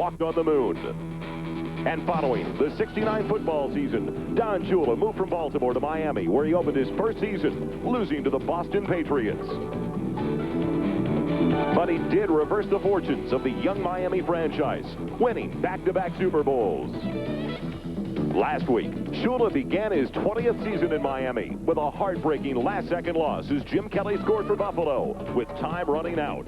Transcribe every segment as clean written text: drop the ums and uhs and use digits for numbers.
walked on the moon. And following the '69 football season, Don Shula moved from Baltimore to Miami, where he opened his first season, losing to the Boston Patriots. But he did reverse the fortunes of the young Miami franchise, winning back-to-back Super Bowls. Last week, Shula began his 20th season in Miami with a heartbreaking last-second loss as Jim Kelly scored for Buffalo with time running out.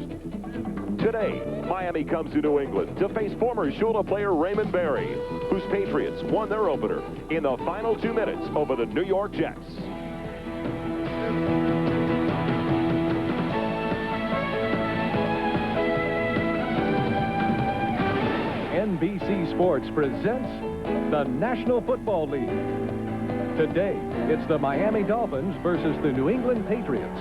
Today, Miami comes to New England to face former Shula player Raymond Berry, whose Patriots won their opener in the final 2 minutes over the New York Jets. NBC Sports presents the National Football League. Today, it's the Miami Dolphins versus the New England Patriots.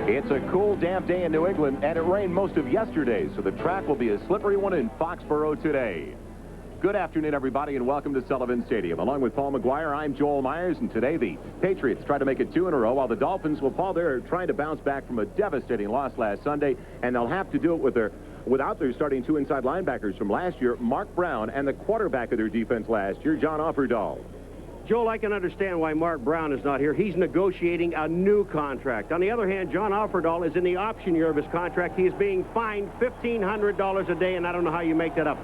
It's a cool, damp day in New England, and it rained most of yesterday, so the track will be a slippery one in Foxborough today. Good afternoon, everybody, and welcome to Sullivan Stadium. Along with Paul McGuire, I'm Joel Myers, and today the Patriots try to make it 2 in a row, while the Dolphins, well, Paul, they're trying to bounce back from a devastating loss last Sunday, and they'll have to do it without their starting 2 inside linebackers from last year, Mark Brown, and the quarterback of their defense last year, John Offerdahl. Joel, I can understand why Mark Brown is not here. He's negotiating a new contract. On the other hand, John Offerdahl is in the option year of his contract. He is being fined $1,500 a day, and I don't know how you make that up.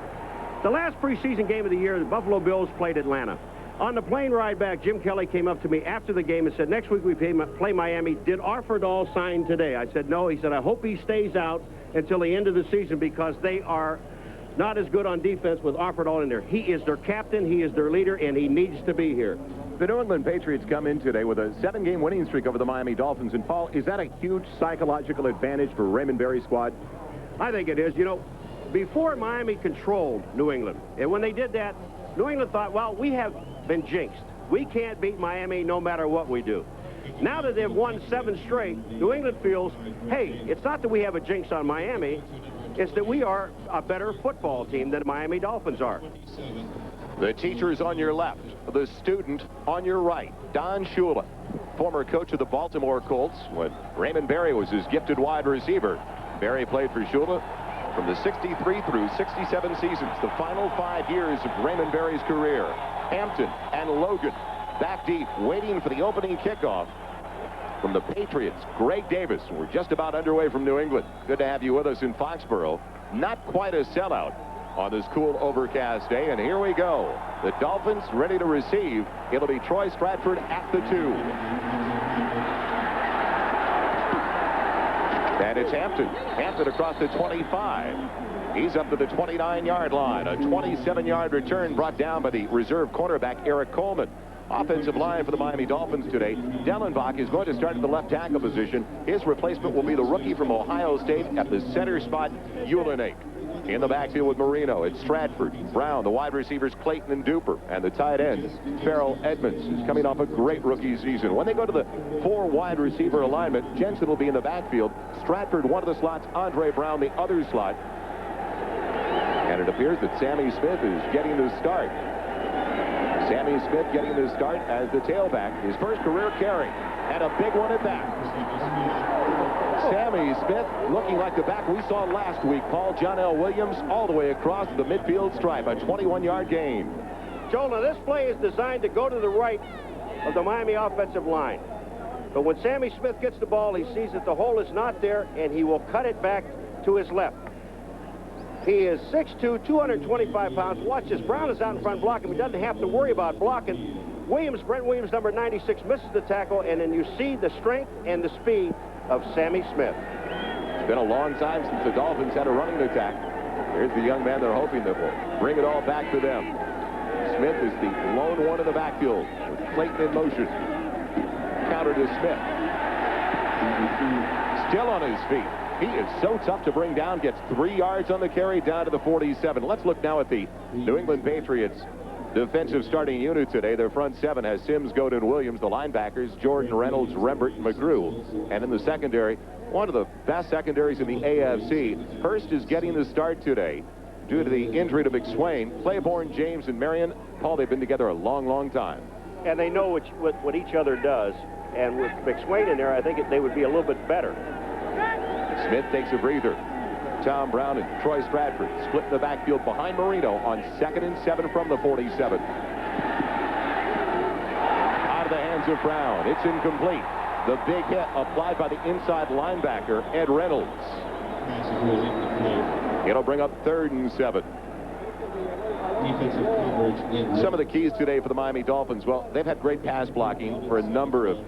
The last preseason game of the year, the Buffalo Bills played Atlanta. On the plane ride back, Jim Kelly came up to me after the game and said, next week we play Miami. Did Offerdahl sign today? I said, no. He said, I hope he stays out until the end of the season because they are not as good on defense with Offerdahl in there. He is their captain, he is their leader, and he needs to be here. The New England Patriots come in today with a 7-game winning streak over the Miami Dolphins. And, Paul, is that a huge psychological advantage for Raymond Berry's squad? I think it is. You know, before Miami controlled New England, and when they did that, New England thought, well, we have been jinxed. We can't beat Miami no matter what we do. Now that they've won 7 straight, New England feels, hey, it's not that we have a jinx on Miami, it's that we are a better football team than Miami Dolphins are. The teacher's on your left, the student on your right, Don Shula, former coach of the Baltimore Colts when Raymond Berry was his gifted wide receiver. Berry played for Shula from the 63 through 67 seasons, the final 5 years of Raymond Berry's career. Hampton and Logan back deep, waiting for the opening kickoff. From the Patriots, Greg Davis. We're just about underway from New England. Good to have you with us in Foxborough. Not quite a sellout on this cool overcast day, and here we go. The Dolphins ready to receive. It'll be Troy Stratford at the 2. And it's Hampton. Hampton across the 25. He's up to the 29-yard line. A 27-yard return brought down by the reserve cornerback, Eric Coleman. Offensive line for the Miami Dolphins today. Dellenbach is going to start at the left tackle position. His replacement will be the rookie from Ohio State at the center spot, Ulenake. In the backfield with Marino, it's Stratford, Brown, the wide receivers Clayton and Duper, and the tight end, Farrell Edmonds, is coming off a great rookie season. When they go to the 4 wide receiver alignment, Jensen will be in the backfield. Stratford, one of the slots, Andre Brown, the other slot. And it appears that Sammy Smith is getting the start. Sammy Smith getting the start as the tailback, his first career carry, and a big one at that. Sammy Smith looking like the back we saw last week. Paul John L. Williams all the way across the midfield stripe, a 21-yard gain. Joel, now this play is designed to go to the right of the Miami offensive line. But when Sammy Smith gets the ball, he sees that the hole is not there, and he will cut it back to his left. He is 6'2", 225 pounds. Watch this. Brown is out in front blocking. He doesn't have to worry about blocking. Brent Williams, number 96, misses the tackle, and then you see the strength and the speed of Sammy Smith. It's been a long time since the Dolphins had a running attack. Here's the young man they're hoping that will bring it all back to them. Smith is the lone one in the backfield with Clayton in motion. Counter to Smith. Still on his feet. He is so tough to bring down, gets 3 yards on the carry down to the 47. Let's look now at the New England Patriots defensive starting unit today. Their front 7 has Sims, Godin, Williams. The linebackers, Jordan, Reynolds, Rembert, and McGrew. And in the secondary, one of the best secondaries in the AFC. Hurst is getting the start today due to the injury to McSwain. Claiborne, James, and Marion, Paul, they've been together a long, long time. And they know what each other does. And with McSwain in there, I think they would be a little bit better. Smith takes a breather. Tom Brown and Troy Stratford split in the backfield behind Marino on 2nd and 7 from the 47. Out of the hands of Brown. It's incomplete. The big hit applied by the inside linebacker, Ed Reynolds. It'll bring up 3rd and 7. Some of the keys today for the Miami Dolphins, well, they've had great pass blocking for a number of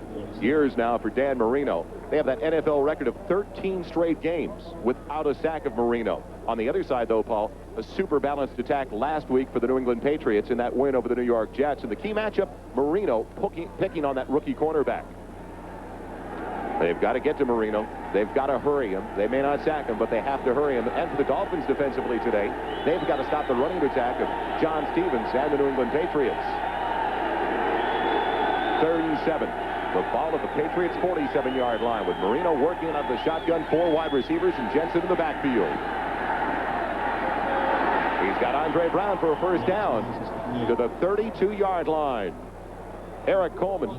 years now for Dan Marino. They have that NFL record of 13 straight games without a sack of Marino. On the other side, though, Paul, a super balanced attack last week for the New England Patriots in that win over the New York Jets. And the key matchup, Marino picking on that rookie cornerback. They've got to get to Marino. They've got to hurry him. They may not sack him, but they have to hurry him. And for the Dolphins defensively today, they've got to stop the running attack of John Stevens and the New England Patriots. 3rd and 7. The ball at the Patriots' 47-yard line with Marino working out of the shotgun, 4 wide receivers, and Jensen in the backfield. He's got Andre Brown for a first down to the 32-yard line. Eric Coleman,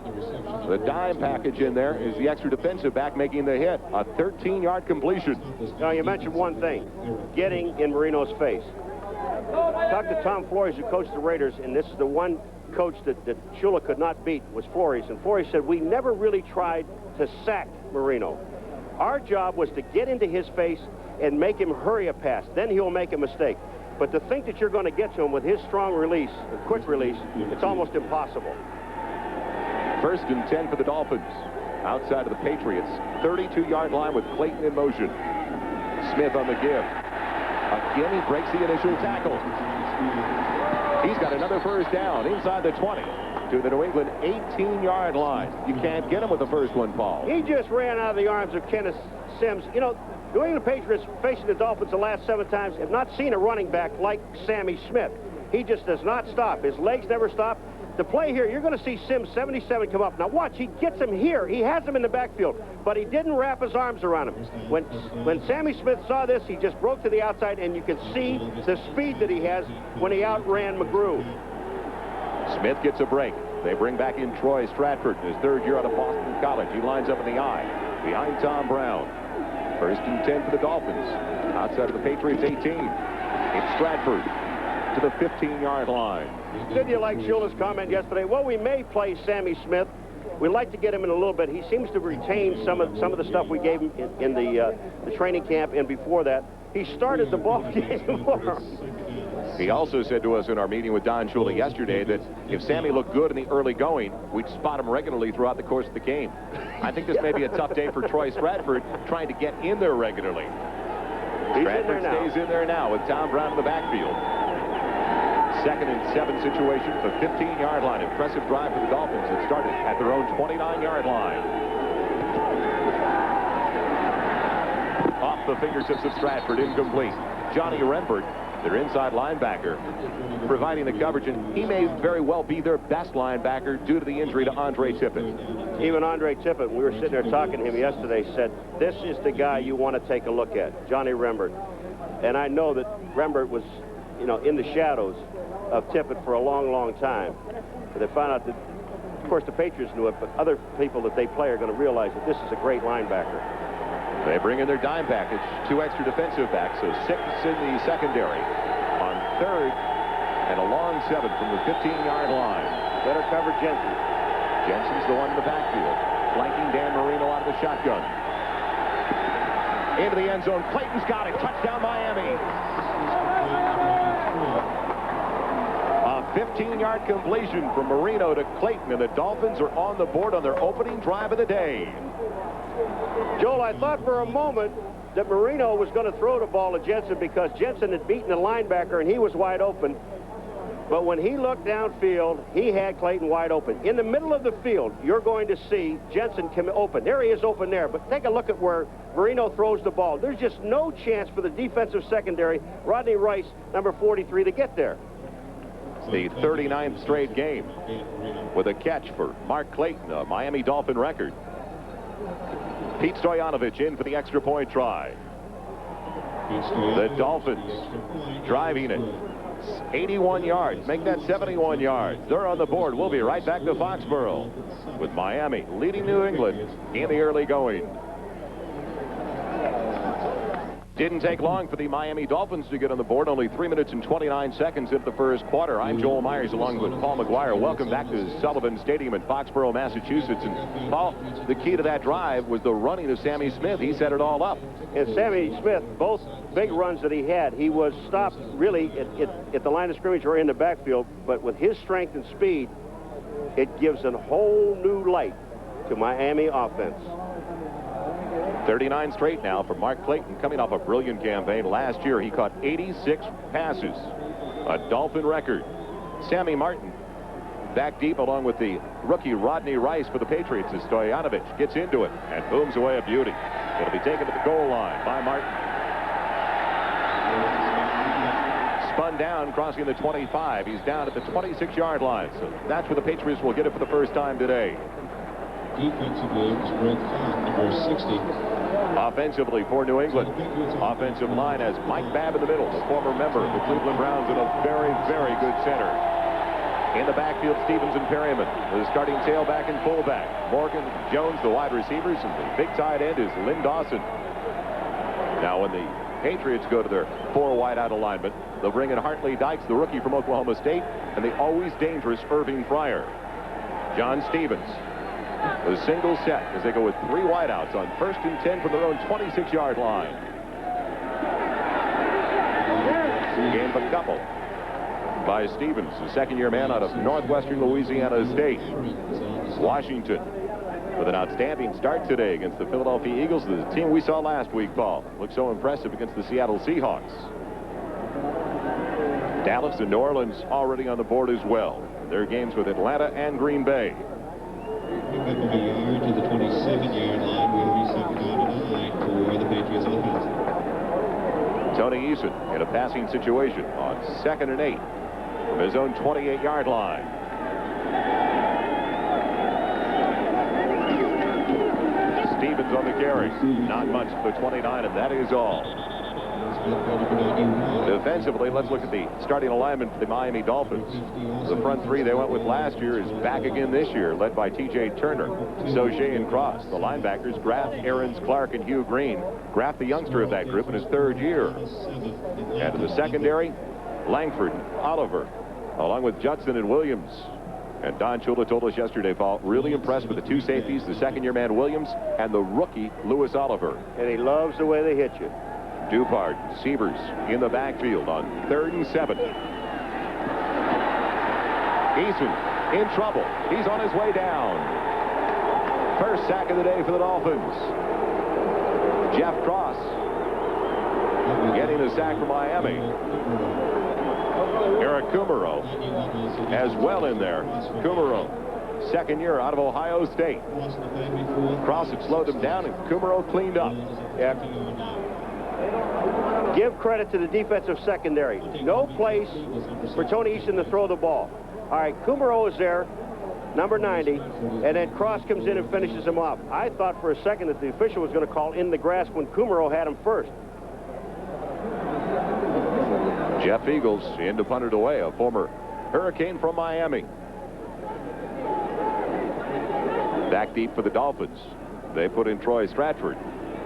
the dime package in there, is the extra defensive back making the hit. A 13-yard completion. Now, you mentioned one thing, getting in Marino's face. Talked to Tom Flores, who coached the Raiders, and this is the one coach that Shula could not beat, was Flores. And Flores said, we never really tried to sack Marino. Our job was to get into his face and make him hurry a pass. Then he'll make a mistake. But to think that you're going to get to him with his strong release, a quick release, it's almost impossible. 1st and 10 for the Dolphins. Outside of the Patriots, 32-yard line with Clayton in motion. Smith on the give. Again, he breaks the initial tackle. He's got another first down inside the 20 to the New England 18-yard line. You can't get him with the first one, Paul. He just ran out of the arms of Kenneth Sims. You know, New England Patriots facing the Dolphins the last 7 times have not seen a running back like Sammy Smith. He just does not stop. His legs never stop. The play here, you're going to see Sims 77 come up. Now watch, he gets him here. He has him in the backfield, but he didn't wrap his arms around him. When Sammy Smith saw this, he just broke to the outside, and you can see the speed that he has when he outran McGrew. Smith gets a break. They bring back in Troy Stratford in his 3rd year out of Boston College. He lines up in the I behind Tom Brown. 1st and 10 for the Dolphins. Outside of the Patriots 18. It's Stratford to the 15-yard line. Did you like Shula's comment yesterday? Well, we may play Sammy Smith. We'd like to get him in a little bit. He seems to retain some of the stuff we gave him in the training camp and before that. He started the ball game for him. He also said to us in our meeting with Don Shula yesterday that if Sammy looked good in the early going, we'd spot him regularly throughout the course of the game. I think this may be a tough day for Troy Stratford trying to get in there regularly. Stratford stays in there now with Tom Brown in the backfield. 2nd and 7 situation, the 15-yard line. Impressive drive for the Dolphins. It started at their own 29-yard line. Off the fingertips of Stratford, incomplete. Johnny Renford, their inside linebacker, providing the coverage, and he may very well be their best linebacker due to the injury to Andre Tippett. Even Andre Tippett, we were sitting there talking to him yesterday, said, this is the guy you want to take a look at, Johnny Renford. And I know that Renford was, you know, in the shadows of Tippett for a long, long time. But they found out that, of course, the Patriots knew it, but other people that they play are going to realize that this is a great linebacker. They bring in their dime package, 2 extra defensive backs, so 6 in the secondary. On 3rd and a long 7 from the 15-yard line. Better cover Jensen. Jensen's the one in the backfield, flanking Dan Marino out of the shotgun. Into the end zone. Clayton's got it. Touchdown, Miami. A 15-yard completion from Marino to Clayton, and the Dolphins are on the board on their opening drive of the day. Joel, I thought for a moment that Marino was going to throw the ball to Jensen because Jensen had beaten the linebacker and he was wide open. But when he looked downfield, he had Clayton wide open. In the middle of the field, you're going to see Jensen come open. There he is open there. But take a look at where Marino throws the ball. There's just no chance for the defensive secondary, Rodney Rice, number 43, to get there. It's the 39th straight game with a catch for Mark Clayton, a Miami Dolphin record. Pete Stoyanovich in for the extra point try. The Dolphins driving it. 81 yards. Make that 71 yards. They're on the board. We'll be right back to Foxborough with Miami leading New England in the early going. Didn't take long for the Miami Dolphins to get on the board. Only 3 minutes and 29 seconds into the first quarter. I'm Joel Myers along with Paul McGuire. Welcome back to Sullivan Stadium in Foxborough, Massachusetts. And Paul, the key to that drive was the running of Sammy Smith. He set it all up. And Sammy Smith, both big runs that he had, he was stopped really at the line of scrimmage or in the backfield. But with his strength and speed, it gives a whole new light to Miami offense. 39 straight now for Mark Clayton, coming off a brilliant campaign. Last year, he caught 86 passes, a Dolphin record. Sammy Martin back deep along with the rookie Rodney Rice for the Patriots as Stoyanovich gets into it and booms away a beauty. It'll be taken to the goal line by Martin. Spun down, crossing the 25. He's down at the 26-yard line. So that's where the Patriots will get it for the first time today. Defensively, it was Brett Kahn, number 60. Offensively for New England, offensive line has Mike Babb in the middle, a former member of the Cleveland Browns, and a very, very good center. In the backfield, Stevens and Perryman, the starting tailback and fullback. Morgan, Jones, the wide receivers, and the big tight end is Lynn Dawson. Now, when the Patriots go to their 4 wideout alignment, they'll bring in Hartley Dykes, the rookie from Oklahoma State, and the always dangerous Irving Fryer. John Stevens. A single set as they go with 3 wideouts on 1st and 10 from their own 26-yard line. Gain of a couple by Stevens, the second-year man out of Northwestern Louisiana State. Washington with an outstanding start today against the Philadelphia Eagles, the team we saw last week, Paul. Looked so impressive against the Seattle Seahawks. Dallas and New Orleans already on the board as well. Their games with Atlanta and Green Bay. Pick up of a yard to the 27-yard line. Will be second down and 9 for the Patriots offense. Tony Eason in a passing situation on 2nd and 8 from his own 28-yard line. Stevens on the carry. Not much for 29, and that is all. Defensively, let's look at the starting alignment for the Miami Dolphins. The front 3 they went with last year is back again this year, led by T.J. Turner, Sauget, and Cross. The linebackers, Graff, Aarons, Clark, and Hugh Green. Graff, the youngster of that group, in his 3rd year. And in the secondary, Langford, Oliver, along with Judson and Williams. And Don Chula told us yesterday, Paul, really impressed with the 2 safeties, the second-year man Williams and the rookie Louis Oliver. And he loves the way they hit you. Dupart, Sievers in the backfield on 3rd and 7. Eason in trouble. He's on his way down. First sack of the day for the Dolphins. Jeff Cross getting the sack for Miami. Eric Kumaro as well in there. Kumaro, second year out of Ohio State. Cross had slowed him down, and Kumaro cleaned up. Yeah. Give credit to the defensive secondary. No place for Tony Eason to throw the ball. All right, Kumaro is there, number 90, and then Cross comes in and finishes him off. I thought for a second that the official was going to call in the grass when Kumaro had him first. Jeff Eagles in to punt it away, a former Hurricane from Miami. Back deep for the Dolphins. They put in Troy Stratford.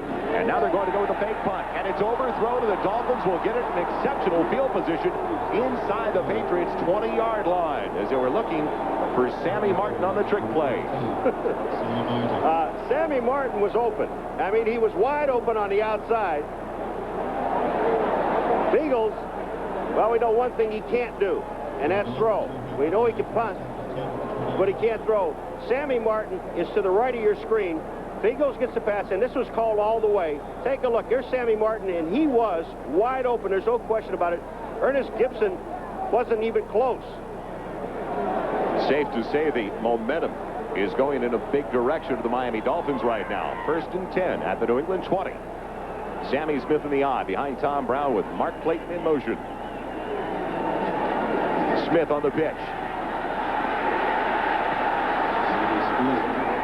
And now they're going to go with a fake punt. And it's overthrown, and the Dolphins will get it in exceptional field position inside the Patriots' 20-yard line as they were looking for Sammy Martin on the trick play. Sammy Martin was open. I mean, he was wide open on the outside. Eagles, well, we know one thing he can't do, and that's throw. We know he can punt, but he can't throw. Sammy Martin is to the right of your screen. Eagles gets the pass, and this was called all the way. Take a look. Here's Sammy Martin, and he was wide open. There's no question about it. Ernest Gibson wasn't even close. Safe to say the momentum is going in a big direction to the Miami Dolphins right now. 1st and 10 at the New England 20. Sammy Smith in the eye behind Tom Brown with Mark Clayton in motion. Smith on the pitch.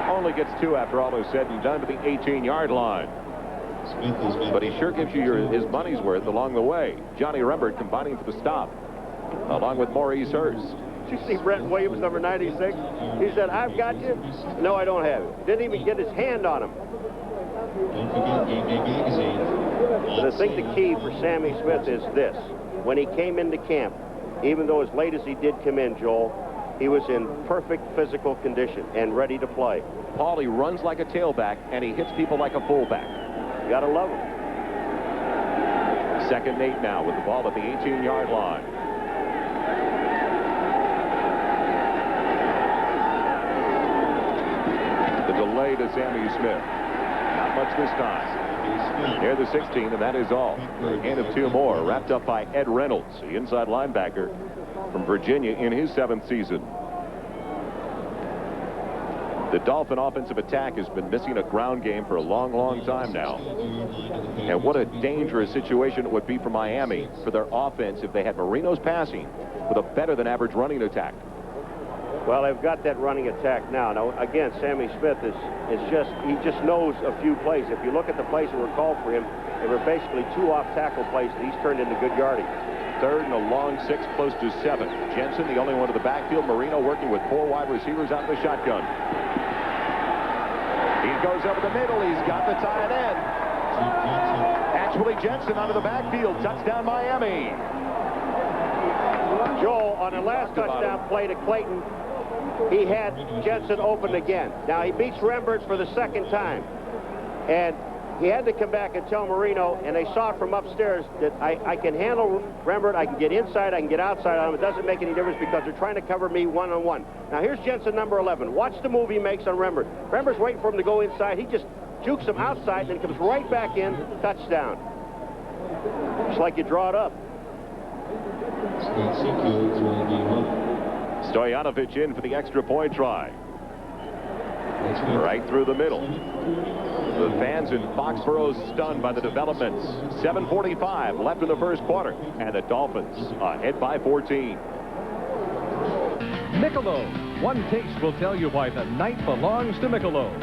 Only gets 2 after all is said and done to the 18-yard line. But he sure gives you his money's worth along the way. Johnny Rembert combining for the stop, along with Maurice Hurst. Did you see Brent Williams, number 96? He said, I've got you. No, I don't have it. Didn't even get his hand on him. Don't forget Game Day Magazine. And I think the key for Sammy Smith is this. When he came into camp, even though as late as he did come in, Joel, he was in perfect physical condition and ready to play. Paulie runs like a tailback, and he hits people like a fullback. You got to love him. 2nd and 8 now with the ball at the 18-yard line. The delay to Sammy Smith. Not much this time. Near the 16, and that is all. For a gain of 2 more, wrapped up by Ed Reynolds, the inside linebacker from Virginia in his 7th season. The Dolphin offensive attack has been missing a ground game for a long, long time now. And what a dangerous situation it would be for Miami for their offense if they had Marino's passing with a better-than-average running attack. Well, they've got that running attack now. Now, again, Sammy Smith he just knows a few plays. If you look at the plays that were called for him, they were basically 2 off-tackle plays that he's turned into good yardage. 3rd and a long 6, close to 7. Jensen, the only one to the backfield. Marino working with 4 wide receivers out of the shotgun. He goes over the middle. He's got the tight end. Actually, Jensen out of the backfield. Touchdown, Miami. Joel, on the last touchdown play to Clayton, he had Jensen open again. Now, he beats Rembert for the 2nd time. And he had to come back and tell Marino, and they saw it from upstairs, that I can handle Rembert, I can get inside, I can get outside on him. It doesn't make any difference because they're trying to cover me one-on-one. Now, here's Jensen, number 11. Watch the move he makes on Rembert. Rembert's waiting for him to go inside. He just jukes him outside, and then comes right back in. Touchdown. Just like you draw it up. Stoyanovich in for the extra point try. Right through the middle. The fans in Foxborough stunned by the developments. 7:45 left in the 1st quarter, and the Dolphins ahead by 14. Michelob. One taste will tell you why the night belongs to Michelob.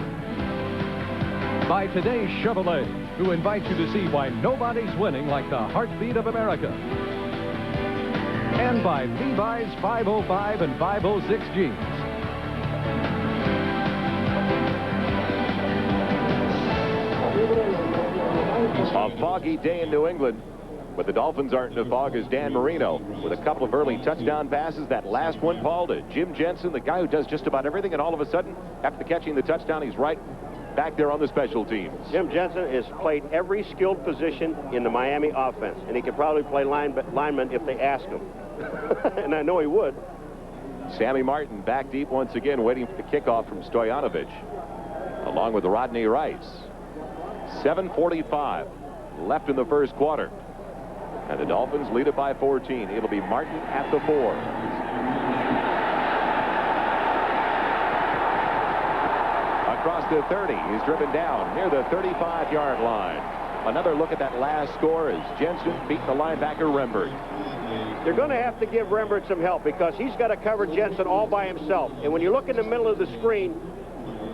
By today's Chevrolet, who invites you to see why nobody's winning like the heartbeat of America. And by Levi's 505 and 506 jeans. A foggy day in New England, but the Dolphins aren't in a fog as Dan Marino with a couple of early touchdown passes. That last one, Paul, to Jim Jensen, the guy who does just about everything, and all of a sudden, after catching the touchdown, he's right back there on the special teams. Jim Jensen has played every skilled position in the Miami offense, and he could probably play lineman if they ask him. And I know he would. Sammy Martin back deep once again, waiting for the kickoff from Stoyanovich, along with Rodney Rice. 7:45 left in the 1st quarter, and the Dolphins lead it by 14. It'll be Martin at the 4. Across the 30, he's driven down near the 35-yard line. Another look at that last score as Jensen beat the linebacker Rembert. They're going to have to give Rembert some help because he's got to cover Jensen all by himself. And when you look in the middle of the screen,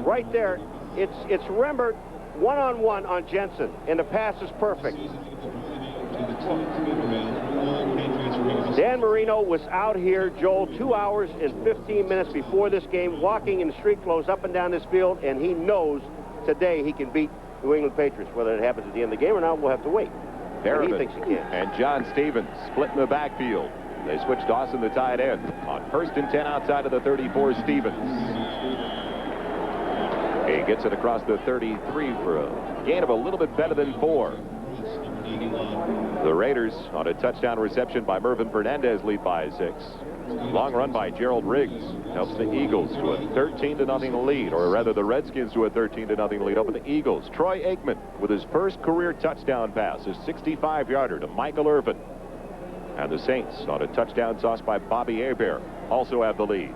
right there, it's Rembert one-on-one on Jensen, and the pass is perfect. Dan Marino was out here, Joel, 2 hours and 15 minutes before this game, walking in street clothes up and down this field, and he knows today he can beat New England Patriots. Whether it happens at the end of the game or not, we'll have to wait. He thinks he can. And John Stevens split in the backfield. They switch Dawson the tight end. On 1st and 10 outside of the 34, Stevens. He gets it across the 33 for a gain of a little bit better than 4. The Raiders on a touchdown reception by Mervyn Fernandez lead by 6. Long run by Gerald Riggs helps the Eagles to a 13-0 lead, or rather the Redskins to a 13-0 lead over the Eagles. Troy Aikman with his first career touchdown pass, a 65-yarder to Michael Irvin. And the Saints on a touchdown toss by Bobby Hebert also have the lead.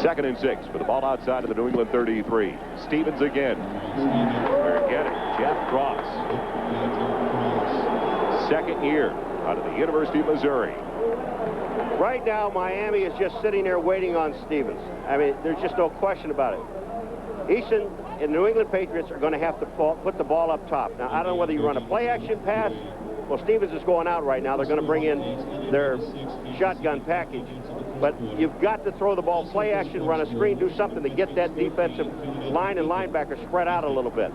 2nd and 6 with the ball outside of the New England 33. Stevens again. Forget it. Jeff Cross. 2nd year out of the University of Missouri. Right now, Miami is just sitting there waiting on Stevens. I mean, there's just no question about it. Easton and New England Patriots are going to have to put the ball up top. Now, I don't know whether you run a play-action pass. Well, Stevens is going out right now. They're going to bring in their shotgun package. But you've got to throw the ball, play action, run a screen, do something to get that defensive line and linebacker spread out a little bit.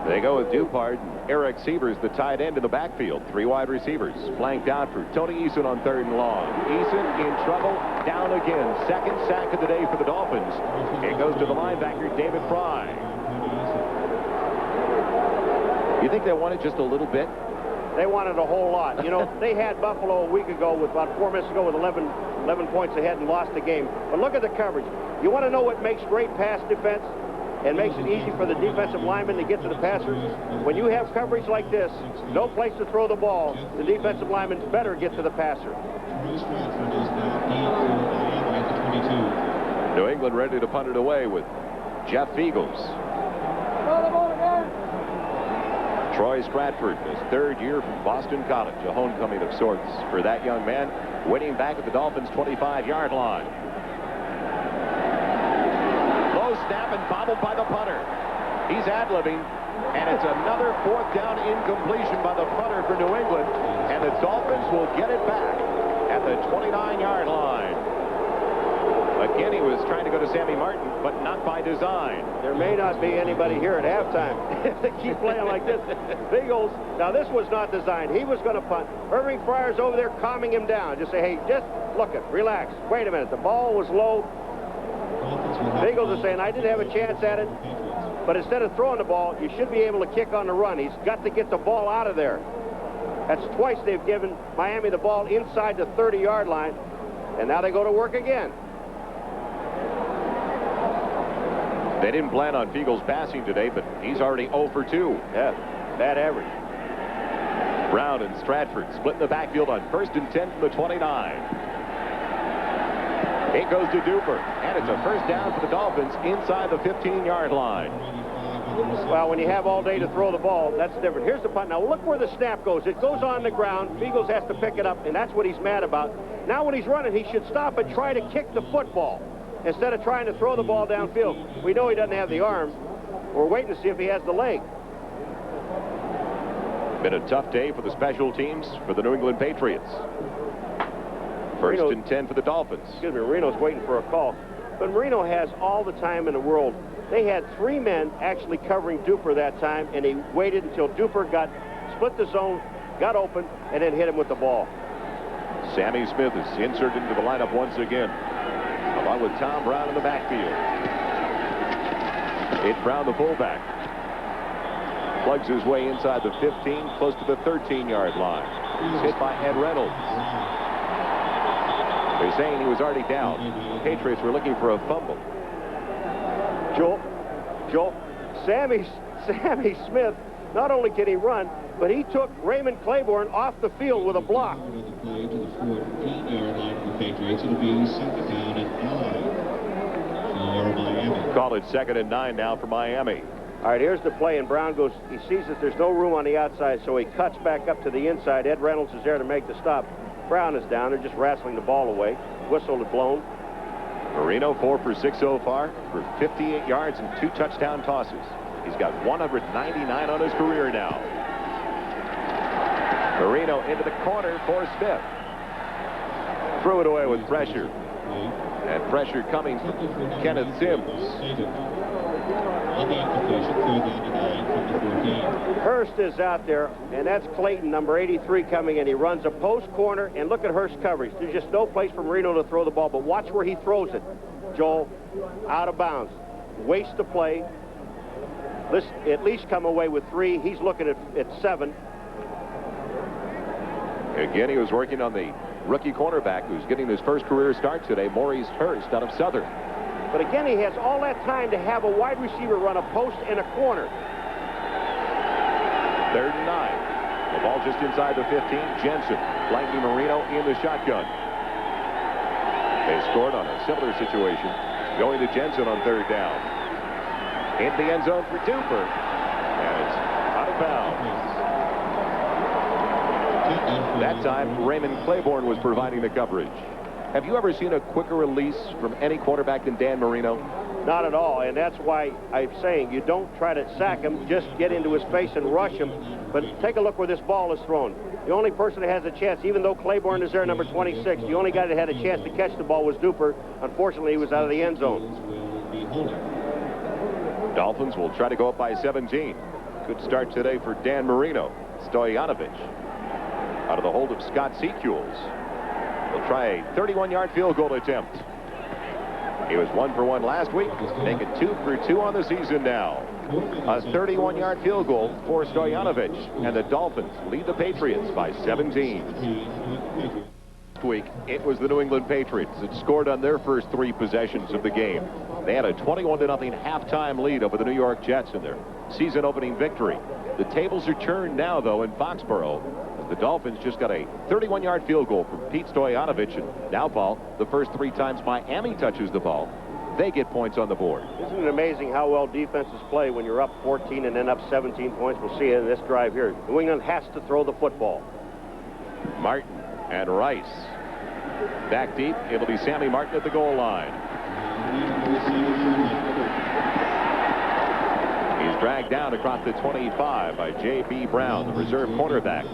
They go with Dupart. Eric Sievers, the tight end in the backfield. 3 wide receivers. Flanked out for Tony Eason on 3rd and long. Eason in trouble. Down again. 2nd sack of the day for the Dolphins. It goes to the linebacker, David Fry. You think they wanted just a little bit? They wanted a whole lot. You know, they had Buffalo a week ago with about 4 minutes ago with 11 points ahead and lost the game. But look at the coverage. You want to know what makes great pass defense and makes it easy for the defensive linemen to get to the passers? When you have coverage like this, no place to throw the ball, the defensive linemen better get to the passer. New England ready to punt it away with Jeff Eagles. Troy Stratford, his 3rd year from Boston College, a homecoming of sorts for that young man, waiting back at the Dolphins' 25-yard line. Low snap and bobbled by the punter. He's ad-libbing, and it's another 4th down incompletion by the punter for New England, and the Dolphins will get it back at the 29-yard line. Again, he was trying to go to Sammy Martin, but not by design. There may not be anybody here at halftime if they keep playing like this. Eagles, now this was not designed. He was going to punt. Irving Fryer's over there calming him down. Just say, hey, just look it, relax. Wait a minute, the ball was low. The Eagles are saying, I didn't have a chance at it. But instead of throwing the ball, you should be able to kick on the run. He's got to get the ball out of there. That's twice they've given Miami the ball inside the 30-yard line. And now they go to work again. They didn't plan on Eagles passing today, but he's already 0 for 2. Yeah, bad average. Brown and Stratford split in the backfield on 1st and 10 from the 29. It goes to Duper, and it's a 1st down for the Dolphins inside the 15-yard line. Well, when you have all day to throw the ball, that's different. Here's the punt. Now, look where the snap goes. It goes on the ground. Eagles has to pick it up, and that's what he's mad about. Now, when he's running, he should stop and try to kick the football instead of trying to throw the ball downfield. We know he doesn't have the arm. We're waiting to see if he has the leg. Been a tough day for the special teams for the New England Patriots. 1st and 10 for the Dolphins. Excuse me, Marino's waiting for a call. But Marino has all the time in the world. They had 3 men actually covering Duper that time, and he waited until Duper split the zone, got open, and then hit him with the ball. Sammy Smith is inserted into the lineup once again, along with Tom Brown in the backfield. It's Brown, the fullback. Plugs his way inside the 15, close to the 13-yard line. He's hit by Ed Reynolds. They're saying he was already down. The Patriots were looking for a fumble. Joel, Sammy Smith, not only can he run, but he took Raymond Claiborne off the field with a block. Play to the 14-yard line for the Patriots. It'll be 2nd down and 9 for Miami. Call it 2nd and 9 now for Miami. All right, here's the play, and Brown goes, he sees that there's no room on the outside, so he cuts back up to the inside. Ed Reynolds is there to make the stop. Brown is down. They're just wrestling the ball away. Whistle had blown. Marino 4 for 6 so far for 58 yards and 2 touchdown tosses. He's got 199 on his career now. Marino into the corner for Smith. Threw it away with pressure. And pressure coming from Kenneth Sims. On the incompletion, 3rd down and 9 from the 14. Hurst is out there, and that's Clayton, number 83, coming in. He runs a post corner, and look at Hurst's coverage. There's just no place for Marino to throw the ball, but watch where he throws it. Joel, out of bounds. Waste the play. Let's at least come away with 3. He's looking at 7. Again, he was working on the rookie cornerback who's getting his first career start today, Maurice Hurst out of Southern. But again, he has all that time to have a wide receiver run a post and a corner. 3rd and 9. The ball just inside the 15. Jensen flanking Marino in the shotgun. They scored on a similar situation. Going to Jensen on 3rd down. In the end zone for Duper. And it's out of bounds. That time, Raymond Claiborne was providing the coverage. Have you ever seen a quicker release from any quarterback than Dan Marino? Not at all, and that's why I'm saying you don't try to sack him, just get into his face and rush him. But take a look where this ball is thrown. The only person that has a chance, even though Claiborne is there, number 26, the only guy that had a chance to catch the ball was Duper. Unfortunately, he was out of the end zone. Dolphins will try to go up by 17. Good start today for Dan Marino. Stoyanovich out of the hold of Scott Secules. He'll try a 31-yard field goal attempt. He was 1 for 1 last week, making 2 for 2 on the season now. A 31-yard field goal for Stoyanovich, and the Dolphins lead the Patriots by 17. Last week, it was the New England Patriots that scored on their first 3 possessions of the game. They had a 21-0 halftime lead over the New York Jets in their season-opening victory. The tables are turned now, though, in Foxborough. The Dolphins just got a 31-yard field goal from Pete Stoyanovich. And now, Paul, the first 3 times Miami touches the ball, they get points on the board. Isn't it amazing how well defenses play when you're up 14 and then up 17 points? We'll see it in this drive here. New England has to throw the football. Martin and Rice. Back deep, it'll be Sammy Martin at the goal line. He's dragged down across the 25 by J.B. Brown, the reserve cornerback.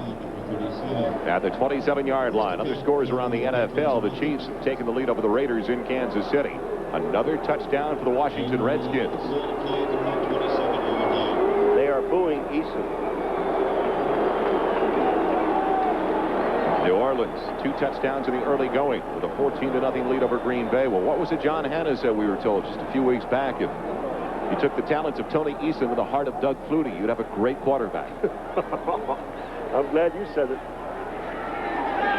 At the 27-yard line, other scores around the NFL. The Chiefs have taken the lead over the Raiders in Kansas City. Another touchdown for the Washington Redskins. They are booing Eason. New Orleans, 2 touchdowns in the early going with a 14-0 lead over Green Bay. Well, what was it John Hanna said, we were told just a few weeks back? If you took the talents of Tony Eason with the heart of Doug Flutie, you'd have a great quarterback. I'm glad you said it.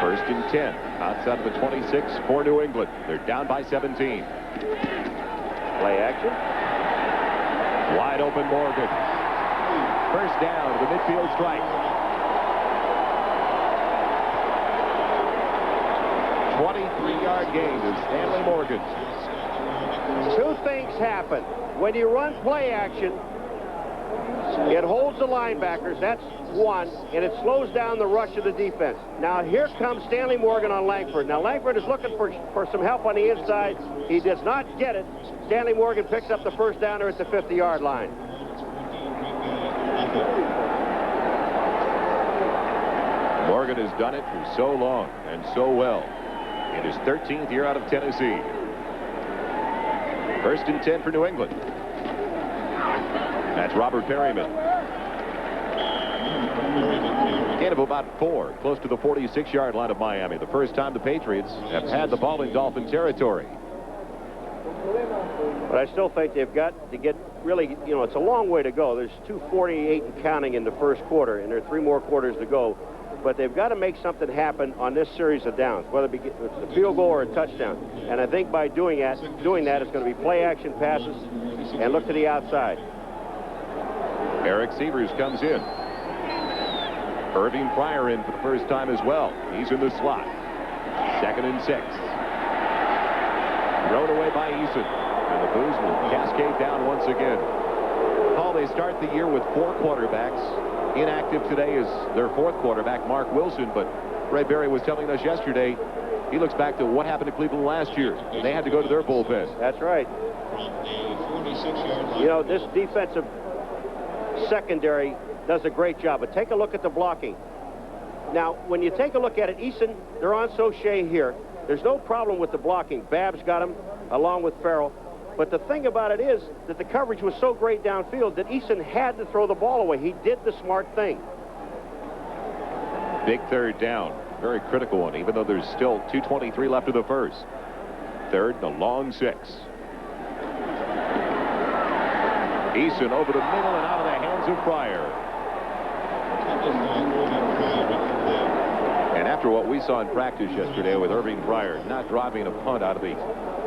1st and 10 outside of the 26 for New England. They're down by 17. Play action. Wide open Morgan. First down to the midfield strike. 23-yard gain to Stanley Morgan. 2 things happen. When you run play action, it holds the linebackers. That's 1, and it slows down the rush of the defense. Now here comes Stanley Morgan on Langford. Now Langford is looking for some help on the inside. He does not get it. Stanley Morgan picks up the first downer at the 50-yard line. Morgan has done it for so long and so well. In his 13th year out of Tennessee. 1st and 10 for New England. That's Robert Perryman. Gain of about 4, close to the 46-yard line of Miami. The first time the Patriots have had the ball in Dolphin territory. But I still think they've got to get really, it's a long way to go. There's 2:48 and counting in the first quarter, and there are 3 more quarters to go. But they've got to make something happen on this series of downs, whether it's a field goal or a touchdown. And I think by doing that, it's going to be play-action passes and look to the outside. Eric Severs comes in. Irving Pryor in for the first time as well. He's in the slot. 2nd and 6. Thrown away by Eason. And the Blues will cascade down once again. Paul, they start the year with 4 quarterbacks. Inactive today is their 4th quarterback, Mark Wilson. But Ray Berry was telling us yesterday, he looks back to what happened to Cleveland last year. They had to go to their bullpen. That's right. This defensive secondary does a great job. But take a look at the blocking. Now, when you take a look at it, Eason, they're on Soche here. There's no problem with the blocking. Babb's got him along with Farrell. But the thing about it is that the coverage was so great downfield that Eason had to throw the ball away. He did the smart thing. Big 3rd down. Very critical one, even though there's still 2:23 left of the first. 3rd, the long 6. Eason over the middle and out of the hands of Pryor. And after what we saw in practice yesterday with Irving Pryor not dropping a punt out of the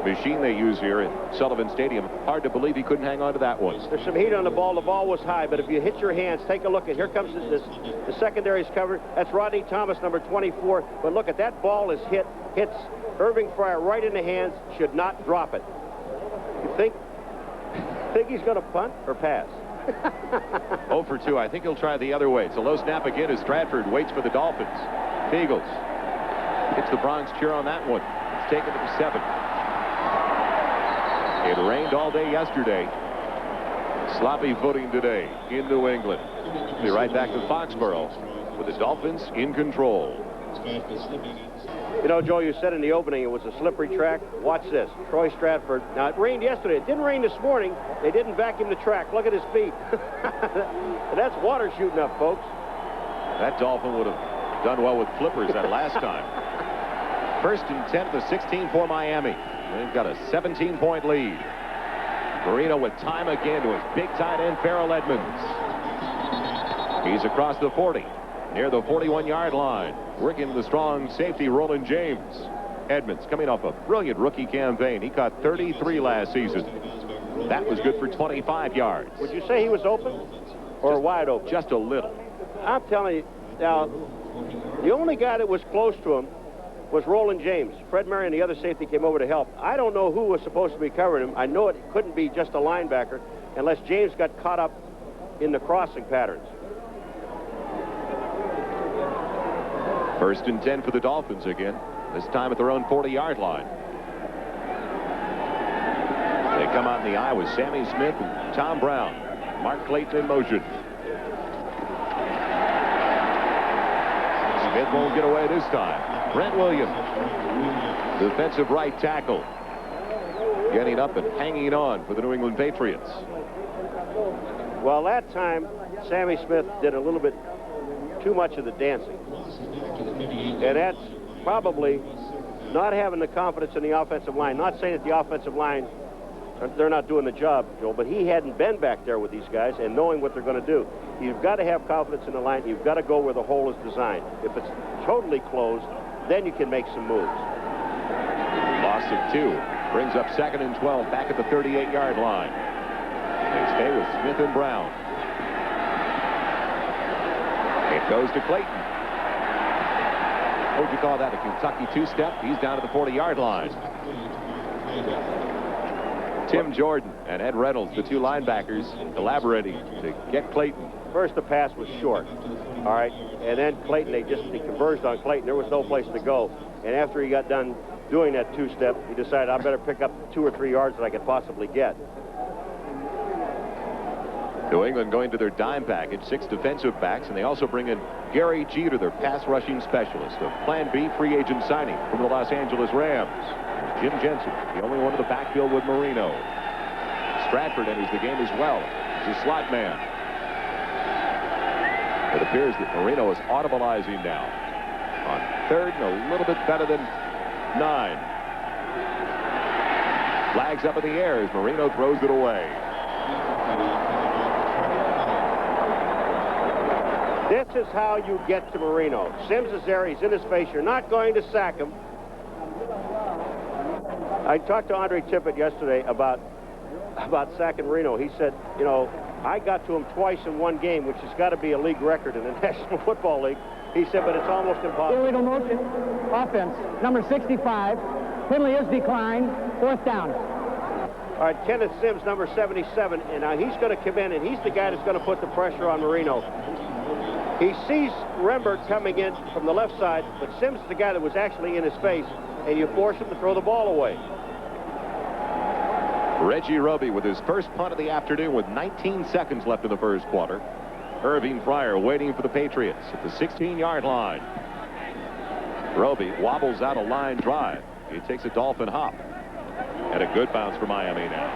machine they use here at Sullivan Stadium, hard to believe he couldn't hang on to that one. There's some heat on the ball. The ball was high, but if you hit your hands, take a look at, here comes the secondary's covered. That's Rodney Thomas, number 24. But look at that ball is hits Irving Pryor right in the hands, should not drop it. You think he's going to punt or pass? 0 for 2. I think he'll try the other way. It's a low snap again as Stratford waits for the Dolphins. Eagles hits the Bronx cheer on that one. taken to the 7. It rained all day yesterday. Sloppy footing today in New England. We'll be right back to Foxborough with the Dolphins in control. You know, Joe, you said in the opening it was a slippery track. Watch this. Troy Stratford. Now, it rained yesterday. It didn't rain this morning. They didn't vacuum the track. Look at his feet. That's water shooting up, folks. That Dolphin would have done well with flippers that last time. 1st and 10 to 16 for Miami. They've got a 17-point lead. Marino with time again to his big tight end, Farrell Edmonds. He's across the 40, near the 41-yard line, working the strong safety, Roland James. Edmonds coming off a brilliant rookie campaign. He caught 33 last season. That was good for 25 yards. Would you say he was open or wide open? Just a little. I'm telling you, now, the only guy that was close to him was Roland James. Fred Marion, the other safety, came over to help. I don't know who was supposed to be covering him. I know it couldn't be just a linebacker unless James got caught up in the crossing patterns. 1st and 10 for the Dolphins again, this time at their own 40-yard line. They come out in the eye with Sammy Smith and Tom Brown. Mark Clayton in motion. Smith won't get away this time. Brent Williams, defensive right tackle, getting up and hanging on for the New England Patriots. Well, that time, Sammy Smith did a little bit too much of the dancing. And that's probably not having the confidence in the offensive line. Not saying that the offensive line, they're not doing the job, Joe, but he hadn't been back there with these guys and knowing what they're going to do. You've got to have confidence in the line. You've got to go where the hole is designed. If it's totally closed, then you can make some moves. Loss of 2. Brings up 2nd and 12 back at the 38-yard line. They stay with Smith and Brown. It goes to Clayton. What would you call that, a Kentucky two-step? He's down to the 40-yard line. Tim Jordan and Ed Reynolds, the two linebackers, collaborating to get Clayton. First, the pass was short. All right. And then Clayton, they converged on Clayton. There was no place to go. And after he got done doing that two-step, he decided, I better pick up 2 or 3 yards that I could possibly get. New England going to their dime package, 6 defensive backs, and they also bring in Gary Jeter, their pass rushing specialist, a Plan B free agent signing from the Los Angeles Rams. Jim Jensen, the only one in the backfield with Marino. Stratford enters the game as well. He's a slot man. It appears that Marino is audibilizing now. On 3rd and a little bit better than 9. Flags up in the air as Marino throws it away. This is how you get to Marino. Sims is there. He's in his face. You're not going to sack him. I talked to Andre Tippett yesterday about sacking Marino. He said, you know, I got to him twice in one game, which has got to be a league record in the National Football League. He said, but it's almost impossible. Illegal motion. Offense. Number 65. Penalty is declined. 4th down. All right, Kenneth Sims, number 77, and now he's going to come in, and he's the guy that's going to put the pressure on Marino. He sees Rembert coming in from the left side, but Sims is the guy that was actually in his face, and you force him to throw the ball away. Reggie Roby with his first punt of the afternoon with 19 seconds left in the first quarter. Irving Fryer waiting for the Patriots at the 16-yard line. Roby wobbles out a line drive. He takes a Dolphin hop. And a good bounce for Miami now.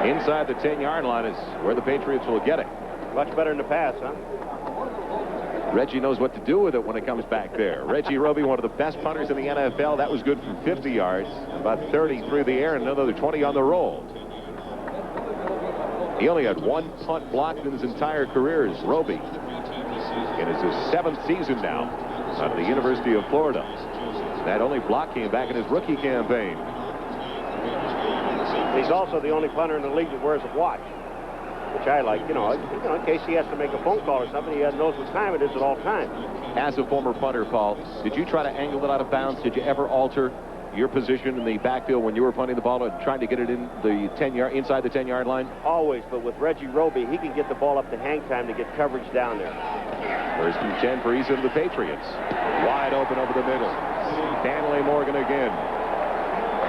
Inside the 10-yard line is where the Patriots will get it. Much better in the pass, huh? Reggie knows what to do with it when it comes back there. Reggie Roby, one of the best punters in the NFL. That was good from 50 yards, about 30 through the air, and another 20 on the roll. He only had 1 punt blocked in his entire career as Roby. And it's his 7th season now out of the University of Florida. That only block came back in his rookie campaign. He's also the only punter in the league that wears a watch, which I like. You know, in case he has to make a phone call or something, he knows what time it is at all times. As a former punter, Paul, did you try to angle it out of bounds? Did you ever alter your position in the backfield when you were punting the ball and trying to get it in the 10-yard, inside the 10-yard line? Always, but with Reggie Roby, he can get the ball up to hang time to get coverage down there. First and 10 for Eason of the Patriots. Wide open over the middle. Stanley Morgan again.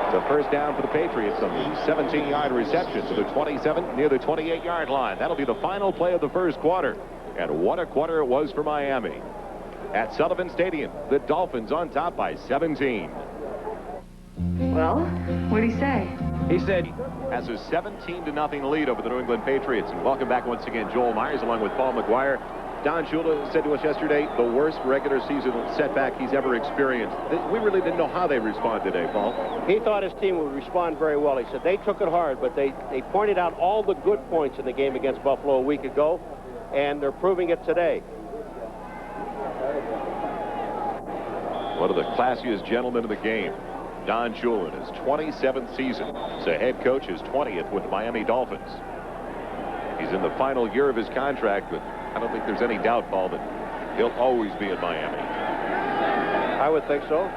It's a first down for the Patriots on the 17-yard reception to the 27, near the 28-yard line. That'll be the final play of the first quarter. And what a quarter it was for Miami. At Sullivan Stadium, the Dolphins on top by 17. Well, what did he say? He said has a 17-0 lead over the New England Patriots. And welcome back once again, Joel Myers, along with Paul McGuire. Don Shula said to us yesterday, the worst regular season setback he's ever experienced. We really didn't know how they respond today, Paul. He thought his team would respond very well. He said they took it hard, but they pointed out all the good points in the game against Buffalo a week ago, and they're proving it today. One of the classiest gentlemen of the game, Don Shula, in his 27th season as a head coach, his 20th with the Miami Dolphins. He's in the final year of his contract, but I don't think there's any doubt, Paul, that he'll always be in Miami. I would think so.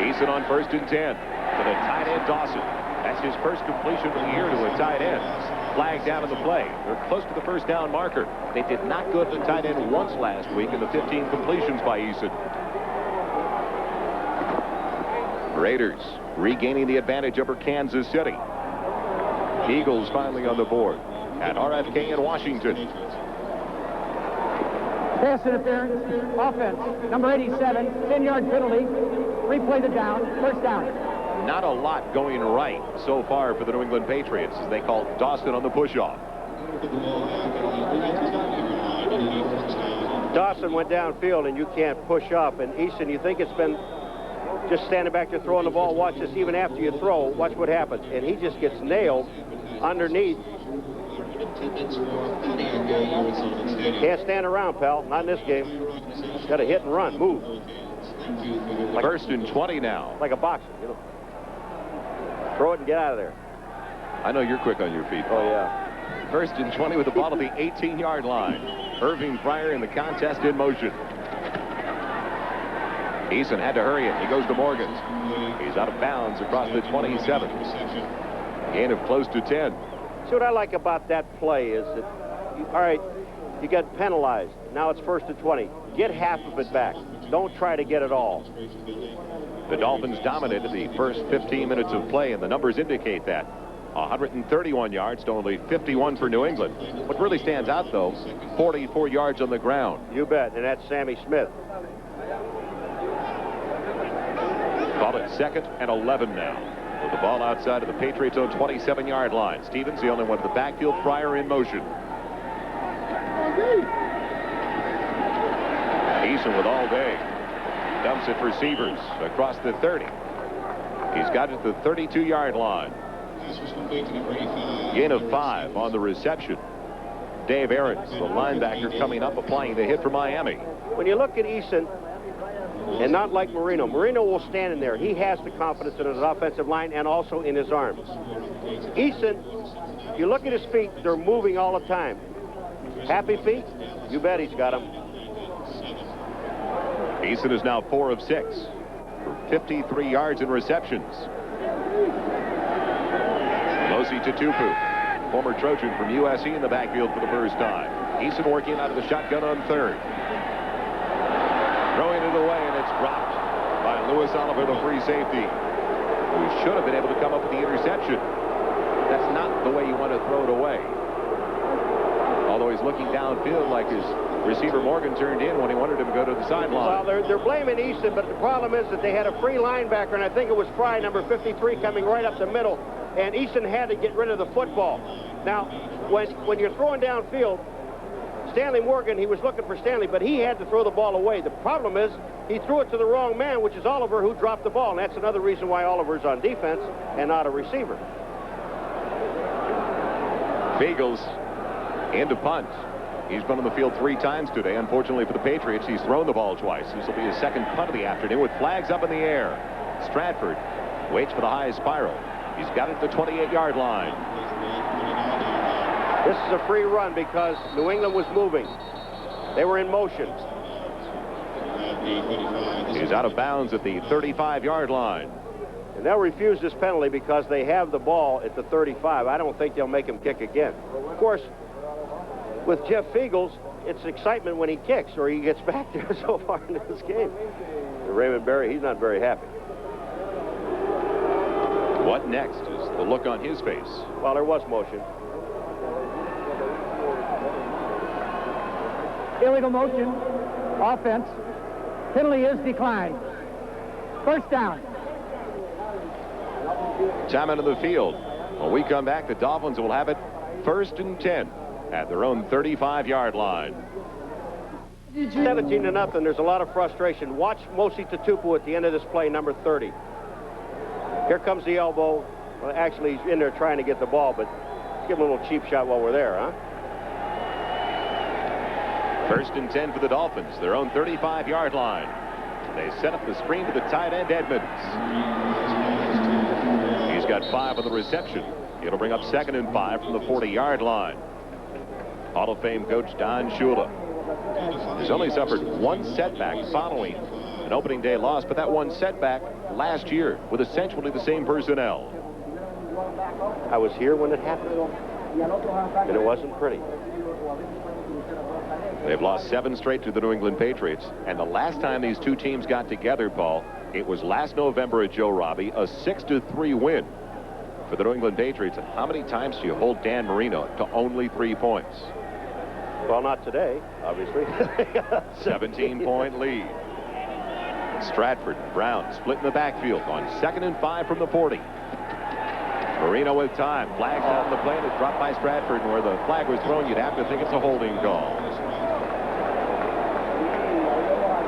Eason on first and 10 to the tight end Dawson. That's his first completion of the year to a tight end. Flag down in the play. They're close to the first down marker. They did not go to the tight end once last week in the 15 completions by Eason. Raiders regaining the advantage over Kansas City. Eagles finally on the board at RFK in Washington. Pass interference, offense, number 87, 10-yard penalty, replay the down, first down. Not a lot going right so far for the New England Patriots as they call Dawson on the push-off. Dawson went downfield, and you can't push up. And Eason, you think it's been just standing back there throwing the ball. Watch this, even after you throw, watch what happens. And he just gets nailed underneath. Can't stand around, pal. Not in this game. Got to hit and run. Move. Like first and 20 now. Like a boxer, you know. Throw it and get out of there. I know you're quick on your feet. Oh, yeah. First and 20 with the ball at the 18-yard line. Irving Pryor in the contest in motion. Eason had to hurry it. He goes to Morgan. He's out of bounds across the 27. Gain of close to 10. See, what I like about that play is that, all right, you got penalized. Now it's first and 20. Get half of it back. Don't try to get it all. The Dolphins dominated the first 15 minutes of play, and the numbers indicate that. 131 yards to only 51 for New England. What really stands out, though, 44 yards on the ground. You bet, and that's Sammy Smith. Ball at second and 11 now. With the ball outside of the Patriots' own 27-yard line. Stevens, the only one in the backfield. Pryor in motion. Eason with all day. Dumps it for Sievers across the 30. He's got it to the 32-yard line. Gain of 5 on the reception. Dave Aarons, the linebacker, coming up, applying the hit for Miami. When you look at Eason, and not like Marino. Marino will stand in there. He has the confidence in his offensive line and also in his arms. Eason, you look at his feet, they're moving all the time. Happy feet? You bet he's got them. Eason is now 4 of 6 for 53 yards in receptions. Losi Tutupu, former Trojan from USC, in the backfield for the first time. Eason working out of the shotgun on third. Throwing it away, and it's dropped by Lewis Oliver, the free safety, who should have been able to come up with the interception. That's not the way you want to throw it away. Although he's looking downfield like his receiver Morgan turned in when he wanted him to go to the sideline. Well, they're blaming Eason, but the problem is that they had a free linebacker, and I think it was Fry, number 53, coming right up the middle, and Eason had to get rid of the football. Now, when you're throwing downfield, Stanley Morgan, he was looking for Stanley, but he had to throw the ball away. The problem is he threw it to the wrong man, which is Oliver, who dropped the ball, and that's another reason why Oliver's on defense and not a receiver. Beagles into punt. He's been on the field 3 times today. Unfortunately for the Patriots, he's thrown the ball twice. This will be his second punt of the afternoon with flags up in the air. Stratford waits for the high spiral. He's got it at the 28-yard line. This is a free run because New England was moving. They were in motion. He's out of bounds at the 35-yard line. And they'll refuse this penalty because they have the ball at the 35. I don't think they'll make him kick again. Of course, with Jeff Fiegels, it's excitement when he kicks or he gets back there so far into this game. And Raymond Berry, he's not very happy. What next is the look on his face? Well, there was motion. Illegal motion. Offense. Penalty is declined. First down. Time into the field. When we come back, the Dolphins will have it 1st and 10 at their own 35-yard line. 17-0. There's a lot of frustration. Watch Mosi Tatupu at the end of this play, number 30. Here comes the elbow. Well, actually, he's in there trying to get the ball, but let's give him a little cheap shot while we're there, huh? 1st and 10 for the Dolphins, their own 35-yard line. They set up the screen to the tight end, Edmonds. He's got 5 on the reception. It'll bring up 2nd and 5 from the 40-yard line. Hall of Fame coach Don Shula has only suffered one setback following an opening day loss, but that one setback last year with essentially the same personnel. I was here when it happened, and it wasn't pretty. They've lost 7 straight to the New England Patriots, and the last time these two teams got together, Paul, it was last November at Joe Robbie, a 6-3 win for the New England Patriots. And how many times do you hold Dan Marino to only 3 points? Well, not today, obviously. 17-point lead. Stratford and Brown split in the backfield on 2nd and 5 from the 40. Marino with time. Flags out on the play, and it's dropped by Stratford. And where the flag was thrown, you'd have to think it's a holding call.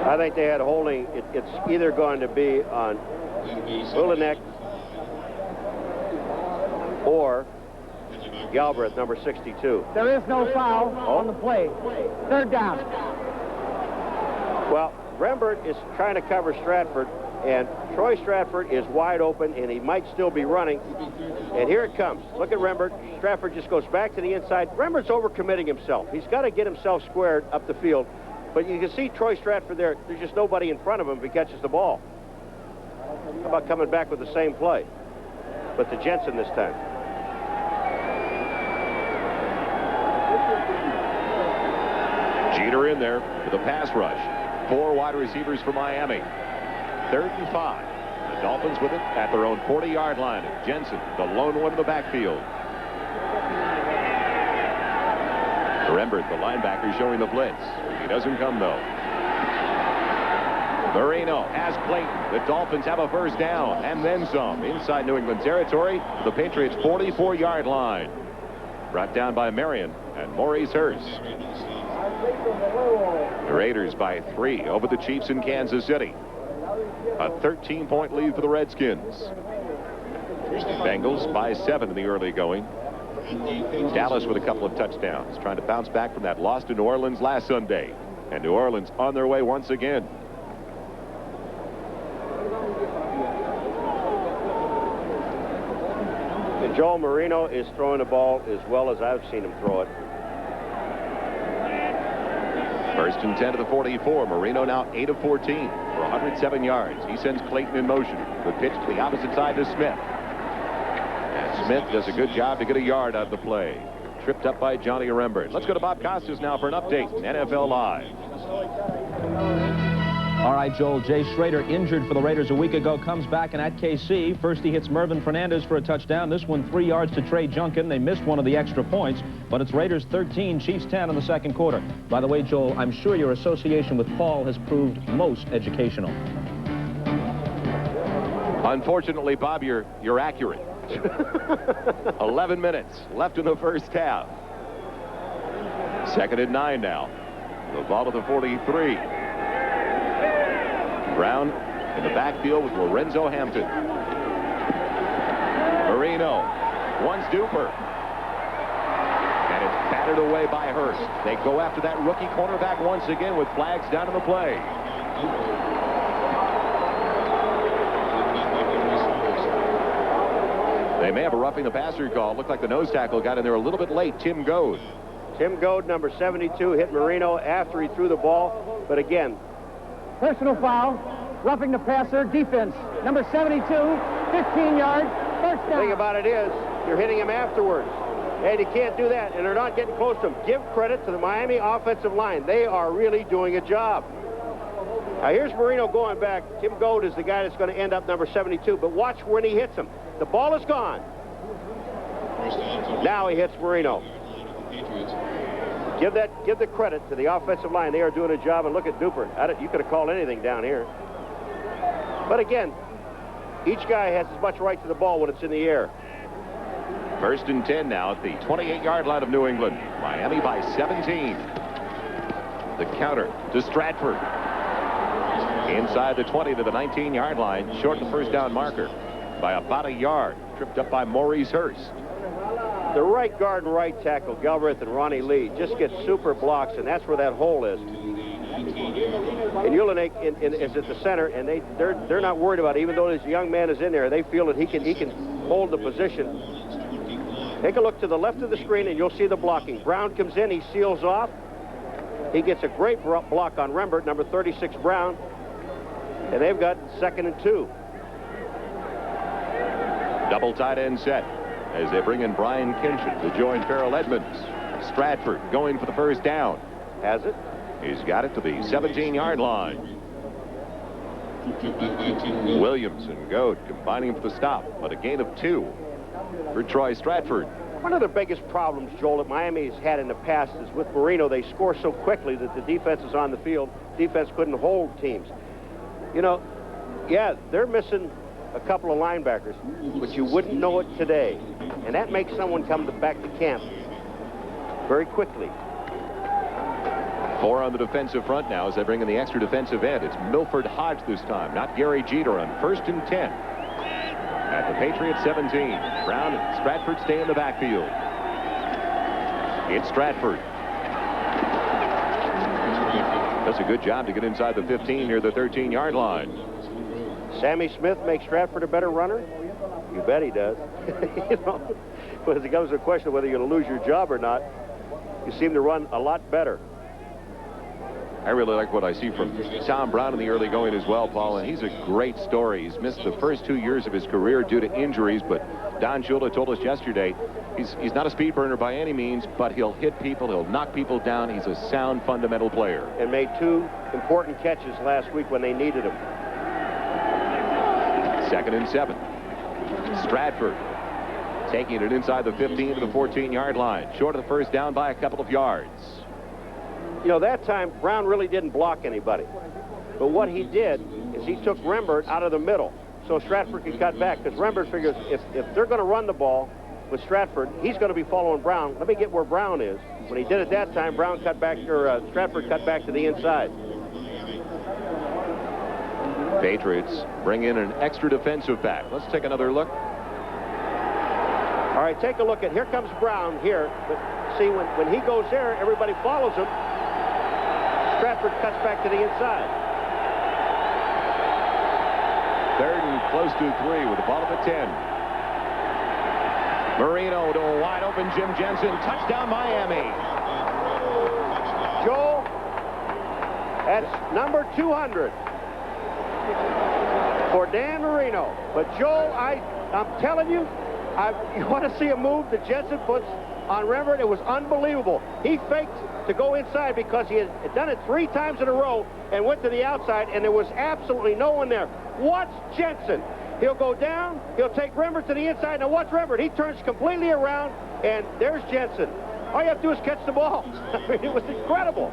I think they had holding. It's either going to be on Ulinek or Galbraith, number 62. There is no foul on the play. 3rd down. Well, Rembert is trying to cover Stratford, and Troy Stratford is wide open, and he might still be running. And here it comes. Look at Rembert. Stratford just goes back to the inside. Rembert's overcommitting himself. He's got to get himself squared up the field. But you can see Troy Stratford there. There's just nobody in front of him if he catches the ball. How about coming back with the same play, but to Jensen this time? Jeter in there with a pass rush. 4 wide receivers for Miami. 3rd and 5. The Dolphins with it at their own 40-yard line. Jensen, the lone one in the backfield. Rembert, the linebacker, showing the blitz. He doesn't come, though. Marino has Clayton. The Dolphins have a 1st down and then some inside New England territory. The Patriots' 44-yard line. Brought down by Marion and Maurice Hurst. The Raiders by 3 over the Chiefs in Kansas City. A 13-point lead for the Redskins. Bengals by 7 in the early going. Dallas with a couple of touchdowns, trying to bounce back from that loss to New Orleans last Sunday. And New Orleans on their way once again. And Joel Marino is throwing the ball as well as I've seen him throw it. 1st and 10 to the 44. Marino now 8 of 14 for 107 yards. He sends Clayton in motion. The pitch to the opposite side to Smith. And Smith does a good job to get a yard out of the play. Tripped up by Johnny Rembert. Let's go to Bob Costas now for an update in NFL Live. All right, Joel. Jay Schrader, injured for the Raiders a week ago, comes back, and at KC, first he hits Mervin Fernandez for a touchdown. This one 3 yards to Trey Junkin. They missed one of the extra points, but it's Raiders 13, Chiefs 10 in the 2nd quarter. By the way, Joel, I'm sure your association with Paul has proved most educational. Unfortunately, Bob, you're accurate. 11 minutes left in the 1st half. 2nd and 9 now. The ball to the 43. Brown in the backfield with Lorenzo Hampton. Marino, one duper. And it's batted away by Hurst. They go after that rookie cornerback once again with flags down in the play. They may have a roughing the passer call. Looked like the nose tackle got in there a little bit late. Tim Goad. Tim Goad, number 72, hit Marino after he threw the ball. But again, Personal foul, roughing the passer, defense. Number 72, 15 yards, first down. The thing about it is, you're hitting him afterwards. And you can't do that, and they're not getting close to him. Give credit to the Miami offensive line. They are really doing a job. Now, here's Marino going back. Tim Gold is the guy that's going to end up number 72, but watch when he hits him. The ball is gone. Now he hits Marino. Give the credit to the offensive line. They are doing a job, and look at Duper. You could have called anything down here. But again, each guy has as much right to the ball when it's in the air. 1st and 10 now at the 28-yard line of New England. Miami by 17. The counter to Stratford. Inside the 20 to the 19-yard line. Short the first down marker by about a yard. Tripped up by Maurice Hurst. The right guard and right tackle, Galbraith and Ronnie Lee, just get super blocks, and that's where that hole is. And Ulenik is at the center, and they're not worried about it. Even though this young man is in there, they feel that he can hold the position. Take a look to the left of the screen, and you'll see the blocking. Brown comes in, he seals off. He gets a great block on Rembert, number 36 Brown, and they've got 2nd and 2. Double tight end set as they bring in Brian Kinchin to join Farrell Edmonds. Stratford going for the first down. Has it? He's got it to the 17-yard line. Williams and Goad combining for the stop, but a gain of 2 for Troy Stratford. One of the biggest problems, Joel, that Miami's had in the past is with Marino. They score so quickly that the defense is on the field. Defense couldn't hold teams. You know, yeah, they're missing a couple of linebackers, but you wouldn't know it today. And that makes someone come back to camp very quickly. 4 on the defensive front now as they bring in the extra defensive end. It's Milford Hodge this time, not Gary Jeter, on 1st and 10. At the Patriots 17. Brown and Stratford stay in the backfield. It's Stratford. Does a good job to get inside the 15 near the 13-yard line. Sammy Smith makes Stratford a better runner? You bet he does. You know, but as it comes to the question of whether you're going to lose your job or not, you seem to run a lot better. I really like what I see from Tom Brown in the early going as well, Paul, and he's a great story. He's missed the first 2 years of his career due to injuries, but Don Shula told us yesterday he's not a speed burner by any means, but he'll hit people, he'll knock people down. He's a sound, fundamental player. And made 2 important catches last week when they needed him. 2nd and 7. Stratford taking it inside the 15 to the 14-yard line. Short of the first down by a couple of yards. You know, that time, Brown really didn't block anybody. But what he did is he took Rembert out of the middle so Stratford could cut back, because Rembert figures if they're going to run the ball with Stratford, he's going to be following Brown. Let me get where Brown is. When he did it that time, Stratford cut back to the inside. Patriots bring in an extra defensive back. Let's take another look. All right, take a look at, here comes Brown here. But see, when he goes there, everybody follows him. Stratford cuts back to the inside. 3rd and close to 3 with the ball at the 10. Marino to a wide open Jim Jensen. Touchdown, Miami. Joel, that's number 200 for Dan Marino. But Joel, I'm telling you, you want to see a move that Jensen puts on Rembert? It was unbelievable. He faked to go inside because he had done it 3 times in a row and went to the outside, and there was absolutely no one there. Watch Jensen. He'll go down. He'll take Rembert to the inside. Now watch Rembert. He turns completely around, and there's Jensen. All you have to do is catch the ball. I mean, it was incredible.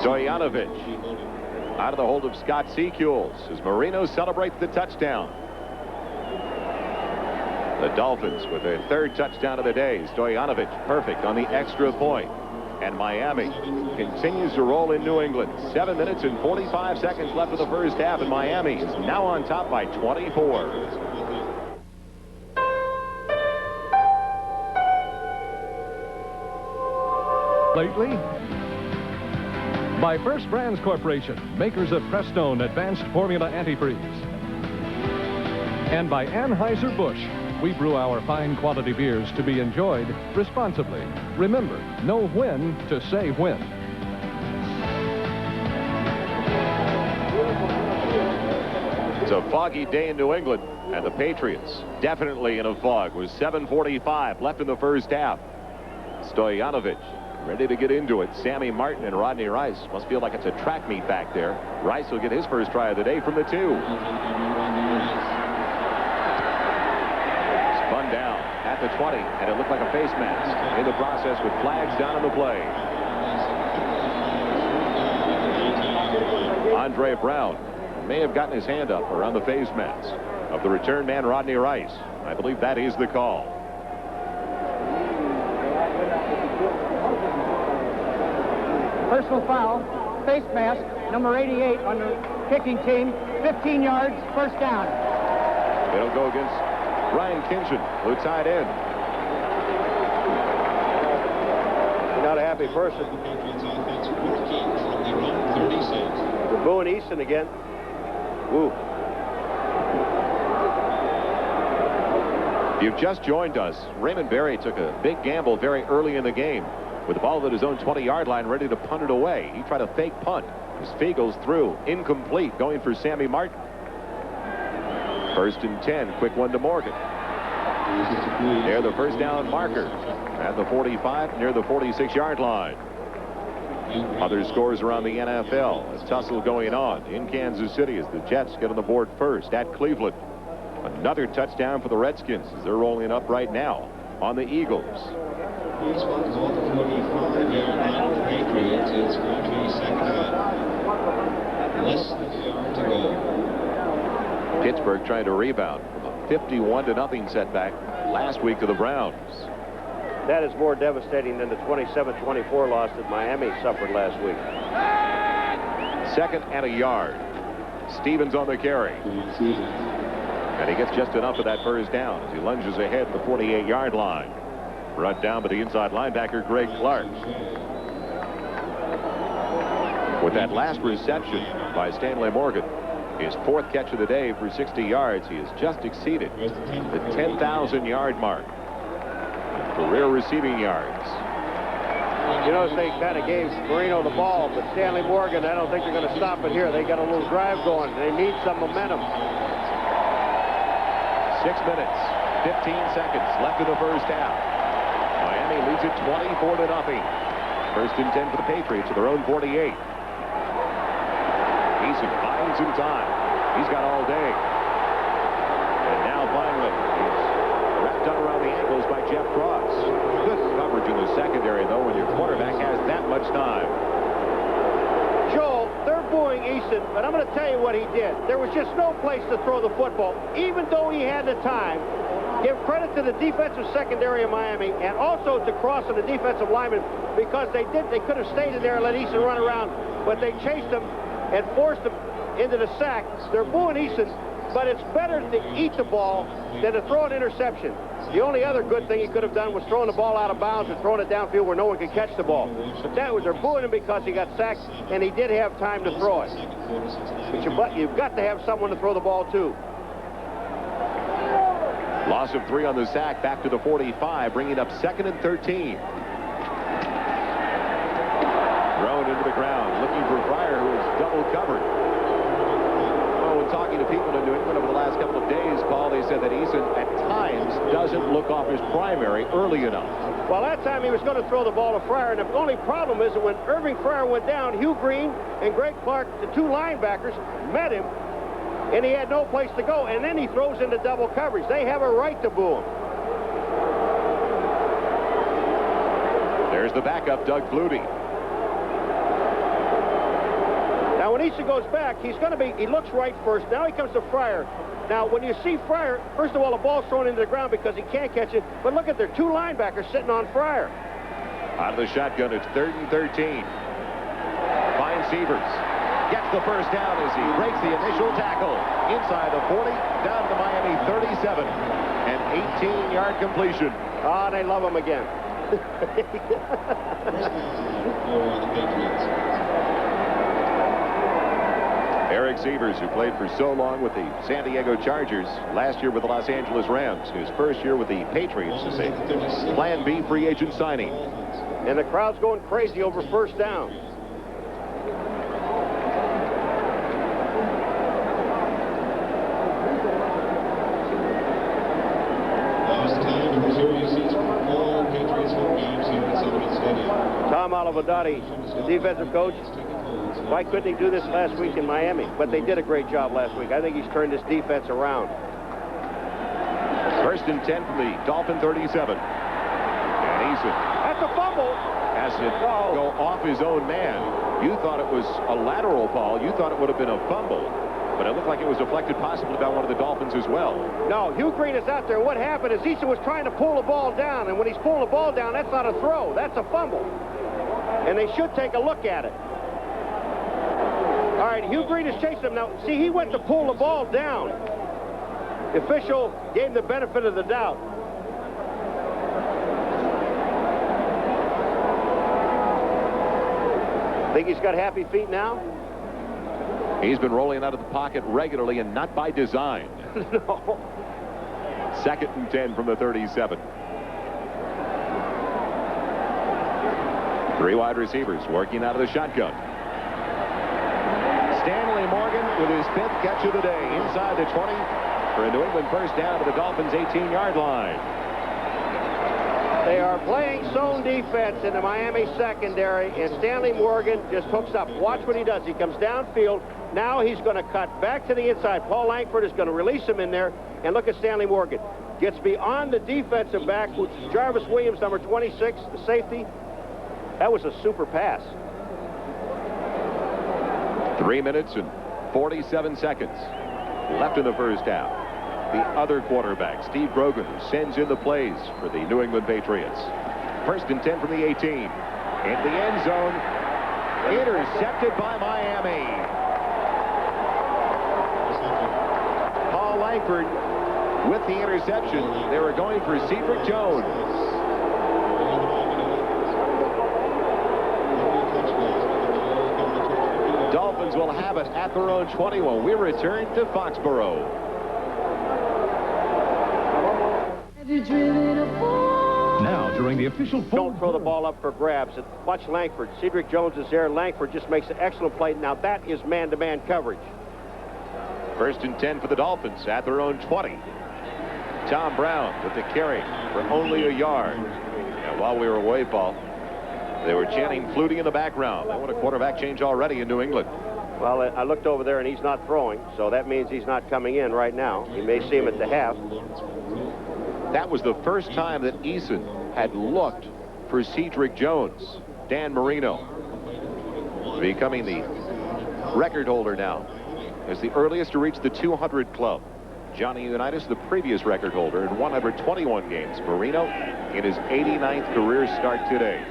Stojanovic out of the hold of Scott Seacules as Marino celebrates the touchdown. The Dolphins with their 3rd touchdown of the day. Stojanovic perfect on the extra point. And Miami continues to roll in New England. 7 minutes and 45 seconds left of the first half, and Miami is now on top by 24. Lately, by First Brands Corporation, makers of Prestone Advanced Formula Antifreeze. And by Anheuser-Busch, we brew our fine quality beers to be enjoyed responsibly. Remember, know when to say when. It's a foggy day in New England, and the Patriots definitely in a fog with 7:45 left in the first half. Stoyanovich ready to get into it. Sammy Martin and Rodney Rice. Must feel like it's a track meet back there. Rice will get his first try of the day from the 2. Spun down at the 20, and it looked like a face mask. In the process with flags down on the play. Andre Brown may have gotten his hand up around the face mask of the return man, Rodney Rice. I believe that is the call. Personal foul, face mask, number 88 on the kicking team, 15 yards, first down. It'll go against Ryan Kinchin, who tied in. You're not a happy person. They're booing Easton again. Woo. If you've just joined us, Raymond Berry took a big gamble very early in the game with the ball at his own 20-yard line, ready to punt it away. He tried a fake punt. Spiegel's through, incomplete, going for Sammy Martin. 1st and 10, quick one to Morgan. Near the first down marker at the 45, near the 46-yard line. Other scores around the NFL. A tussle going on in Kansas City as the Jets get on the board first at Cleveland. Another touchdown for the Redskins as they're rolling up right now on the Eagles. He's on the 45-yard line of the Patriots. It's going to be second down. Less than a yard to go. Pittsburgh trying to rebound from a 51-0 setback last week to the Browns. That is more devastating than the 27-24 loss that Miami suffered last week. 2nd and a yard. Stevens on the carry. And he gets just enough of that first down as he lunges ahead the 48-yard line. Brought down by the inside linebacker, Greg Clark. With that last reception by Stanley Morgan, his 4th catch of the day for 60 yards, he has just exceeded the 10,000-yard mark. Career receiving yards. You notice they kind of gave Marino the ball, but Stanley Morgan, I don't think they're going to stop it here. They got a little drive going. They need some momentum. 6 minutes, 15 seconds left in the first half. Miami leads it 24-0. 1st and 10 for the Patriots at their own 48. Eason finds some time. He's got all day. And now finally, he's wrapped up around the ankles by Jeff Cross. Good coverage in the secondary, though, when your quarterback has that much time. Joel, they're booing Easton, but I'm going to tell you what he did. There was just no place to throw the football, even though he had the time. Give credit to the defensive secondary of Miami and also to Cross and the defensive linemen because they could have stayed in there and let Easton run around, but they chased him and forced him into the sack. They're booing Easton, but it's better to eat the ball than to throw an interception. The only other good thing he could have done was throwing the ball out of bounds and throwing it downfield where no one could catch the ball. But they're booing him because he got sacked and he did have time to throw it. But you've got to have someone to throw the ball to. Loss of 3 on the sack, back to the 45, bringing up 2nd and 13. Thrown into the ground, looking for Fryer, who is double covered. Well, when talking to people in New England over the last couple of days, Paul, they said that Eason at times doesn't look off his primary early enough. Well, that time he was going to throw the ball to Fryer, and the only problem is that when Irving Fryer went down, Hugh Green and Greg Clark, the 2 linebackers, met him, and he had no place to go, and then he throws into double coverage. They have a right to boo him. There's the backup, Doug Flutie. Now, when Easton goes back, he looks right first. Now he comes to Fryer. Now, when you see Fryer, first of all, the ball's thrown into the ground because he can't catch it. But look at their 2 linebackers sitting on Fryer. Out of the shotgun, it's 3rd and 13. Finds Severs. Gets the first down as he breaks the initial tackle. Inside the 40, down to the Miami 37. An 18-yard completion. Ah, they love him again. Eric Severs, who played for so long with the San Diego Chargers, last year with the Los Angeles Rams, his first year with the Patriots as a Plan B free agent signing. And the crowd's going crazy over first down. Tom Olivadotti, the defensive coach, why couldn't he do this last week in Miami? But they did a great job last week. I think he's turned this defense around. 1st and 10 from the Dolphin 37. And Eason. That's a fumble. Has to go off his own man. You thought it was a lateral, Paul. You thought it would have been a fumble. But it looked like it was deflected possibly by one of the Dolphins as well. No, Hugh Green is out there. What happened is Eason was trying to pull the ball down. And when he's pulling the ball down, that's not a throw. That's a fumble. And they should take a look at it. All right, Hugh Green is chasing him now. See, he went to pull the ball down. The official gave him the benefit of the doubt. Think he's got happy feet now? He's been rolling out of the pocket regularly and not by design. No. 2nd and 10 from the 37. 3 wide receivers working out of the shotgun. Stanley Morgan with his 5th catch of the day inside the 20 for a New England first down to the Dolphins' 18-yard line. They are playing zone defense in the Miami secondary, and Stanley Morgan just hooks up. Watch what he does. He comes downfield. Now he's going to cut back to the inside. Paul Langford is going to release him in there, and look at Stanley Morgan. Gets beyond the defensive back, which is Jarvis Williams, number 26, the safety. That was a super pass. 3 minutes and 47 seconds left in the first half. The other quarterback, Steve Grogan, who sends in the plays for the New England Patriots. 1st and 10 from the 18. In the end zone, intercepted by Miami. Paul Langford with the interception. They were going for Cedric Jones. Dolphins will have it at their own 20 when we return to Foxborough. Now, during the official... Don't throw the ball up for grabs. Watch Langford. Cedric Jones is there. Langford just makes an excellent play. Now, that is man-to-man coverage. 1st and 10 for the Dolphins at their own 20. Tom Brown with the carry for only a yard. And while we were away, Paul, they were chanting Flutie in the background. They want a quarterback change already in New England. Well, I looked over there, and he's not throwing, so that means he's not coming in right now. You may see him at the half. That was the first time that Eason had looked for Cedric Jones. Dan Marino becoming the record holder now as the earliest to reach the 200 club. Johnny Unitas, the previous record holder in 121 games. Marino in his 89th career start today.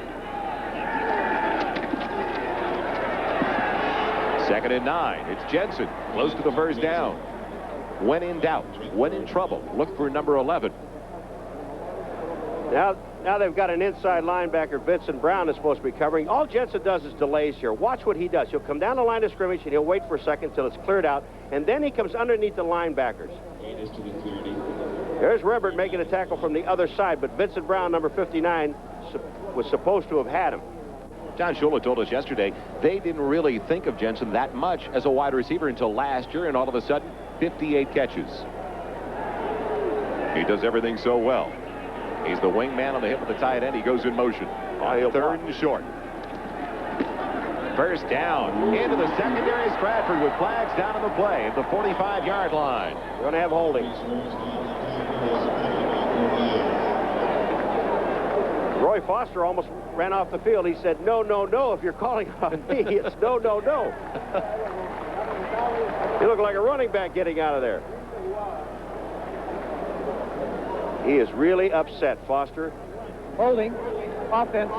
2nd and 9. It's Jensen close to the first down. When in doubt, when in trouble, look for number 11. Now they've got an inside linebacker, Vincent Brown, is supposed to be covering. All Jensen does is delays here. Watch what he does. He'll come down the line of scrimmage, and he'll wait for a second until it's cleared out, and then he comes underneath the linebackers. There's Rembert making a tackle from the other side, but Vincent Brown, number 59, was supposed to have had him. John Shula told us yesterday they didn't really think of Jensen that much as a wide receiver until last year, and all of a sudden, 58 catches. He does everything so well. He's the wingman on the hip of the tight end. He goes in motion on 3rd and short. First down into the secondary. Stratford with flags down in the play at the 45-yard line. You're going to have holding. Roy Foster almost ran off the field. He said, no, no, no. If you're calling on me, it's no, no, no. You look like a running back getting out of there. He is really upset, Foster. Holding, offense,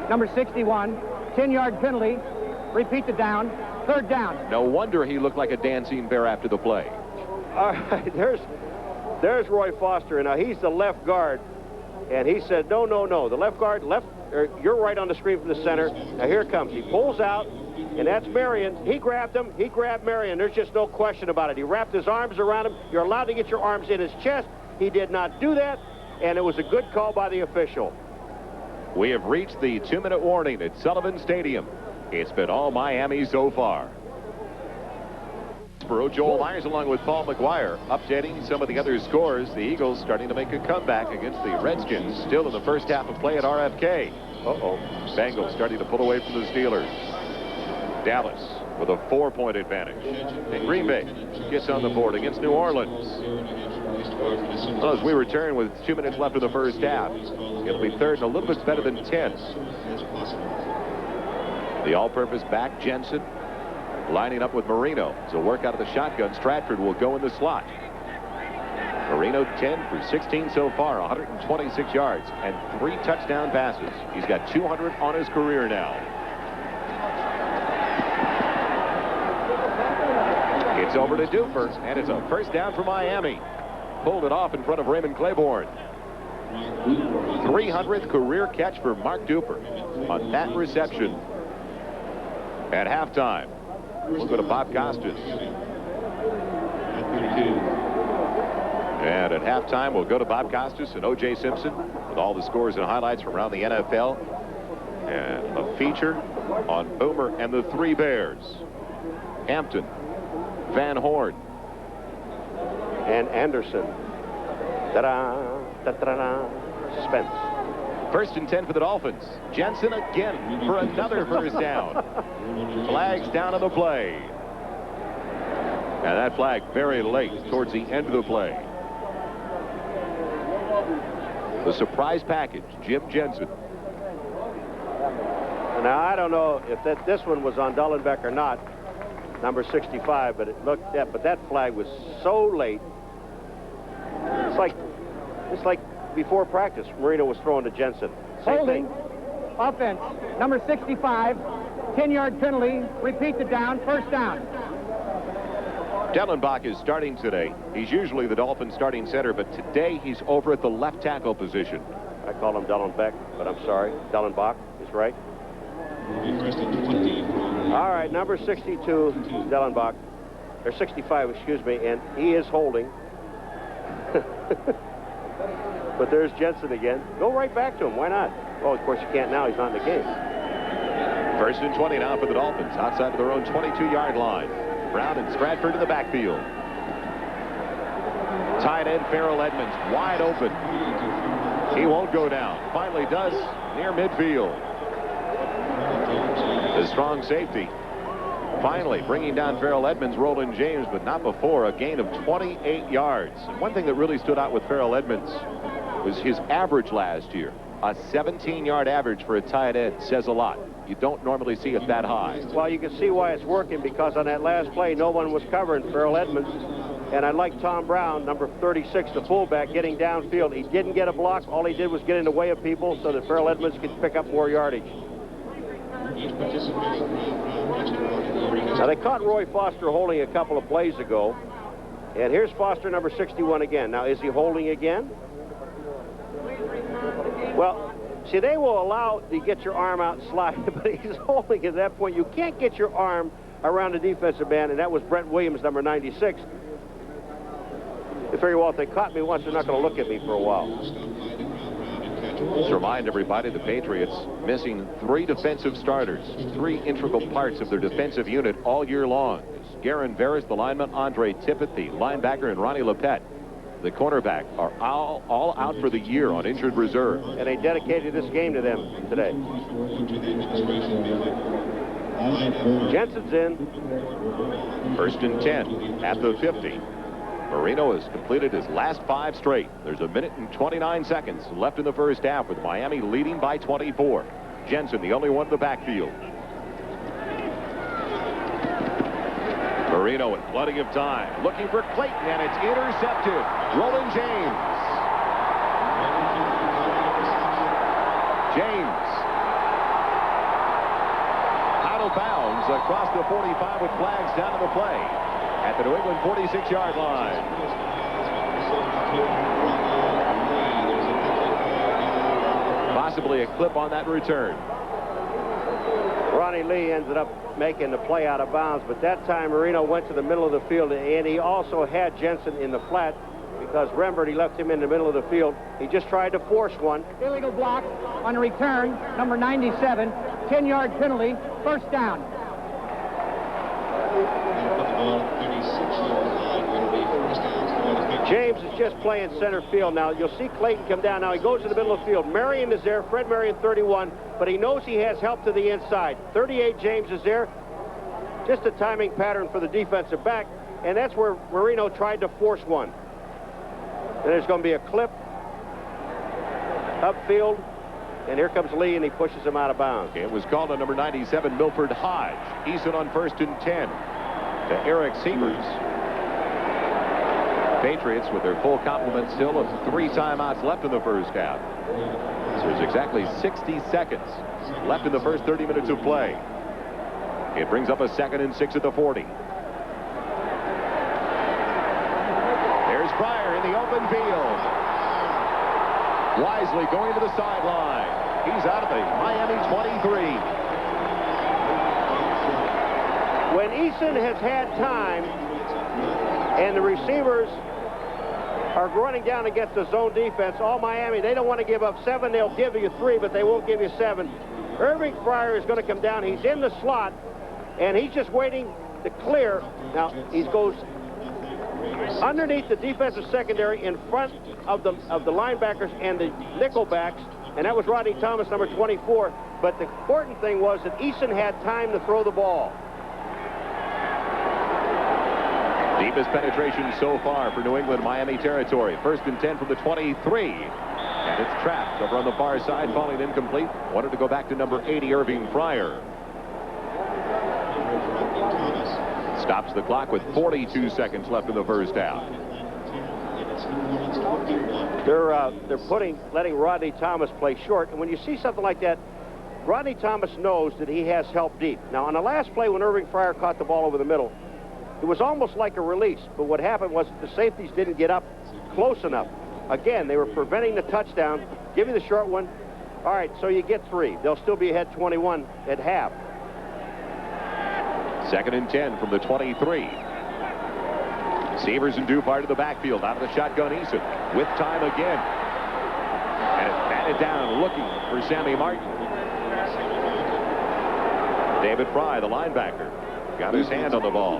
number 61, 10-yard penalty, repeat the down, 3rd down. No wonder he looked like a dancing bear after the play. All right, there's Roy Foster, and now he's the left guard, and he said, no, no, no. The left guard, you're right on the screen from the center. Now here it comes. He pulls out, and that's Marion. He grabbed him. He grabbed Marion. There's just no question about it. He wrapped his arms around him. You're allowed to get your arms in his chest. He did not do that, and it was a good call by the official. We have reached the 2-minute warning at Sullivan Stadium. It's been all Miami so far. Joel Myers along with Paul McGuire updating some of the other scores. The Eagles starting to make a comeback against the Redskins, still in the first half of play at RFK. Bengals starting to pull away from the Steelers. Dallas with a 4-point advantage. And Green Bay gets on the board against New Orleans. Well, as we return with 2 minutes left of the first half, it'll be third and a little bit better than 10. The all-purpose back, Jensen, lining up with Marino. So work out of the shotgun. Stratford will go in the slot. Marino 10 for 16 so far, 126 yards and 3 touchdown passes. He's got 200 on his career now. It's over to Duper, and it's a first down for Miami. Pulled it off in front of Raymond Claiborne. 300th career catch for Mark Duper on that reception. At halftime, we'll go to Bob Costas. And at halftime, we'll go to Bob Costas and O.J. Simpson with all the scores and highlights from around the NFL. And a feature on Boomer and the Three Bears. Hampton, Van Horn, and Anderson. Ta-da, ta-da-da, Spence. First and 10 for the Dolphins. Jensen again for another first down. Flags down on the play. And that flag very late towards the end of the play. The surprise package, Jim Jensen. Now, I don't know if this one was on Dullenbeck or not, number 65, but it looked at, but that flag was so late. It's like before practice, Marino was throwing to Jensen. Same thing. Offense, number 65, 10-yard penalty, repeat the down, first down. Dellenbach is starting today. He's usually the Dolphins starting center, but today he's over at the left tackle position. I call him Dellenbeck, but I'm sorry. Dellenbach is right. All right, number 62, Dellenbach, or 65, excuse me, and he is holding. But there's Jensen again. Go right back to him. Why not? Well, of course you can't now. He's not in the game. First and 20 now for the Dolphins outside of their own 22-yard line. Brown and Stratford in the backfield. Tight end Farrell Edmonds wide open. He won't go down. Finally does near midfield. The strong safety finally bringing down Farrell Edmonds, Roland James, but not before. A gain of 28 yards. And one thing that really stood out with Farrell Edmonds was his average last year. A 17-yard average for a tight end says a lot. You don't normally see it that high. Well, you can see why it's working, because on that last play, no one was covering Farrell Edmonds. And I like Tom Brown, number 36, the fullback, getting downfield. He didn't get a block. All he did was get in the way of people so that Farrell Edmonds could pick up more yardage. Now, they caught Roy Foster holding a couple of plays ago. And here's Foster, number 61 again. Now, is he holding again? Well, see, they will allow you to get your arm out and slide, but he's holding at that point. You can't get your arm around the defensive man, and that was Brent Williams, number 96. They figure, well, if they caught me once, they're not going to look at me for a while. Let's remind everybody the Patriots missing 3 defensive starters, 3 integral parts of their defensive unit all year long. Garen Veras, the lineman, Andre Tippett, the linebacker, and Ronnie Lepet, the cornerback, are all out for the year on injured reserve. And they dedicated this game to them today. Jensen's in. First and 10 at the 50. Marino has completed his last 5 straight. There's a minute and 29 seconds left in the first half with Miami leading by 24. Jensen, the only one in the backfield. Marino with plenty of time, looking for Clayton, and it's intercepted. Roland James. James out of bounds across the 45 with flags down to the play at the New England 46-yard line. Possibly a clip on that return. Ronnie Lee ended up making the play out of bounds, but that time Marino went to the middle of the field, and he also had Jensen in the flat, because Rembert, he left him in the middle of the field. He just tried to force one. Illegal block on a return, number 97, 10-yard penalty, first down. It'll be first down for the Patriots. James is just playing center field now. You'll see Clayton come down. Now he goes to the middle of the field. Marion is there, Fred Marion, 31, but he knows he has help to the inside. 38, James is there. Just a timing pattern for the defensive back, and that's where Marino tried to force one. And there's going to be a clip upfield, and here comes Lee, and he pushes him out of bounds. It was called on number 97, Milford Hodge. Eason on 1st and 10 to Eric Sievers. Patriots with their full complement still of 3 timeouts left in the first half. So there's exactly 60 seconds left in the first 30 minutes of play. It brings up a 2nd and 6 at the 40. There's Pryor in the open field. Wisely going to the sideline. He's out of the Miami 23. When Eason has had time and the receivers are running down against the zone defense, all Miami, they don't want to give up 7. They'll give you 3, but they won't give you 7. Irving Pryor is going to come down. He's in the slot, and he's just waiting to clear. Now, he goes underneath the defensive secondary in front of the linebackers and the nickel backs, and that was Rodney Thomas, number 24. But the important thing was that Eason had time to throw the ball. Deepest penetration so far for New England, Miami territory. 1st and 10 from the 23. And it's trapped over on the far side, falling incomplete. Wanted to go back to number 80, Irving Pryor. Stops the clock with 42 seconds left in the first half. They're letting Rodney Thomas play short. And when you see something like that, Rodney Thomas knows that he has help deep. Now, on the last play when Irving Pryor caught the ball over the middle, it was almost like a release. But what happened was the safeties didn't get up close enough. Again, they were preventing the touchdown. Give me the short one. All right, so you get 3. They'll still be ahead 21 at half. 2nd and 10 from the 23. Sievers and Dupart to the backfield. Out of the shotgun, Eason. With time again. And it's batted down, looking for Sammy Martin. David Fry, the linebacker, got his hand on the ball.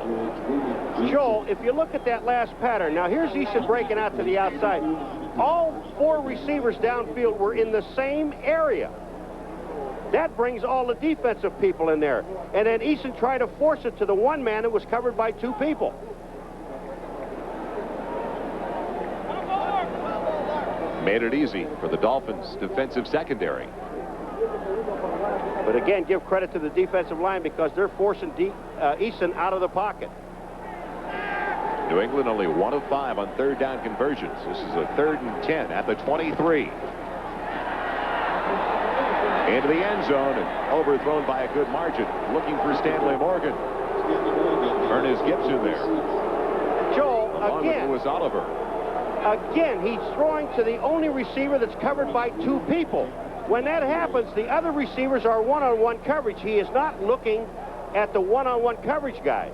Joel, if you look at that last pattern, now here's Eason breaking out to the outside. All 4 receivers downfield were in the same area. That brings all the defensive people in there. And then Eason tried to force it to the one man that was covered by 2 people. Made it easy for the Dolphins' defensive secondary. But again, give credit to the defensive line because they're forcing Eason out of the pocket. New England only 1 of 5 on 3rd down conversions. This is a 3rd and 10 at the 23. Into the end zone and overthrown by a good margin. Looking for Stanley Morgan. Ernest Gibson there. Joel, along again. with Louis Oliver. Again, he's throwing to the only receiver that's covered by 2 people. When that happens, the other receivers are one-on-one coverage. He is not looking at the one-on-one coverage guys.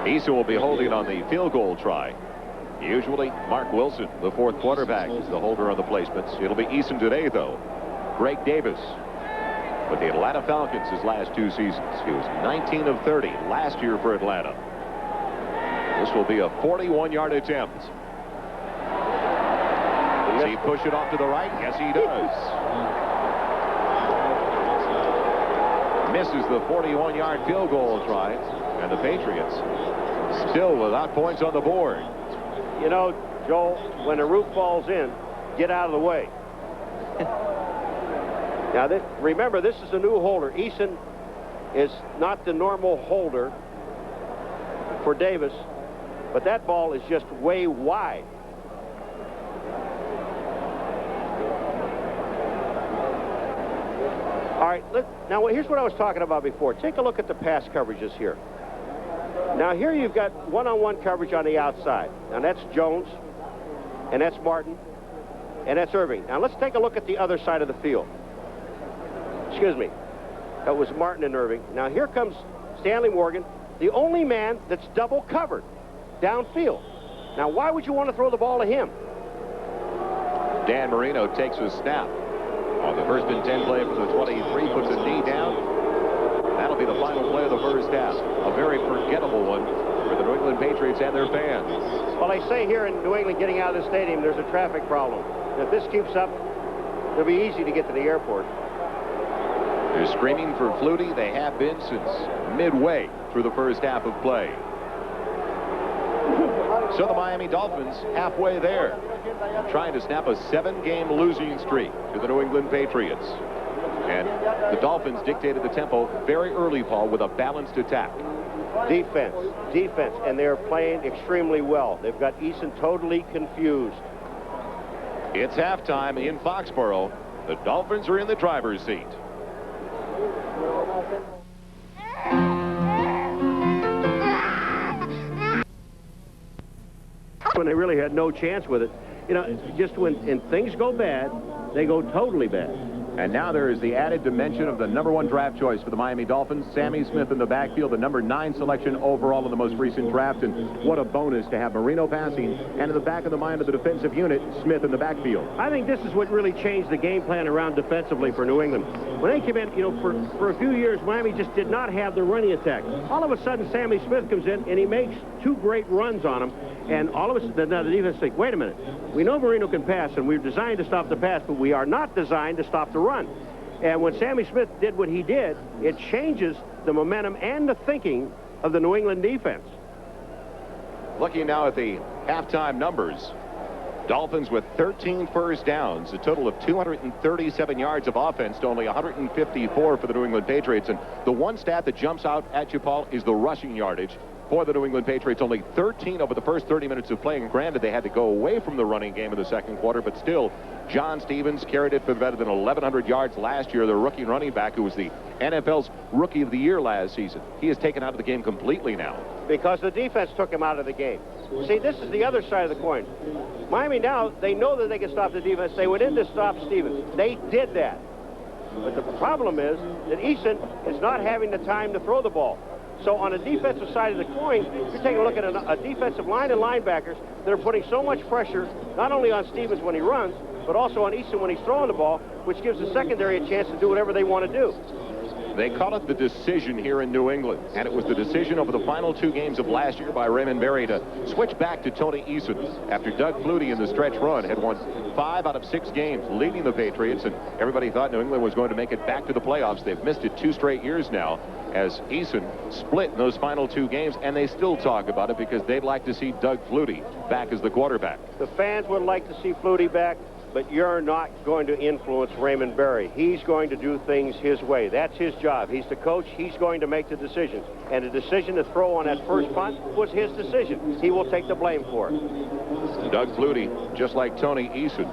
Eason will be holding on the field goal try. Usually, Mark Wilson, the 4th quarterback, is the holder on the placements. It'll be Eason today, though. Greg Davis with the Atlanta Falcons his last 2 seasons. He was 19 of 30 last year for Atlanta. This will be a 41-yard attempt. Does he push it off to the right? Yes, he does. Misses the 41-yard field goal try, and the Patriots still without points on the board. You know, Joel, when the roof falls in, get out of the way. Now, remember, this is a new holder. Eason is not the normal holder for Davis, but that ball is just way wide. All right, now here's what I was talking about before. Take a look at the pass coverages here. Now here you've got one-on-one coverage on the outside. Now that's Jones, and that's Martin, and that's Irving. Now let's take a look at the other side of the field. Excuse me. That was Martin and Irving. Now here comes Stanley Morgan, the only man that's double covered downfield. Now why would you want to throw the ball to him? Dan Marino takes a snap on the 1st and 10 play from the 23, puts a knee down. That'll be the the final play of the first half. A very forgettable one for the New England Patriots and their fans. Well, they say here in New England, getting out of the stadium, there's a traffic problem. If this keeps up, it'll be easy to get to the airport. They're screaming for Flutie. They have been since midway through the first half of play. So the Miami Dolphins halfway there, trying to snap a 7-game losing streak to the New England Patriots. And the Dolphins dictated the tempo very early, Paul, with a balanced attack. Defense, and they're playing extremely well. They've got Eason totally confused. It's halftime in Foxborough. The Dolphins are in the driver's seat. When they really had no chance with it. You know, just when things go bad, they go totally bad. And now there is the added dimension of the #1 draft choice for the Miami Dolphins, Sammy Smith in the backfield, the #9 selection overall in the most recent draft. And what a bonus to have Marino passing, and in the back of the mind of the defensive unit, Smith in the backfield. I think this is what really changed the game plan around defensively for New England. When they came in, you know, for a few years, Miami just did not have the running attack. All of a sudden, Sammy Smith comes in, and he makes 2 great runs on him. And all of a sudden, now the defense thinks, wait a minute, we know Marino can pass, and we're designed to stop the pass, but we are not designed to stop the run. And when Sammy Smith did what he did, it changes the momentum and the thinking of the New England defense. Looking now at the halftime numbers, Dolphins with 13 first downs, a total of 237 yards of offense to only 154 for the New England Patriots. And the one stat that jumps out at you, Paul, is the rushing yardage for the New England Patriots. Only 13 over the first 30 minutes of play. And granted, they had to go away from the running game in the second quarter, but still, John Stevens carried it for better than 1,100 yards last year. The rookie running back who was the NFL's Rookie of the Year last season. He is taken out of the game completely now. Because the defense took him out of the game. See, this is the other side of the coin. Miami now, they know that they can stop the defense. They went in to stop Stevens. They did that. But the problem is that Eason is not having the time to throw the ball. So on the defensive side of the coin, you're taking a look at a defensive line and linebackers that are putting so much pressure, not only on Stevens when he runs, but also on Eason when he's throwing the ball, which gives the secondary a chance to do whatever they want to do. They call it the decision here in New England, and it was the decision over the final 2 games of last year by Raymond Berry to switch back to Tony Eason after Doug Flutie in the stretch run had won 5 out of 6 games leading the Patriots, and everybody thought New England was going to make it back to the playoffs. They've missed it 2 straight years now as Eason split in those final 2 games, and they still talk about it because they'd like to see Doug Flutie back as the quarterback. The fans would like to see Flutie back, but you're not going to influence Raymond Berry. He's going to do things his way. That's his job. He's the coach. He's going to make the decisions. And the decision to throw on that first punt was his decision. He will take the blame for it. Doug Flutie, just like Tony Eason,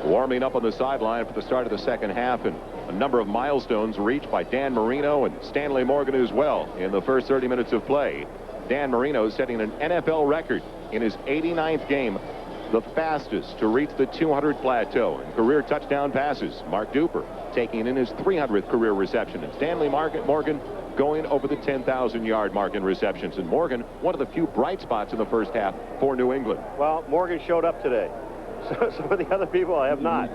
warming up on the sideline for the start of the second half, and a number of milestones reached by Dan Marino and Stanley Morgan as well in the first 30 minutes of play. Dan Marino setting an NFL record in his 89th game, the fastest to reach the 200 plateau in career touchdown passes. Mark Duper taking in his 300th career reception, and Stanley Morgan going over the 10,000-yard mark in receptions. And Morgan, one of the few bright spots in the first half for New England. Well, Morgan showed up today. So some of the other people have not.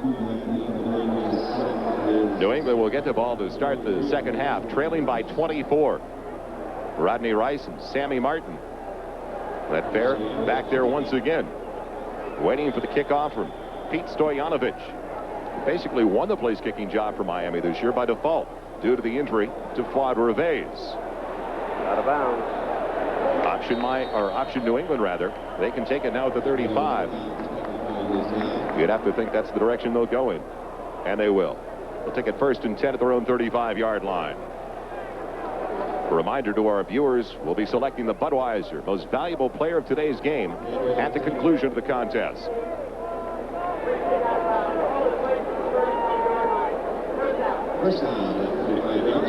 New England will get the ball to start the second half, trailing by 24. Rodney Rice and Sammy Martin. That pair back there once again, waiting for the kickoff from Pete Stoyanovich. Basically won the place kicking job for Miami this year by default due to the injury to Fuad Reves. Out of bounds. Option New England, rather. They can take it now at the 35. You'd have to think that's the direction they'll go in. And they will. They'll take it 1st and 10 at their own 35-yard line. A reminder to our viewers, we'll be selecting the Budweiser most valuable player of today's game at the conclusion of the contest.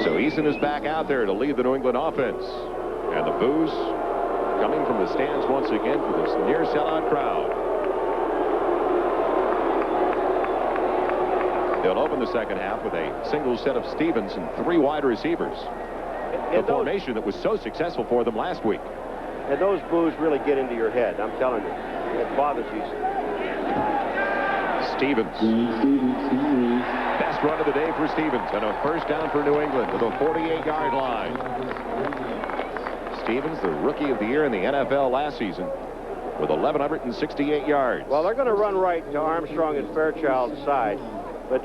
So Eason is back out there to lead the New England offense. And the boos coming from the stands once again for this near sellout crowd. They'll open the second half with a single set of Stevens and 3 wide receivers. The formation that was so successful for them last week. And those boos really get into your head, I'm telling you. It bothers you. Stevens. Best First run of the day for Stevens, and a first down for New England to the 48-yard line. Stevens, the rookie of the year in the NFL last season, with 1,168 yards. Well, they're going to run right to Armstrong and Fairchild's side, but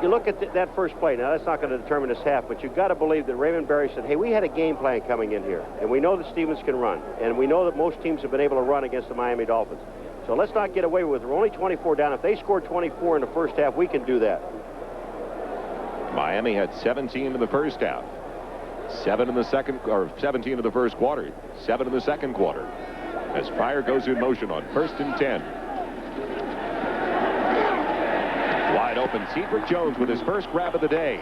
you look at that first play. Now, that's not going to determine this half, but you've got to believe that Raymond Berry said, hey, we had a game plan coming in here, and we know that Stevens can run, and we know that most teams have been able to run against the Miami Dolphins. So let's not get away with it. We're only 24 down. If they score 24 in the first half, we can do that. Miami had 17 in the first half, 7 in the second, or 17 in the first quarter, 7 in the second quarter, as Pryor goes in motion on 1st and 10. Wide open, Cedric Jones with his first grab of the day.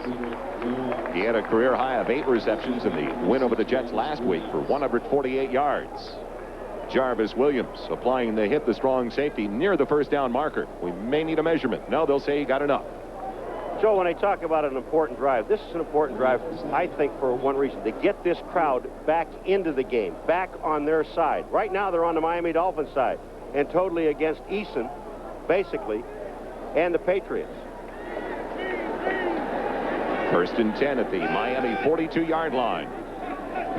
He had a career high of 8 receptions in the win over the Jets last week for 148 yards. Jarvis Williams applying the hit the strong safety near the first down marker. We may need a measurement. No, they'll say he got enough. Joe, when I talk about an important drive, this is an important drive, I think, for one reason, to get this crowd back into the game, back on their side. Right now, they're on the Miami Dolphins side and totally against Eason, basically, and the Patriots. 1st and 10 at the Miami 42-yard line.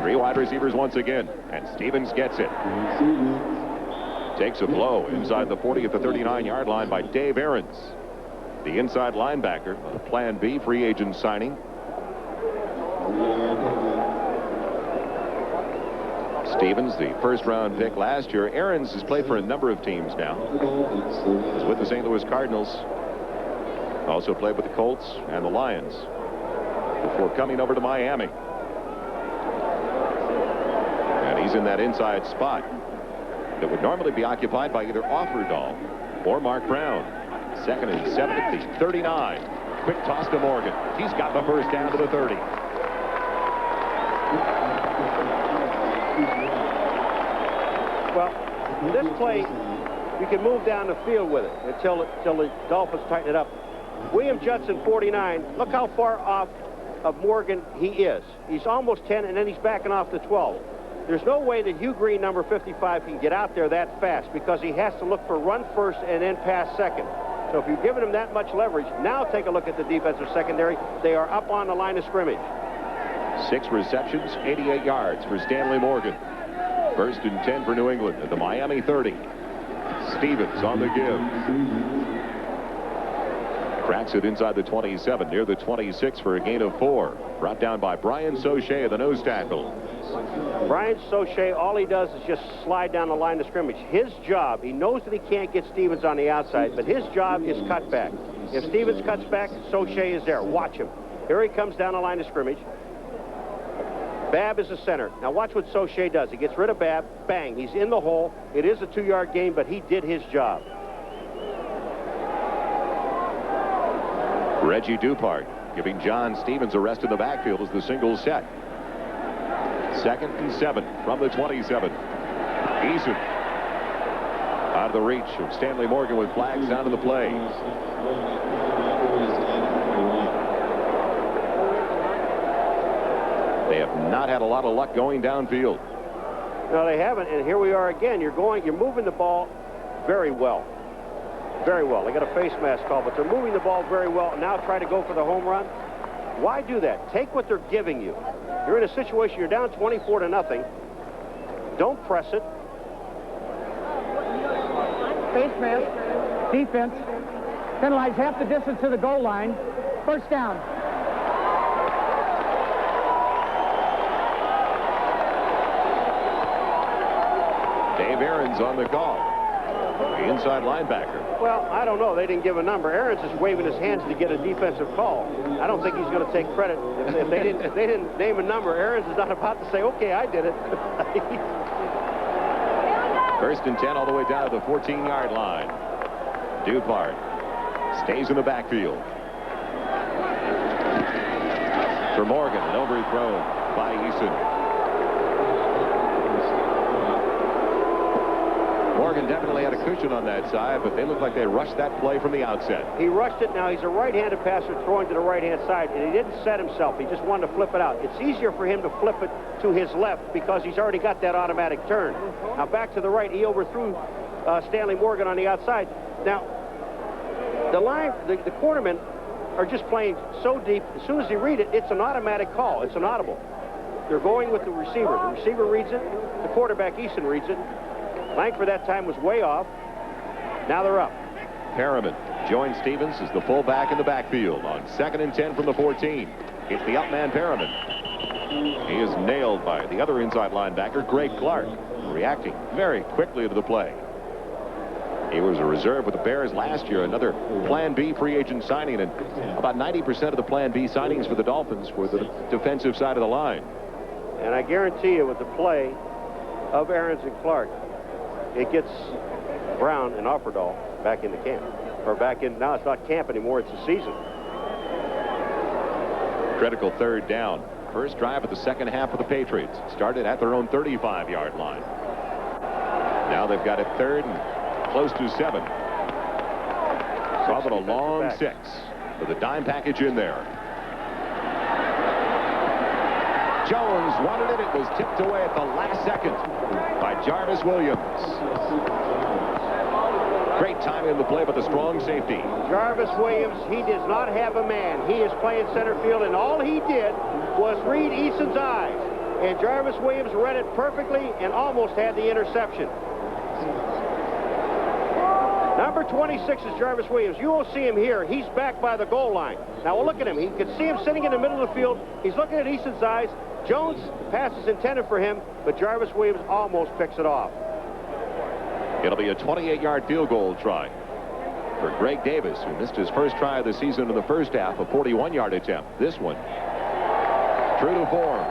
3 wide receivers once again, and Stevens gets it. Takes a blow inside the 40 at the 39-yard line by Dave Aarons, the inside linebacker, a Plan B free agent signing. Stevens, the first-round pick last year. Aarons has played for a number of teams now. He's with the St. Louis Cardinals. Also played with the Colts and the Lions before coming over to Miami. And he's in that inside spot that would normally be occupied by either Offerdahl or Mark Brown. 2nd and 7 at the 39. Quick toss to Morgan. He's got the first down to the 30. Well, this play, you can move down the field with it until the Dolphins tighten it up. William Judson, 49. Look how far off of Morgan he is. He's almost 10, and then he's backing off to 12. There's no way that Hugh Green, number 55, can get out there that fast because he has to look for run first and then pass second. So if you're giving him that much leverage, now take a look at the defensive secondary. They are up on the line of scrimmage. 6 receptions, 88 yards for Stanley Morgan. 1st and 10 for New England at the Miami 30. Stevens on the give. Cracks it inside the 27, near the 26 for a gain of 4. Brought down by Brian Sauché, the nose tackle. Brian Sauché, all he does is just slide down the line of scrimmage. His job, he knows that he can't get Stevens on the outside, but his job is cut back. If Stevens cuts back, Sauché is there. Watch him. Here he comes down the line of scrimmage. Babb is the center. Now watch what Sauché does. He gets rid of Babb. Bang. He's in the hole. It is a 2-yard gain, but he did his job. Reggie Dupart giving John Stevens a rest in the backfield as the single set. 2nd and 7 from the 27. Eason out of the reach of Stanley Morgan with flags down to the play. They have not had a lot of luck going downfield. No, they haven't, and here we are again. You're moving the ball very well. Very well. They got a face mask call, but they're moving the ball very well and now try to go for the home run. Why do that? Take what they're giving you. You're in a situation, you're down 24-0. Don't press it. Face mask, defense, penalize half the distance to the goal line. First down. Dave Aarons on the call. The inside linebacker. Well, I don't know. They didn't give a number. Aarons is waving his hands to get a defensive call. I don't think he's going to take credit. If they didn't name a number, Aarons is not about to say, okay, I did it. 1st and 10 all the way down to the 14-yard line. Dupart stays in the backfield. For Morgan, an overthrown by Eason. Morgan definitely had a cushion on that side, but they look like they rushed that play from the outset. He rushed it. Now he's a right-handed passer throwing to the right-hand side, and he didn't set himself. He just wanted to flip it out. It's easier for him to flip it to his left because he's already got that automatic turn. Now back to the right, he overthrew Stanley Morgan on the outside. Now the cornerman are just playing so deep. As soon as they read it, it's an automatic call. It's an audible. They're going with the receiver. The receiver reads it. The quarterback, Eason, reads it. Langford that time was way off. Now they're up. Perriman joins Stevens as the fullback in the backfield on 2nd and 10 from the 14. It's the up man, Perriman. He is nailed by the other inside linebacker, Greg Clark, reacting very quickly to the play. He was a reserve with the Bears last year, another Plan B free agent signing, and about 90% of the Plan B signings for the Dolphins were the defensive side of the line. And I guarantee you, with the play of Aarons and Clark, it gets Brown and Offerdahl back into camp. Or back in, now it's not camp anymore, it's the season. Critical 3rd down. First drive of the second half of the Patriots. Started at their own 35-yard line. Now they've got it 3rd and close to 7. Solving a long 6 with a dime package in there. Jones wanted it. It was tipped away at the last second by Jarvis Williams. Great timing in the play, but the strong safety. Jarvis Williams, he does not have a man. He is playing center field, and all he did was read Eason's eyes. And Jarvis Williams read it perfectly and almost had the interception. Number 26 is Jarvis Williams. You will see him here. He's back by the goal line. Now, we'll look at him. You can see him sitting in the middle of the field. He's looking at Eason's eyes. Jones' pass is intended for him, but Jarvis Williams almost picks it off. It'll be a 28-yard field goal try for Greg Davis, who missed his first try of the season in the first half, a 41-yard attempt. This one, true to form.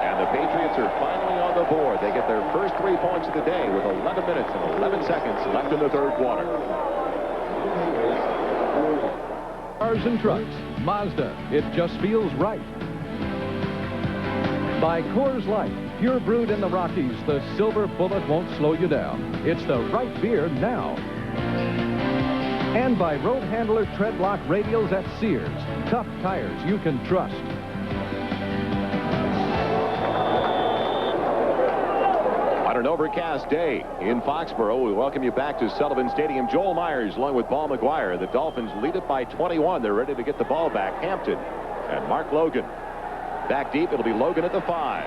And the Patriots are finally on the board. They get their first 3 points of the day with 11 minutes and 11 seconds left in the 3rd quarter. Cars and trucks, Mazda, it just feels right. By Coors Light, pure brewed in the Rockies, the silver bullet won't slow you down. It's the right beer now. And by Road Handler Treadlock radials at Sears, tough tires you can trust. On an overcast day in Foxborough, we welcome you back to Sullivan Stadium. Joel Myers along with Paul McGuire. The Dolphins lead it by 21. They're ready to get the ball back. Hampton and Mark Logan. Back deep, it'll be Logan at the 5.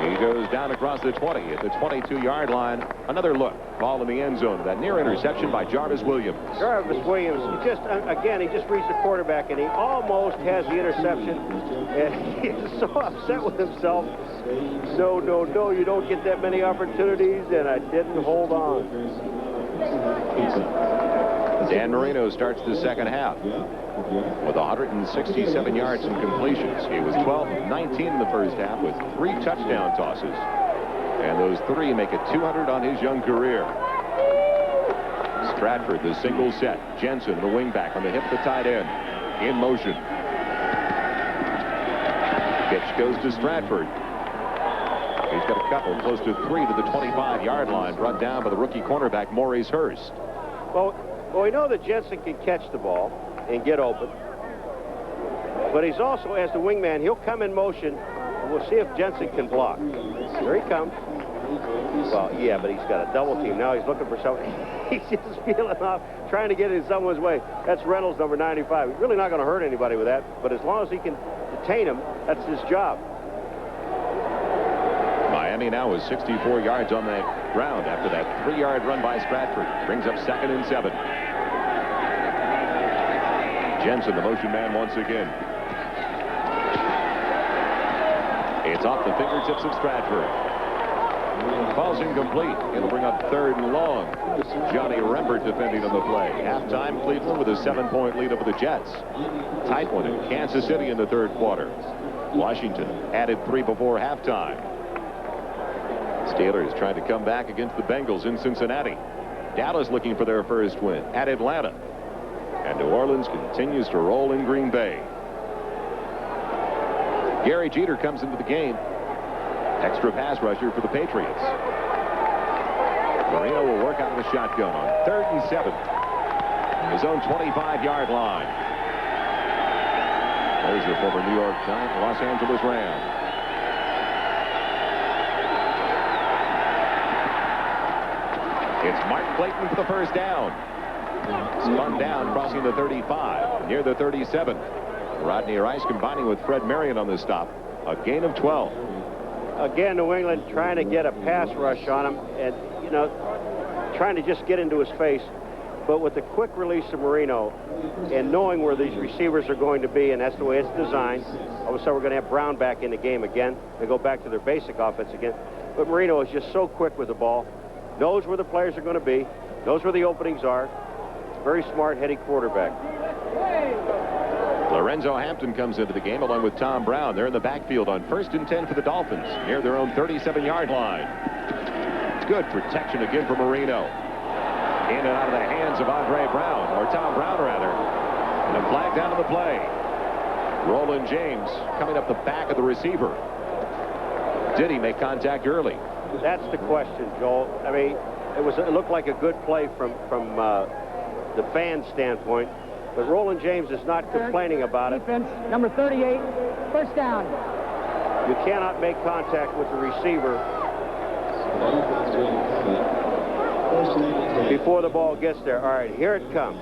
He goes down across the 20 at the 22-yard line. Another look. Ball in the end zone. That near interception by Jarvis Williams. Jarvis Williams, he just reads the quarterback, and he almost has the interception. And he's so upset with himself. No, you don't get that many opportunities, and I didn't hold on. Dan Marino starts the second half with 167 yards and completions. He was 12 of 19 in the first half with 3 touchdown tosses. And those 3 make it 200 on his young career. Stratford, the single set. Jensen, the wingback on the hip of the tight end. In motion. Pitch goes to Stratford. He's got a couple, close to 3 to the 25-yard line, brought down by the rookie cornerback, Maurice Hurst. Well, we know that Jensen can catch the ball and get open. But he's also, as the wingman, he'll come in motion. And we'll see if Jensen can block. Here he comes. Well, yeah, but he's got a double team. Now he's looking for something. He's just feeling off, trying to get in someone's way. That's Reynolds, number 95. He's really not going to hurt anybody with that. But as long as he can detain him, that's his job. Miami now is 64 yards on the ground after that 3-yard run by Stratford. Brings up 2nd and 7. Jensen, the motion man, once again. It's off the fingertips of Stratford. Ball's incomplete. It'll bring up 3rd and long. Johnny Rembert defending on the play. Halftime, Cleveland with a 7-point lead over the Jets. Tight one in Kansas City in the 3rd quarter. Washington added 3 before halftime. Steelers trying to come back against the Bengals in Cincinnati. Dallas looking for their first win at Atlanta. And New Orleans continues to roll in Green Bay. Gary Jeter comes into the game. Extra pass rusher for the Patriots. Marino will work out of the shotgun on 3rd and 7. His own 25-yard line. There's the former New York Giant, Los Angeles Rams. It's Mark Clayton for the first down. Spun down, crossing the 35, near the 37. Rodney Rice combining with Fred Marion on the stop. A gain of 12. Again, New England trying to get a pass rush on him and, you know, trying to just get into his face. But with the quick release of Marino and knowing where these receivers are going to be, and that's the way it's designed, all of a sudden we're going to have Brown back in the game again. They go back to their basic offense again. But Marino is just so quick with the ball, knows where the players are going to be, knows where the openings are. Very smart, heady quarterback. Lorenzo Hampton comes into the game along with Tom Brown. They're in the backfield on 1st and 10 for the Dolphins near their own 37-yard line. Good protection again for Marino. In and out of the hands of Andre Brown, or Tom Brown rather. And a flag down to the play. Roland James coming up the back of the receiver. Did he make contact early? That's the question, Joel. I mean, it looked like a good play from the fan standpoint, but Roland James is not complaining about it. Defense, number 38, first down. You cannot make contact with the receiver before the ball gets there. All right, here it comes.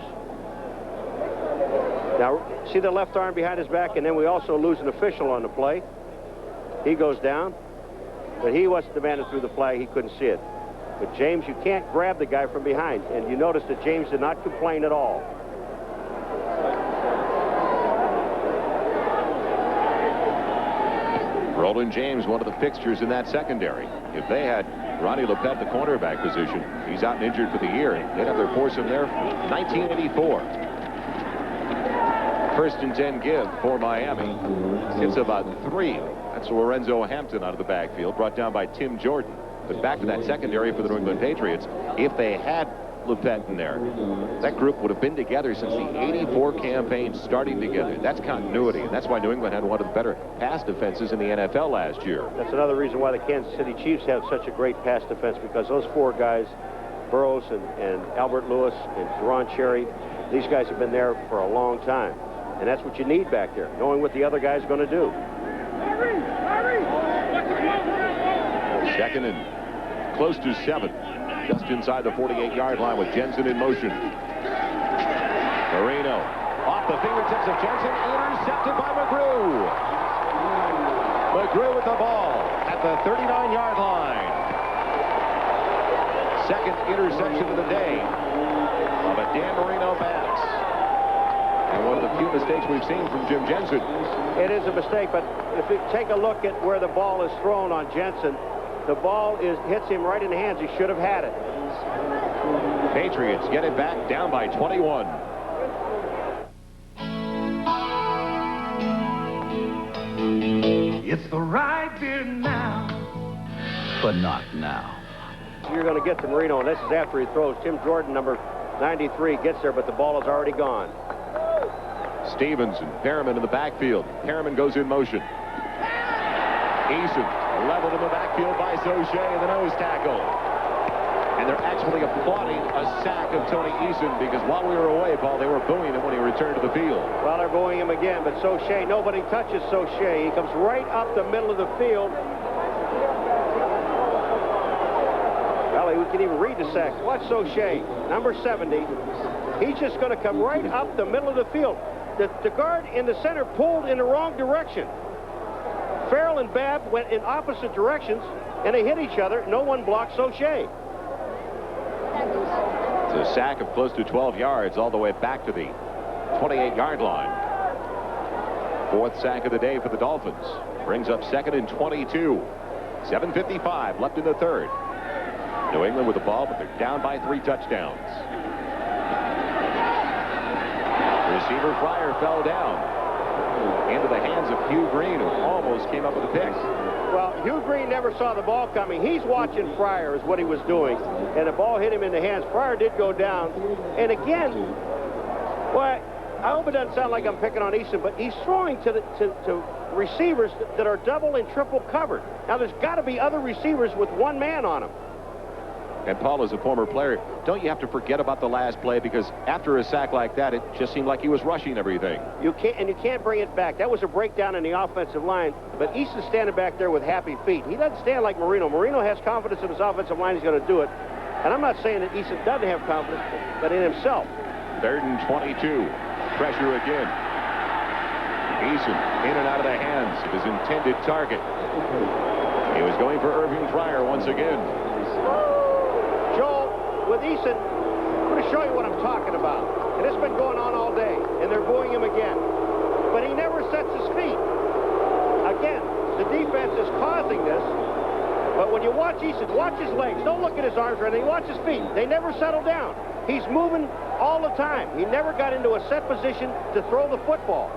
Now, see the left arm behind his back, and then we also lose an official on the play. He goes down, but he wasn't the man that threw the flag. He couldn't see it. But James, you can't grab the guy from behind, and you notice that James did not complain at all. Roland James, one of the fixtures in that secondary. If they had Ronnie Lepet, the cornerback position, he's out and injured for the year. They'd have their foursome there from 1984. 1st and 10 give for Miami. It's about 3. That's Lorenzo Hampton out of the backfield, brought down by Tim Jordan. But back to that secondary for the New England Patriots. If they had Lepet in there, that group would have been together since the '84 campaign, starting together. That's continuity, and that's why New England had one of the better pass defenses in the NFL last year. That's another reason why the Kansas City Chiefs have such a great pass defense, because those 4 guys, Burroughs and Albert Lewis and Deron Cherry, these guys have been there for a long time. And that's what you need back there, knowing what the other guy's going to do. 2nd and close to 7. Just inside the 48-yard line with Jensen in motion. Marino off the fingertips of Jensen, intercepted by McGrew. McGrew with the ball at the 39-yard line. 2nd interception of the day of a Dan Marino pass. And one of the few mistakes we've seen from Jim Jensen. It is a mistake, but if you take a look at where the ball is thrown on Jensen, the ball hits him right in the hands. He should have had it. Patriots get it back, down by 21. It's the right beer now, but not now. You're going to get to Marino, and this is after he throws. Tim Jordan, number 93, gets there, but the ball is already gone. Stevens and Perriman in the backfield. Perriman goes in motion. Eason leveled in the backfield by Sauché in the nose tackle. And they're actually applauding a sack of Tony Eason, because while we were away, Paul, they were booing him when he returned to the field. Well, they're booing him again, but Sauché, nobody touches Sauché. He comes right up the middle of the field. Well, we can even read the sack. Watch Sauché, number 70. He's just going to come right up the middle of the field. The guard in the center pulled in the wrong direction. Farrell and Babb went in opposite directions, and they hit each other. No one blocked Sauché. It's a sack of close to 12 yards all the way back to the 28-yard line. 4th sack of the day for the Dolphins. Brings up 2nd and 22. 7:55 left in the 3rd. New England with the ball, but they're down by 3 touchdowns. Receiver Fryer fell down into the hands of Hugh Green, who almost came up with a pick. Well, Hugh Green never saw the ball coming. He's watching Fryer is what he was doing, and the ball hit him in the hands. Fryer did go down, and again, well, I hope it doesn't sound like I'm picking on Eason, but he's throwing to receivers that are double and triple covered. Now, there's got to be other receivers with one man on them. And Paul, as a former player, don't you have to forget about the last play, because after a sack like that, it just seemed like he was rushing everything. You can't bring it back. That was a breakdown in the offensive line, but Eason's standing back there with happy feet. He doesn't stand like Marino. Marino has confidence in his offensive line. He's going to do it. And I'm not saying that Eason doesn't have confidence, but in himself. 3rd and 22. Pressure again. Eason in and out of the hands of his intended target. He was going for Irving Fryer once again. Joel, with Eason, I'm going to show you what I'm talking about. And it's been going on all day, and they're booing him again. But he never sets his feet. Again, the defense is causing this. But when you watch Eason, watch his legs. Don't look at his arms or anything. Watch his feet. They never settle down. He's moving all the time. He never got into a set position to throw the football.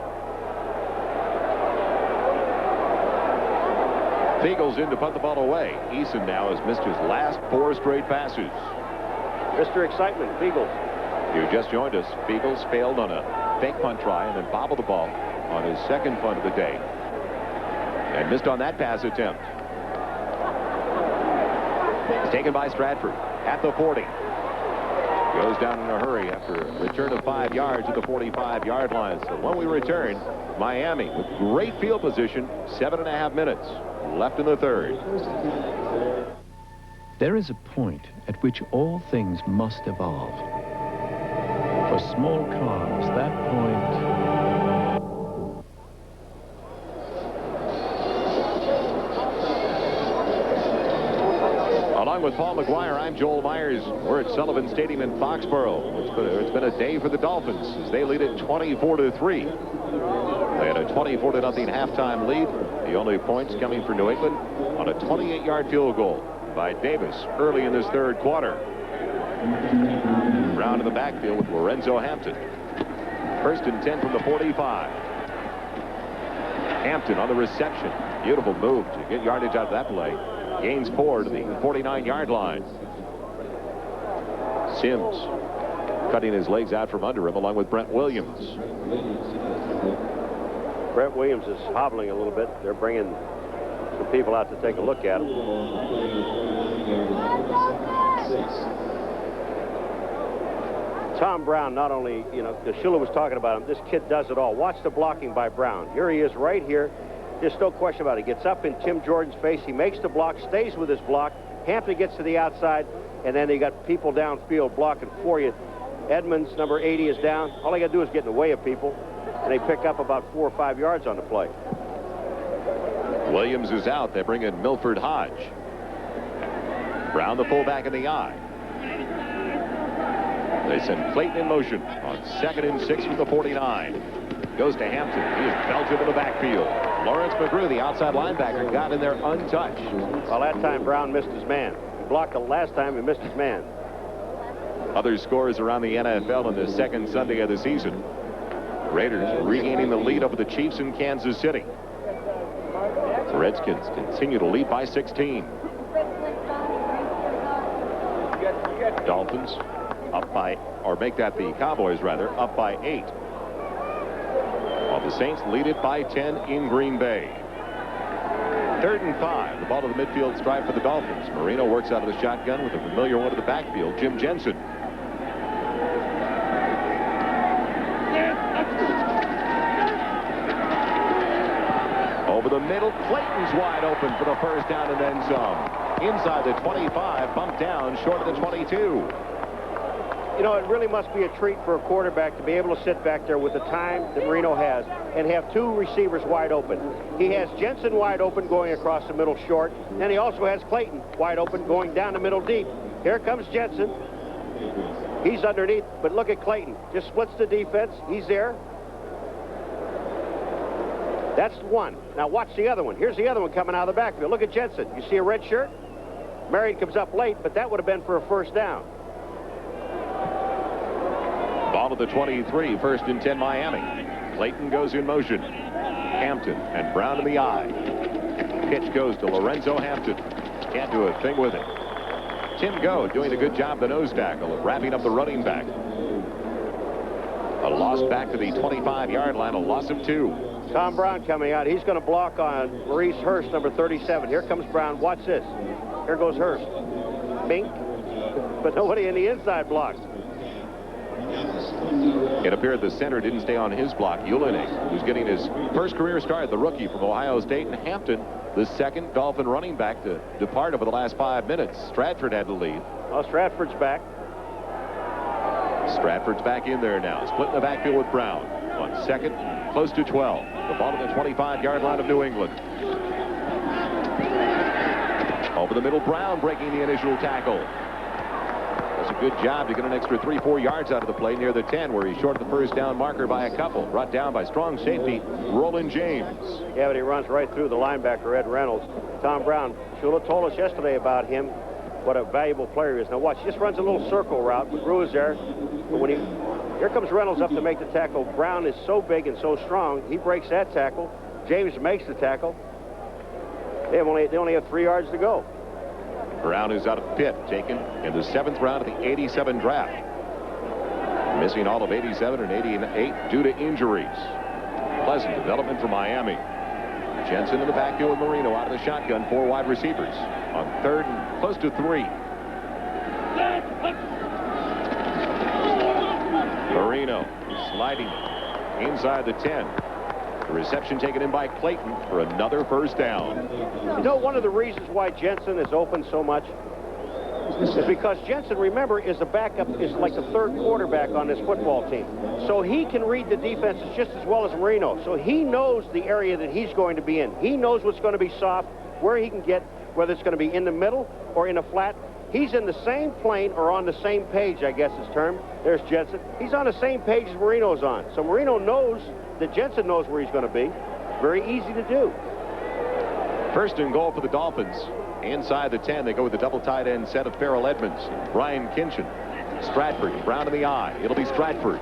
Beagles in to punt the ball away. Eason now has missed his last 4 straight passes. Mr. Excitement, Beagles. You just joined us. Beagles failed on a fake punt try and then bobbled the ball on his 2nd punt of the day. And missed on that pass attempt. It's taken by Stratford at the 40. Goes down in a hurry after a return of 5 yards at the 45-yard line. So when we return, Miami with great field position, 7.5 minutes left in the 3rd. There is a point at which all things must evolve. For small cars, that point Along with Paul McGuire, I'm Joel Myers. We're at Sullivan Stadium in Foxborough. It's been a day for the Dolphins as they lead it 24-3. They had a 24-0 halftime lead. The only points coming for New England on a 28-yard field goal by Davis early in this 3rd quarter. Brown in the backfield with Lorenzo Hampton. 1st and 10 from the 45. Hampton on the reception. Beautiful move to get yardage out of that play. Gains 4 to the 49-yard line. Sims cutting his legs out from under him along with Brent Williams. Brent Williams is hobbling a little bit. They're bringing some people out to take a look at him. Tom Brown, not only, Shula was talking about him, this kid does it all. Watch the blocking by Brown. Here he is right here. There's no question about it. He gets up in Tim Jordan's face. He makes the block, stays with his block. Hampton gets to the outside, and then they got people downfield blocking for you. Edmonds, number 80, is down. All they got to do is get in the way of people, and they pick up about 4 or 5 yards on the play. Williams is out. They bring in Milford Hodge. Brown, the fullback, in the eye. They send Clayton in motion on 2nd and 6 from the 49. Goes to Hampton. He is belted in the backfield. Lawrence McGrew, the outside linebacker, got in there untouched. Well, that time Brown missed his man. He blocked the last time, he missed his man. Other scores around the NFL on the 2nd Sunday of the season. Raiders regaining the lead over the Chiefs in Kansas City. The Redskins continue to lead by 16. Dolphins up by, or make that the Cowboys rather, up by 8. While the Saints lead it by 10 in Green Bay. 3rd and 5. The ball to the midfield stripe for the Dolphins. Marino works out of the shotgun with a familiar one to the backfield, Jim Jensen. Over the middle, Clayton's wide open for the 1st down and then some. Inside the 25, bumped down short of the 22. It really must be a treat for a quarterback to be able to sit back there with the time that Marino has and have 2 receivers wide open. He has Jensen wide open going across the middle short, and he also has Clayton wide open going down the middle deep. Here comes Jensen. He's underneath, but look at Clayton. Just splits the defense. He's there. That's one. Now watch the other one. Here's the other one coming out of the backfield. Look at Jensen. You see a red shirt? Marion comes up late, but that would have been for a 1st down. Ball to the 23, 1st and 10 Miami. Clayton goes in motion. Hampton and Brown in the eye. Pitch goes to Lorenzo Hampton. Can't do a thing with it. Tim Go doing a good job, the nose tackle, of wrapping up the running back. A loss back to the 25-yard line, a loss of 2. Tom Brown coming out. He's going to block on Maurice Hurst, number 37. Here comes Brown. Watch this. Here goes Hurst. Bink. But nobody in the inside block. It appeared the center didn't stay on his block. Ulinek, who's getting his 1st career start, the rookie from Ohio State, and Hampton, the 2nd Dolphin running back to depart over the last 5 minutes. Stratford had the lead. Well, Stratford's back. Stratford's back in there now. Split in the backfield with Brown. On second, close to 12. The ball at the 25-yard line of New England. Over the middle, Brown breaking the initial tackle. Does a good job to get an extra 3-4 yards out of the play near the 10, where he's short of the first down marker by a couple. Brought down by strong safety, Roland James. Yeah, but he runs right through the linebacker, Ed Reynolds. Tom Brown, Shula told us yesterday about him, what a valuable player he is. Now watch, he just runs a little circle route. McGrew is there. But when here comes Reynolds up to make the tackle. Brown is so big and so strong, he breaks that tackle. James makes the tackle. They only have 3 yards to go. Brown is out of Pitt, taken in the 7th round of the 87 draft. Missing all of 87 and 88 due to injuries. Pleasant development for Miami. Jensen in the backfield with Marino out of the shotgun, 4 wide receivers. On 3rd and close to 3. Marino sliding inside the 10. The reception taken in by Clayton for another first down. You know, one of the reasons why Jensen is open so much is because Jensen, remember, is a backup, is like the 3rd quarterback on this football team. So he can read the defenses just as well as Marino. So he knows the area that he's going to be in. He knows what's going to be soft, where he can get, whether it's going to be in the middle or in a flat. He's in the same plane or on the same page, I guess it's termed. There's Jensen. He's on the same page as Marino's on. So Marino knows that Jensen knows where he's going to be. Very easy to do. 1st and goal for the Dolphins. Inside the 10, they go with the double tight end set of Farrell Edmonds, Brian Kinchin, Stratford, Brown in the eye. It'll be Stratford.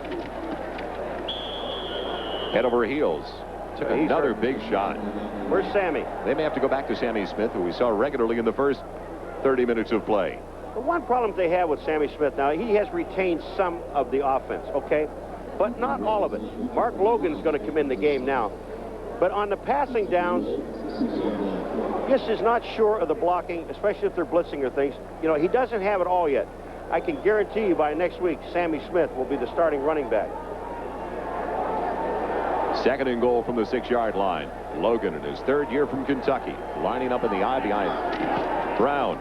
Head over heels. Took another big shot. Where's Sammy? They may have to go back to Sammy Smith, who we saw regularly in the first 30 minutes of play. The one problem they have with Sammy Smith now, he has retained some of the offense, okay? But not all of it. Mark Logan's going to come in the game now. But on the passing downs, just is not sure of the blocking, especially if they're blitzing or things. You know, he doesn't have it all yet. I can guarantee you by next week, Sammy Smith will be the starting running back. 2nd and goal from the 6-yard line. Logan in his 3rd year from Kentucky, lining up in the eye behind Brown.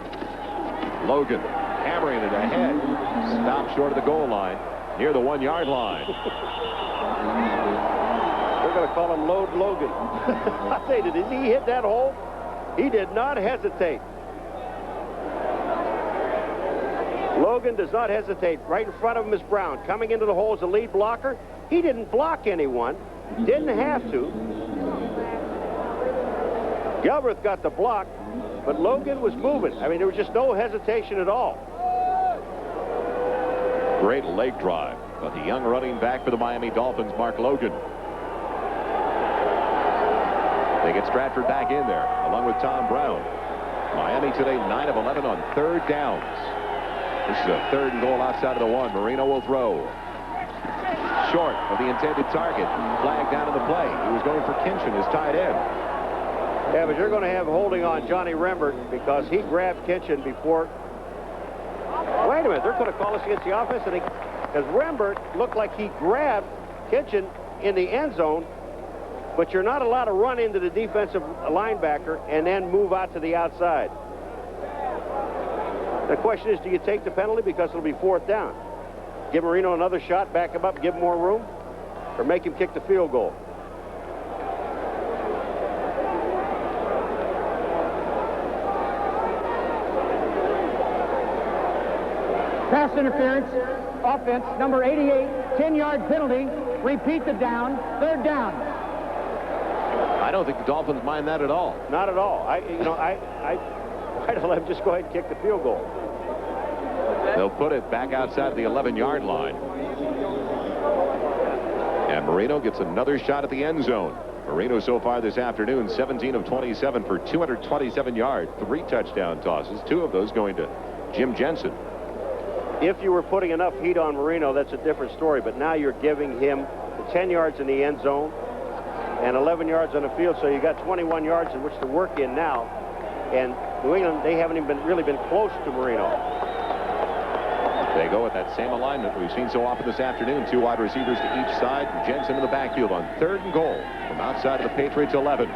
Logan hammering it ahead. Stopped short of the goal line, near the 1-yard line. They're going to call him Load Logan. I say, did he hit that hole? He did not hesitate. Logan does not hesitate. Right in front of him is Brown. Coming into the hole as the lead blocker. He didn't block anyone. Didn't have to. Galbraith got the block, but Logan was moving. I mean, there was just no hesitation at all. Great leg drive by the young running back for the Miami Dolphins, Mark Logan. They get Stratford back in there, along with Tom Brown. Miami today 9 of 11 on 3rd downs. This is a 3rd and goal outside of the 1. Marino will throw. Short of the intended target. Flag down in the play. He was going for Kinchin, his tight end. Yeah, but you're going to have holding on Johnny Rembert because he grabbed Kinchin before. Wait a minute, they're going to call us against the offense, because Rembert looked like he grabbed Kinchin in the end zone, but you're not allowed to run into the defensive linebacker and then move out to the outside. The question is, do you take the penalty because it'll be 4th down? Give Marino another shot, back him up, give him more room, or make him kick the field goal? Pass interference, offense, number 88, 10-yard penalty. Repeat the down, 3rd down. I don't think the Dolphins mind that at all. Not at all. I'd let him just go ahead and kick the field goal. They'll put it back outside the 11-yard line. And Marino gets another shot at the end zone. Marino so far this afternoon, 17 of 27 for 227 yards, 3 touchdown tosses, 2 of those going to Jim Jensen. If you were putting enough heat on Marino, that's a different story. But now you're giving him the 10 yards in the end zone and 11 yards on the field, so you got 21 yards in which to work in now. And New England, they haven't even really been close to Marino. They go with that same alignment we've seen so often this afternoon. 2 wide receivers to each side. Jensen in the backfield on 3rd and goal from outside of the Patriots 11.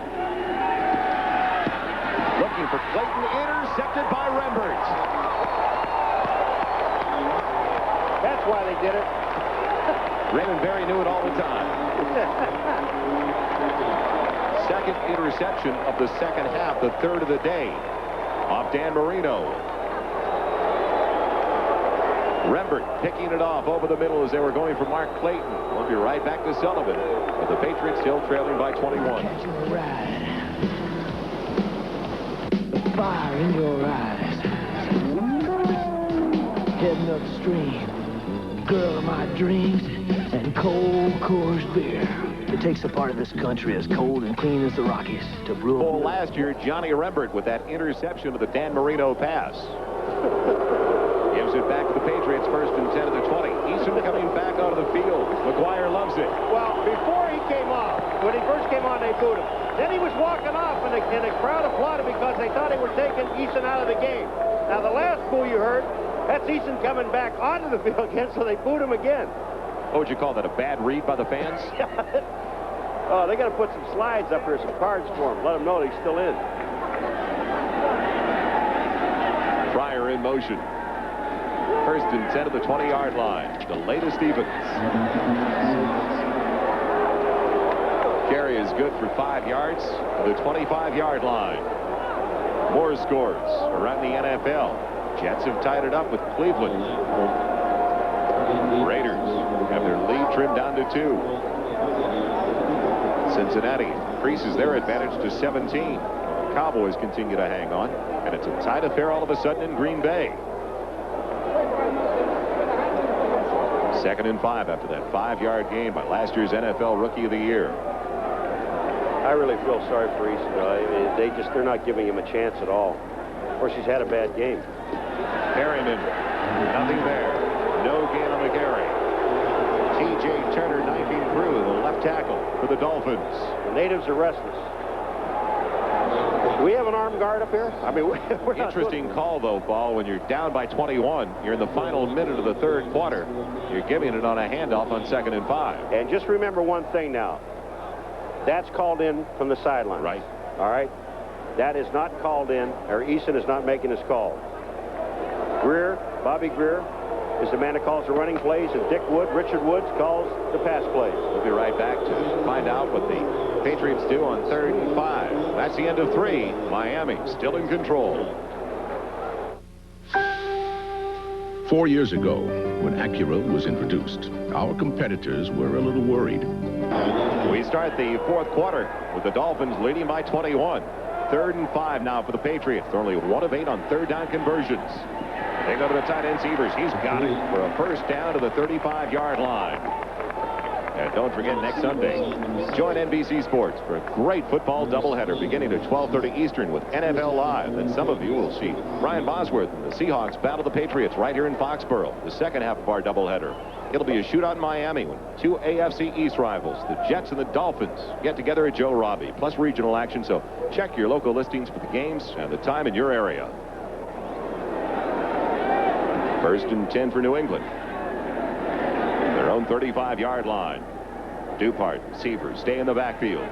Looking for Clayton, intercepted by Rembert. That's That's why they did it. Raymond Berry knew it all the time. Second interception of the second half, the third of the day, off Dan Marino. Rembert picking it off over the middle as they were going for Mark Clayton. We'll be right back to Sullivan, with the Patriots still trailing by 21. Catch a ride. The fire in your eyes. Heading upstream. Girl of my dreams and cold Coors beer. It takes a part of this country as cold and clean as the Rockies to brew. Well, last year, Johnny Rembert with that interception of the Dan Marino pass. Gives it back to the Patriots, first and 10 at the 20. Easton coming back out of the field. McGuire loves it. Well, before he came off, when he first came on, they booed him. Then he was walking off, and the crowd applauded because they thought they were taking Easton out of the game. Now, the last boo you heard, that's Easton coming back onto the field again, so they booed him again. What would you call that, a bad read by the fans? Oh, they got to put some slides up here, some cards for him. Let him know he's still in. Fryer in motion. First and 10 at the 20-yard line. Delay to Stevens. Carry is good for 5 yards to the 25-yard line. More scores around the NFL. Jets have tied it up with Cleveland. Raiders have their lead trimmed down to 2. Cincinnati increases their advantage to 17. Cowboys continue to hang on, and it's a tight affair all of a sudden in Green Bay. 2nd and 5 after that 5-yard gain by last year's NFL Rookie of the Year. I really feel sorry for Easton. I mean, they're not giving him a chance at all. Of course, he's had a bad game. Perryman, nothing there. No gain on the carry. T.J. Turner knifing through, the left tackle for the Dolphins. The natives are restless. Do we have an armed guard up here? I mean, we're not. Interesting call, though, Paul. When you're down by 21, you're in the final minute of the third quarter. You're giving it on a handoff on 2nd and 5. And just remember one thing now. That's called in from the sideline. Right. All right? That is not called in, or Easton is not making his call. Greer, Bobby Greer, is the man that calls the running plays, and Dick Wood, Richard Woods, calls the pass plays. We'll be right back to find out what the Patriots do on 3rd and 5. That's the end of 3. Miami still in control. 4 years ago, when Acura was introduced, our competitors were a little worried. We start the 4th quarter with the Dolphins leading by 21. 3rd and 5 now for the Patriots. They're only 1 of 8 on 3rd down conversions. They go to the tight end, Severs. He's got it for a first down to the 35-yard line. And don't forget, next Sunday, join NBC Sports for a great football doubleheader beginning at 12:30 Eastern with NFL Live. And some of you will see Brian Bosworth and the Seahawks battle the Patriots right here in Foxborough, the second half of our doubleheader. It'll be a shootout in Miami when 2 AFC East rivals, the Jets and the Dolphins, get together at Joe Robbie, plus regional action. So check your local listings for the games and the time in your area. 1st and 10 for New England. Their own 35-yard line. Dupart, Severs stay in the backfield.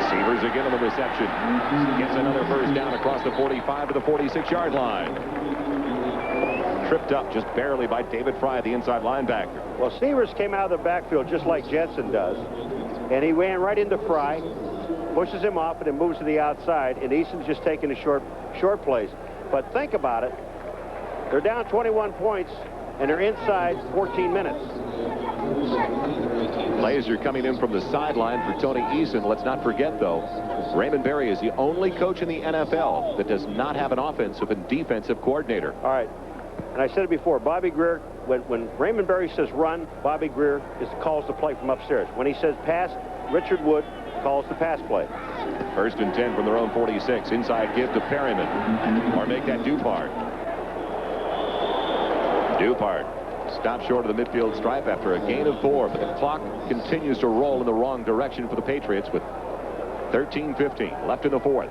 Severs again on the reception. Gets another first down across the 45 to the 46-yard line. Tripped up just barely by David Fry, the inside linebacker. Well, Severs came out of the backfield just like Jensen does, and he ran right into Fry, pushes him off, and then moves to the outside, and Easton's just taking the short plays. But think about it. They're down 21 points, and they're inside 14 minutes. Plays are coming in from the sideline for Tony Eason. Let's not forget, though, Raymond Berry is the only coach in the NFL that does not have an offensive and defensive coordinator. All right. And I said it before, Bobby Greer, when Raymond Berry says run, Bobby Greer calls the play from upstairs. When he says pass, Richard Wood calls the pass play. 1st and 10 from their own 46. Inside give to Perryman. Or make that Dupart. Dupart stops short of the midfield stripe after a gain of 4, but the clock continues to roll in the wrong direction for the Patriots with 13:15 left in the 4th.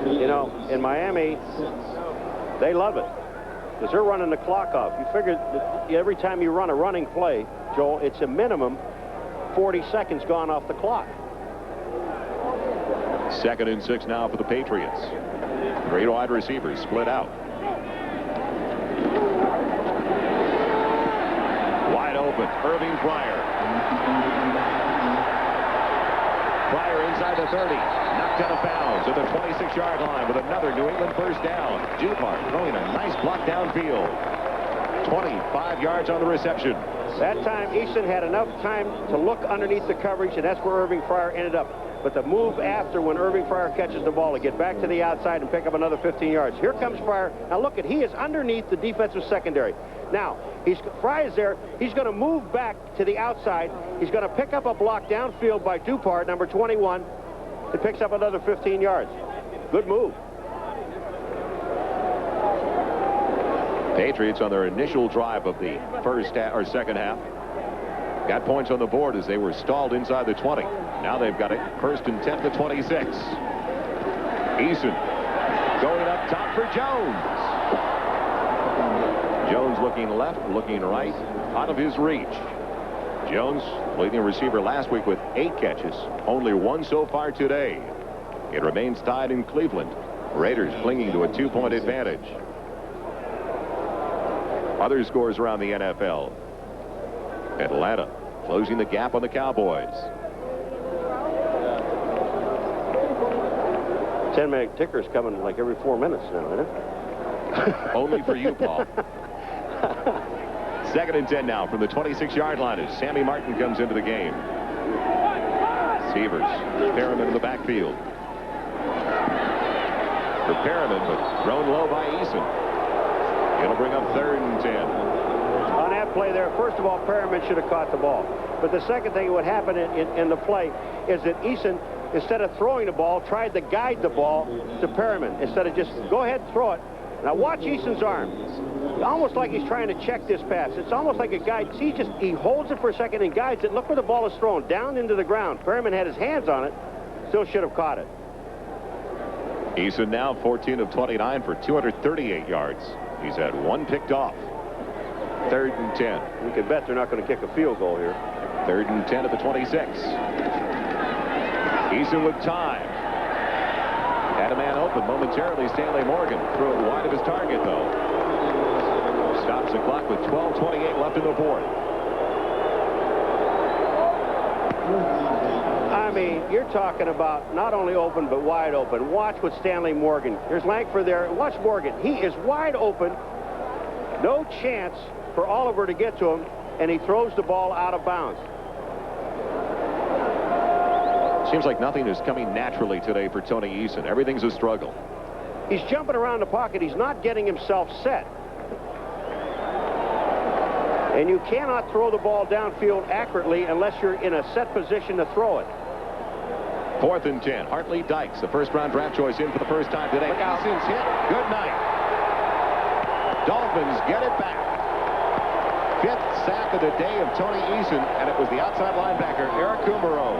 You know, in Miami, they love it because they're running the clock off. You figure that every time you run a running play, Joel, it's a minimum 40 seconds gone off the clock. 2nd and 6 now for the Patriots. Three wide receivers split out. Wide open, Irving Pryor. Pryor inside the 30. Knocked out of bounds at the 26-yard line with another New England first down. Dupart throwing a nice block downfield. 25 yards on the reception. That time, Eason had enough time to look underneath the coverage, and that's where Irving Pryor ended up. But the move after, when Irving Pryor catches the ball, to get back to the outside and pick up another 15 yards. Here comes Pryor. Now look, he is underneath the defensive secondary. Now, Fry is there. He's going to move back to the outside. He's going to pick up a block downfield by Dupart, number 21. It picks up another 15 yards. Good move. Patriots on their initial drive of the second half got points on the board as they were stalled inside the 20. Now they've got it first and 10 to 26. Eason going up top for Jones. Jones looking left, looking right, out of his reach. Jones, leading receiver last week with 8 catches, only 1 so far today. It remains tied in Cleveland. Raiders clinging to a 2-point advantage. Other scores around the NFL. Atlanta closing the gap on the Cowboys. 10-minute ticker's coming like every 4 minutes now, isn't it? Only for you, Paul. Second and 10 now from the 26-yard line as Sammy Martin comes into the game. Receivers, Perriman in the backfield. For Perriman, but thrown low by Eason. It'll bring up third and 10. On that play there, first of all, Perriman should have caught the ball. But the second thing that would happen in the play is that Eason, instead of throwing the ball, tried to guide the ball to Perriman instead of just go ahead and throw it. Now watch Eason's arm. Almost like he's trying to check this pass. It's almost like a guide. See, he holds it for a second and guides it. Look where the ball is thrown, down into the ground. Perriman had his hands on it. Still should have caught it. Eason now 14 of 29 for 238 yards. He's had 1 picked off. Third and 10. You can bet they're not going to kick a field goal here. Third and 10 at the 26. Eason with time. Had a man open momentarily. Stanley Morgan threw it wide of his target, though. Stops the clock with 12:28 left in the fourth. I mean, you're talking about not only open, but wide open. Watch with Stanley Morgan. There's Langford there. Watch Morgan. He is wide open. No chance for Oliver to get to him, and he throws the ball out of bounds. Seems like nothing is coming naturally today for Tony Eason. Everything's a struggle. He's jumping around the pocket. He's not getting himself set. And you cannot throw the ball downfield accurately unless you're in a set position to throw it. Fourth and 10. Hartley Dykes, the first-round draft choice in for the first time today. Eason's hit. Good night. Dolphins get it back. 5th sack of the day of Tony Eason, and it was the outside linebacker, Eric Kumaro.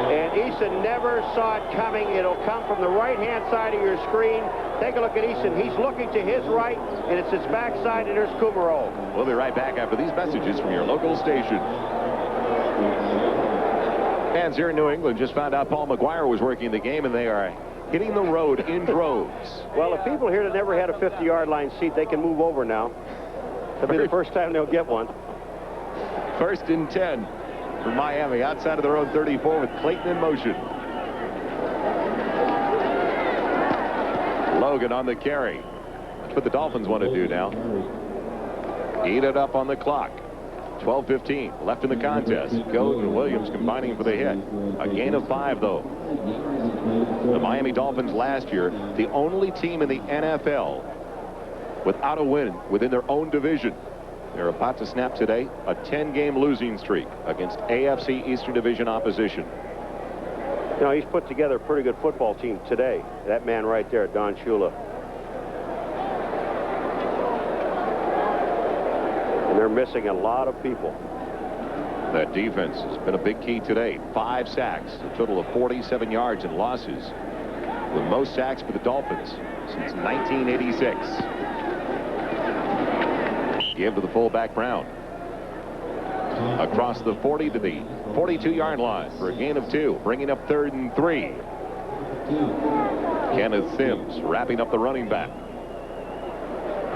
And Eason never saw it coming. It'll come from the right-hand side of your screen. Take a look at Eason. He's looking to his right, and it's his backside, and there's Kumaro. We'll be right back after these messages from your local station. Fans here in New England just found out Paul McGuire was working the game, and they are hitting the road in droves. Well, the people here that never had a 50-yard line seat, they can move over now. That'll be the first time they'll get one. First and 10 for Miami, outside of their own 34 with Clayton in motion. Logan on the carry. That's what the Dolphins want to do now. Eat it up on the clock. 12:15 left in the contest. Godin and Williams combining for the hit. A gain of 5, though. The Miami Dolphins last year, the only team in the NFL without a win within their own division. They're about to snap today a 10-game losing streak against AFC Eastern Division opposition. You know, he's put together a pretty good football team today. That man right there, Don Shula. And they're missing a lot of people. That defense has been a big key today. 5 sacks, a total of 47 yards in losses. The most sacks for the Dolphins since 1986. Give to the fullback Brown. Across the 40 to the 42-yard line for a gain of 2, bringing up 3rd and 3. Kenneth Sims wrapping up the running back.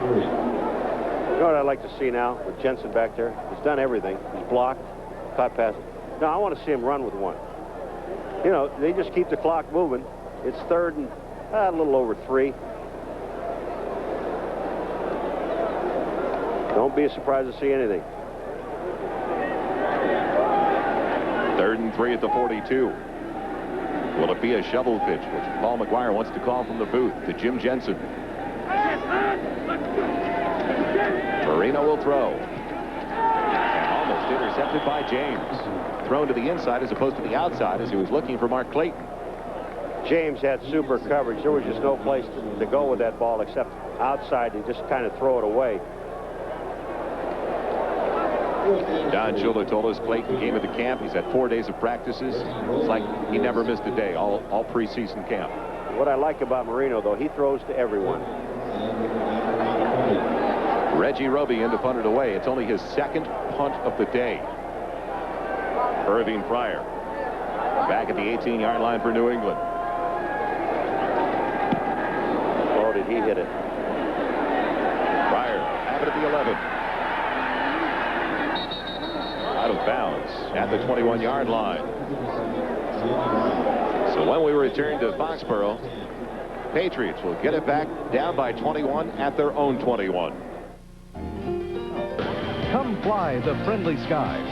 You know what I'd like to see now with Jensen back there? He's done everything. He's blocked, caught passes. Now I want to see him run with one. You know, they just keep the clock moving. It's 3rd and a little over 3. Don't be surprised to see anything. 3rd and 3 at the 42. Will it be a shovel pitch, which Paul McGuire wants to call from the booth to Jim Jensen? Marino will throw. And almost intercepted by James. Thrown to the inside as opposed to the outside as he was looking for Mark Clayton. James had super coverage. There was just no place to go with that ball except outside to just kind of throw it away. Don Shula told us Clayton came into camp. He's had 4 days of practices. It's like he never missed a day all preseason camp. What I like about Marino, though, he throws to everyone. Reggie Roby in to punt it away. It's only his 2nd punt of the day. Irving Pryor back at the 18-yard line for New England. Oh, did he hit it? Pryor have it at the 11. Out of bounds at the 21-yard line. So when we return to Foxborough, Patriots will get it back down by 21 at their own 21. Come fly the friendly skies.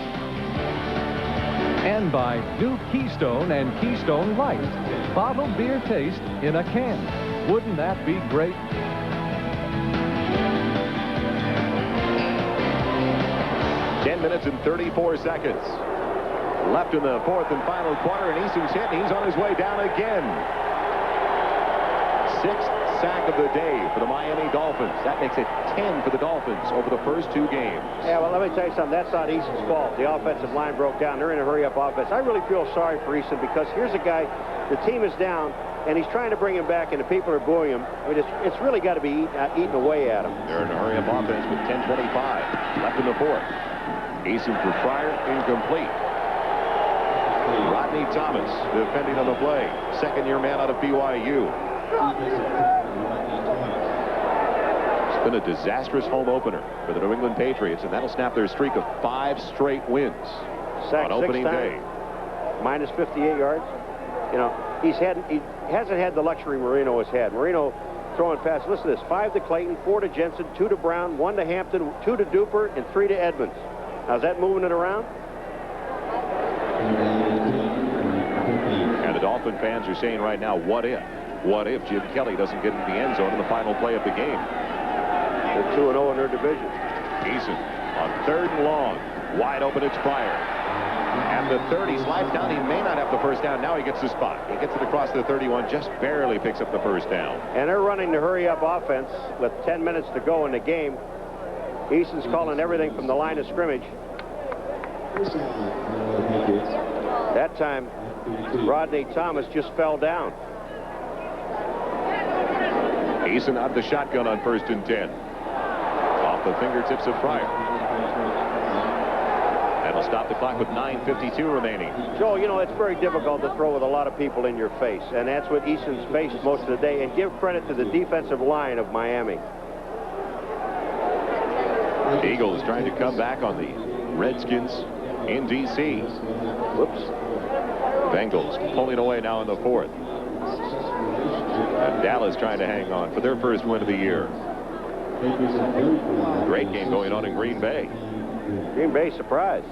And by new Keystone and Keystone Light. Bottled beer taste in a can. Wouldn't that be great? Minutes and 34 seconds left in the 4th and final quarter, and Eason's hit, and he's on his way down again. 6th sack of the day for the Miami Dolphins. That makes it 10 for the Dolphins over the first 2 games. Yeah, well, let me tell you something. That's not Eason's fault. The offensive line broke down. They're in a hurry-up offense. I really feel sorry for Eason because here's a guy, the team is down, and he's trying to bring him back, and the people are booing him. I mean, it's really got to be eating away at him. They're in a hurry-up offense with 10:25 left in the 4th. Eason for Pryor, incomplete. Rodney Thomas defending on the play. 2nd-year man out of BYU. It's been a disastrous home opener for the New England Patriots, and that'll snap their streak of 5 straight wins Sacked on opening 6 day. Minus 58 yards. You know, he hasn't had the luxury Marino has had. Marino throwing passes. Listen to this. 5 to Clayton, 4 to Jensen, 2 to Brown, 1 to Hampton, 2 to Duper, and 3 to Edmonds. Now, is that moving it around? And the Dolphin fans are saying right now, what if? What if Jim Kelly doesn't get into the end zone in the final play of the game? They're 2-0 in their division. Eason on 3rd and long. Wide open, it's Pryor. At the 30, slides down. He may not have the first down. Now he gets the spot. He gets it across the 31, just barely picks up the first down. And they're running the hurry-up offense with 10 minutes to go in the game. Eason's calling everything from the line of scrimmage. That time, Rodney Thomas just fell down. Eason out of the shotgun on 1st and 10. Off the fingertips of Pryor. That'll stop the clock with 9:52 remaining. Joe, you know, it's very difficult to throw with a lot of people in your face, and that's what Eason's faced most of the day. And give credit to the defensive line of Miami. The Eagles trying to come back on the Redskins in D.C. Whoops. Bengals pulling away now in the 4th. And Dallas trying to hang on for their first win of the year. Great game going on in Green Bay. Green Bay surprise.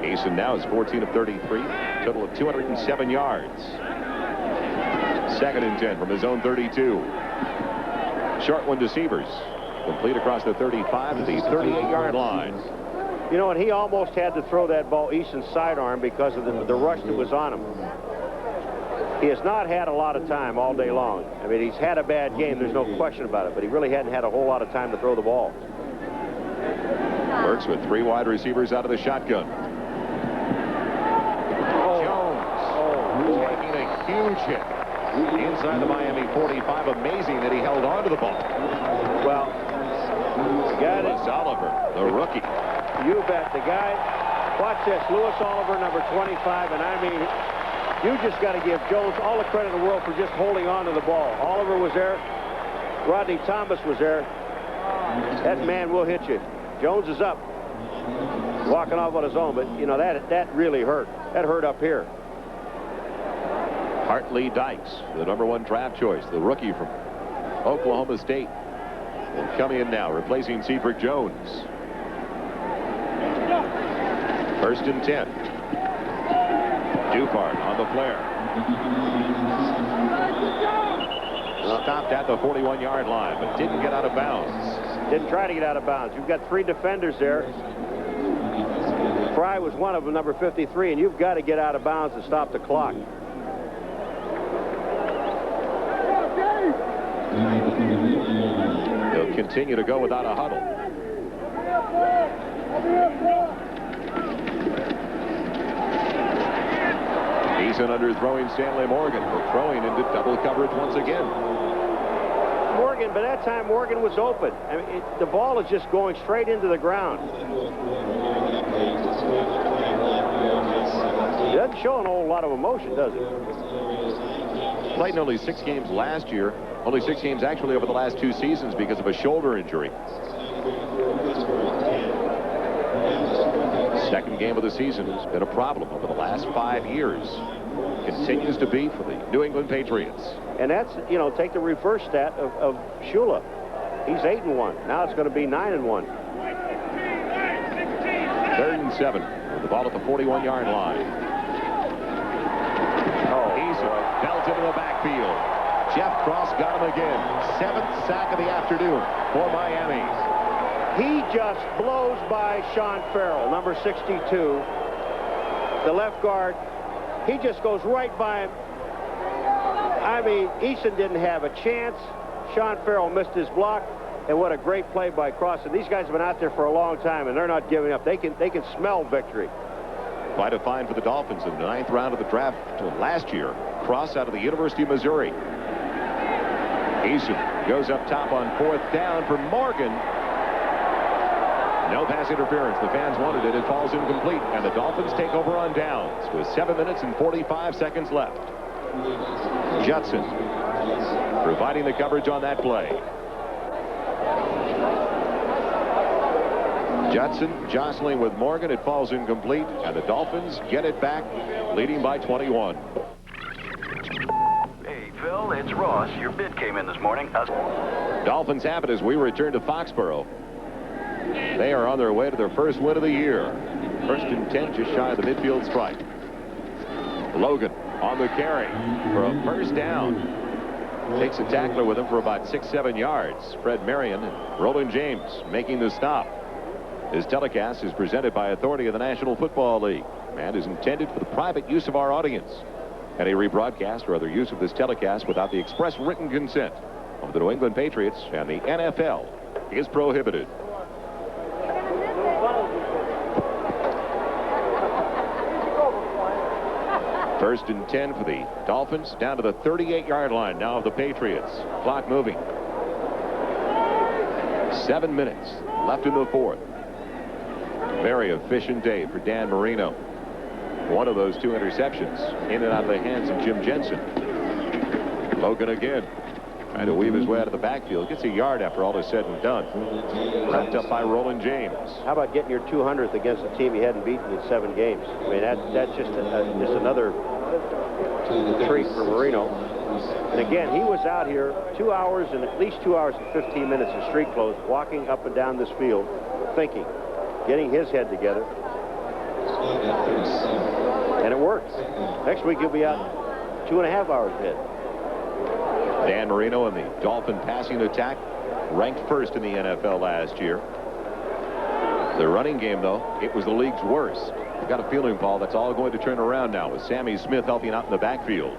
Eason now is 14 of 33, total of 207 yards. 2nd and 10 from his own 32. Short one to Sievers. Complete across the 35 to the 38-yard line. You know, and he almost had to throw that ball Eason's sidearm because of the rush that was on him. He has not had a lot of time all day long. I mean, he's had a bad game, there's no question about it, but he really hadn't had a whole lot of time to throw the ball. Works with 3 wide receivers out of the shotgun. Jones taking a huge hit inside the Miami 45. Amazing that he held on to the ball. Well, the guy that's Oliver, the rookie. You bet. The guy, watch this, Louis Oliver, number 25, and I mean, You just got to give Jones all the credit in the world for just holding on to the ball. Oliver was there. Rodney Thomas was there. That man will hit you. Jones is up. Walking off on his own, but, you know, that really hurt. That hurt up here. Hartley Dykes, the #1 draft choice, the rookie from Oklahoma State, will come in now, replacing Cedric Jones. 1st and 10. Dupart on the flare. Stopped at the 41-yard line, but didn't get out of bounds. Didn't try to get out of bounds. You've got 3 defenders there. Fry was one of them, number 53, and you've got to get out of bounds and stop the clock. They'll continue to go without a huddle. Eason under throwing Stanley Morgan, but throwing into double coverage once again. Morgan, by that time Morgan was open. I mean, the ball is just going straight into the ground. It doesn't show an whole lot of emotion, does it? Played in only 6 games last year. Only 6 games actually over the last 2 seasons because of a shoulder injury. 2nd game of the season has been a problem over the last 5 years. Continues to be for the New England Patriots. And that's, you know, take the reverse stat of Shula. He's 8-1. Now it's going to be 9-1. 3rd and 7 with the ball at the 41-yard line. He's belted into the backfield. Jeff Cross got him again. 7th sack of the afternoon for Miami. He just blows by Sean Farrell, number 62, the left guard. He just goes right by him. I mean, Eason didn't have a chance. Sean Farrell missed his block, and what a great play by Cross. And these guys have been out there for a long time, and they're not giving up. They can smell victory. Quite a find for the Dolphins in the 9th round of the draft last year. Cross out of the University of Missouri. Eason goes up top on 4th down for Morgan. No pass interference. The fans wanted it. It falls incomplete, and the Dolphins take over on downs with 7 minutes and 45 seconds left. Judson providing the coverage on that play. Judson jostling with Morgan. It falls incomplete, and the Dolphins get it back, leading by 21. Hey, Phil, it's Ross. Your bid came in this morning. Dolphins have it as we return to Foxborough. They are on their way to their first win of the year. 1st and 10, just shy of the midfield stripe. Logan on the carry for a 1st down. Takes a tackler with him for about 6-7 yards. Fred Marion and Roland James making the stop. This telecast is presented by authority of the National Football League and is intended for the private use of our audience. Any rebroadcast or other use of this telecast without the express written consent of the New England Patriots and the NFL is prohibited. First and 10 for the Dolphins, down to the 38-yard line now of the Patriots. Clock moving. 7 minutes left in the 4th. Very efficient day for Dan Marino. One of those 2 interceptions in and out of the hands of Jim Jensen. Logan again, trying to weave his way out of the backfield. Gets a yard after all is said and done. Wrapped up by Roland James. How about getting your 200th against a team you hadn't beaten in 7 games? I mean, that's just another treat for Marino. And again, he was out here 2 hours and at least 2 hours and 15 minutes in street clothes, walking up and down this field, thinking, getting his head together. And it worked. Next week he'll be out 2.5 hours ahead. Dan Marino and the Dolphin passing attack ranked 1st in the NFL last year. The running game, though, it was the league's worst. I've got a feeling, Paul, that's all going to turn around now with Sammy Smith helping out in the backfield.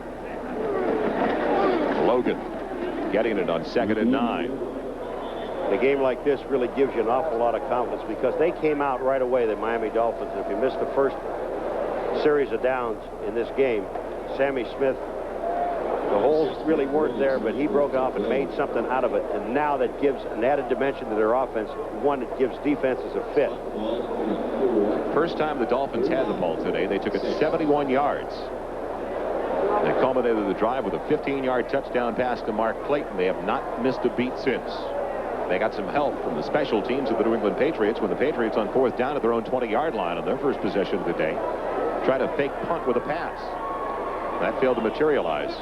Logan getting it on 2nd and 9. A game like this really gives you an awful lot of confidence because they came out right away, the Miami Dolphins. And if you missed the first series of downs in this game, Sammy Smith, the holes really weren't there, but he broke off and made something out of it. And now that gives an added dimension to their offense, one that gives defenses a fit. First time the Dolphins had the ball today, they took it 71 yards. They culminated the drive with a 15-yard touchdown pass to Mark Clayton. They have not missed a beat since. They got some help from the special teams of the New England Patriots when the Patriots on 4th down at their own 20-yard line on their first possession of the day tried to fake punt with a pass. That failed to materialize.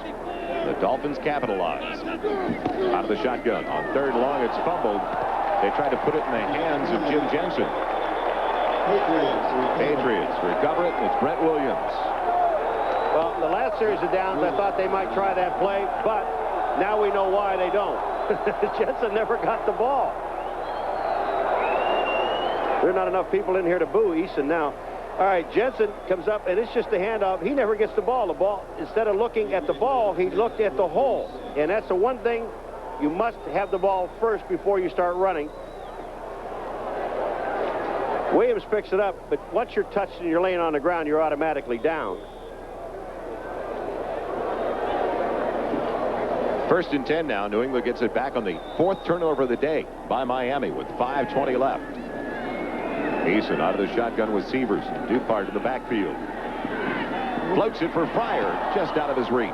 The Dolphins capitalized. Out of the shotgun. On 3rd long, it's fumbled. They tried to put it in the hands of Jim Jensen. Patriots recover it, and it's Brent Williams. Well, the last series of downs, I thought they might try that play, but now we know why they don't. Jensen never got the ball. There are not enough people in here to boo Eason now. All right, Jensen comes up, and it's just a handoff. He never gets the ball. The ball, instead of looking at the ball, he looked at the hole. And that's the one thing, you must have the ball first before you start running. Williams picks it up, but once you're touched and you're laying on the ground, you're automatically down. 1st and 10 now. New England gets it back on the 4th turnover of the day by Miami with 5:20 left. Eason out of the shotgun with Sievers. Dupart in the backfield. Floats it for Fryer, just out of his reach.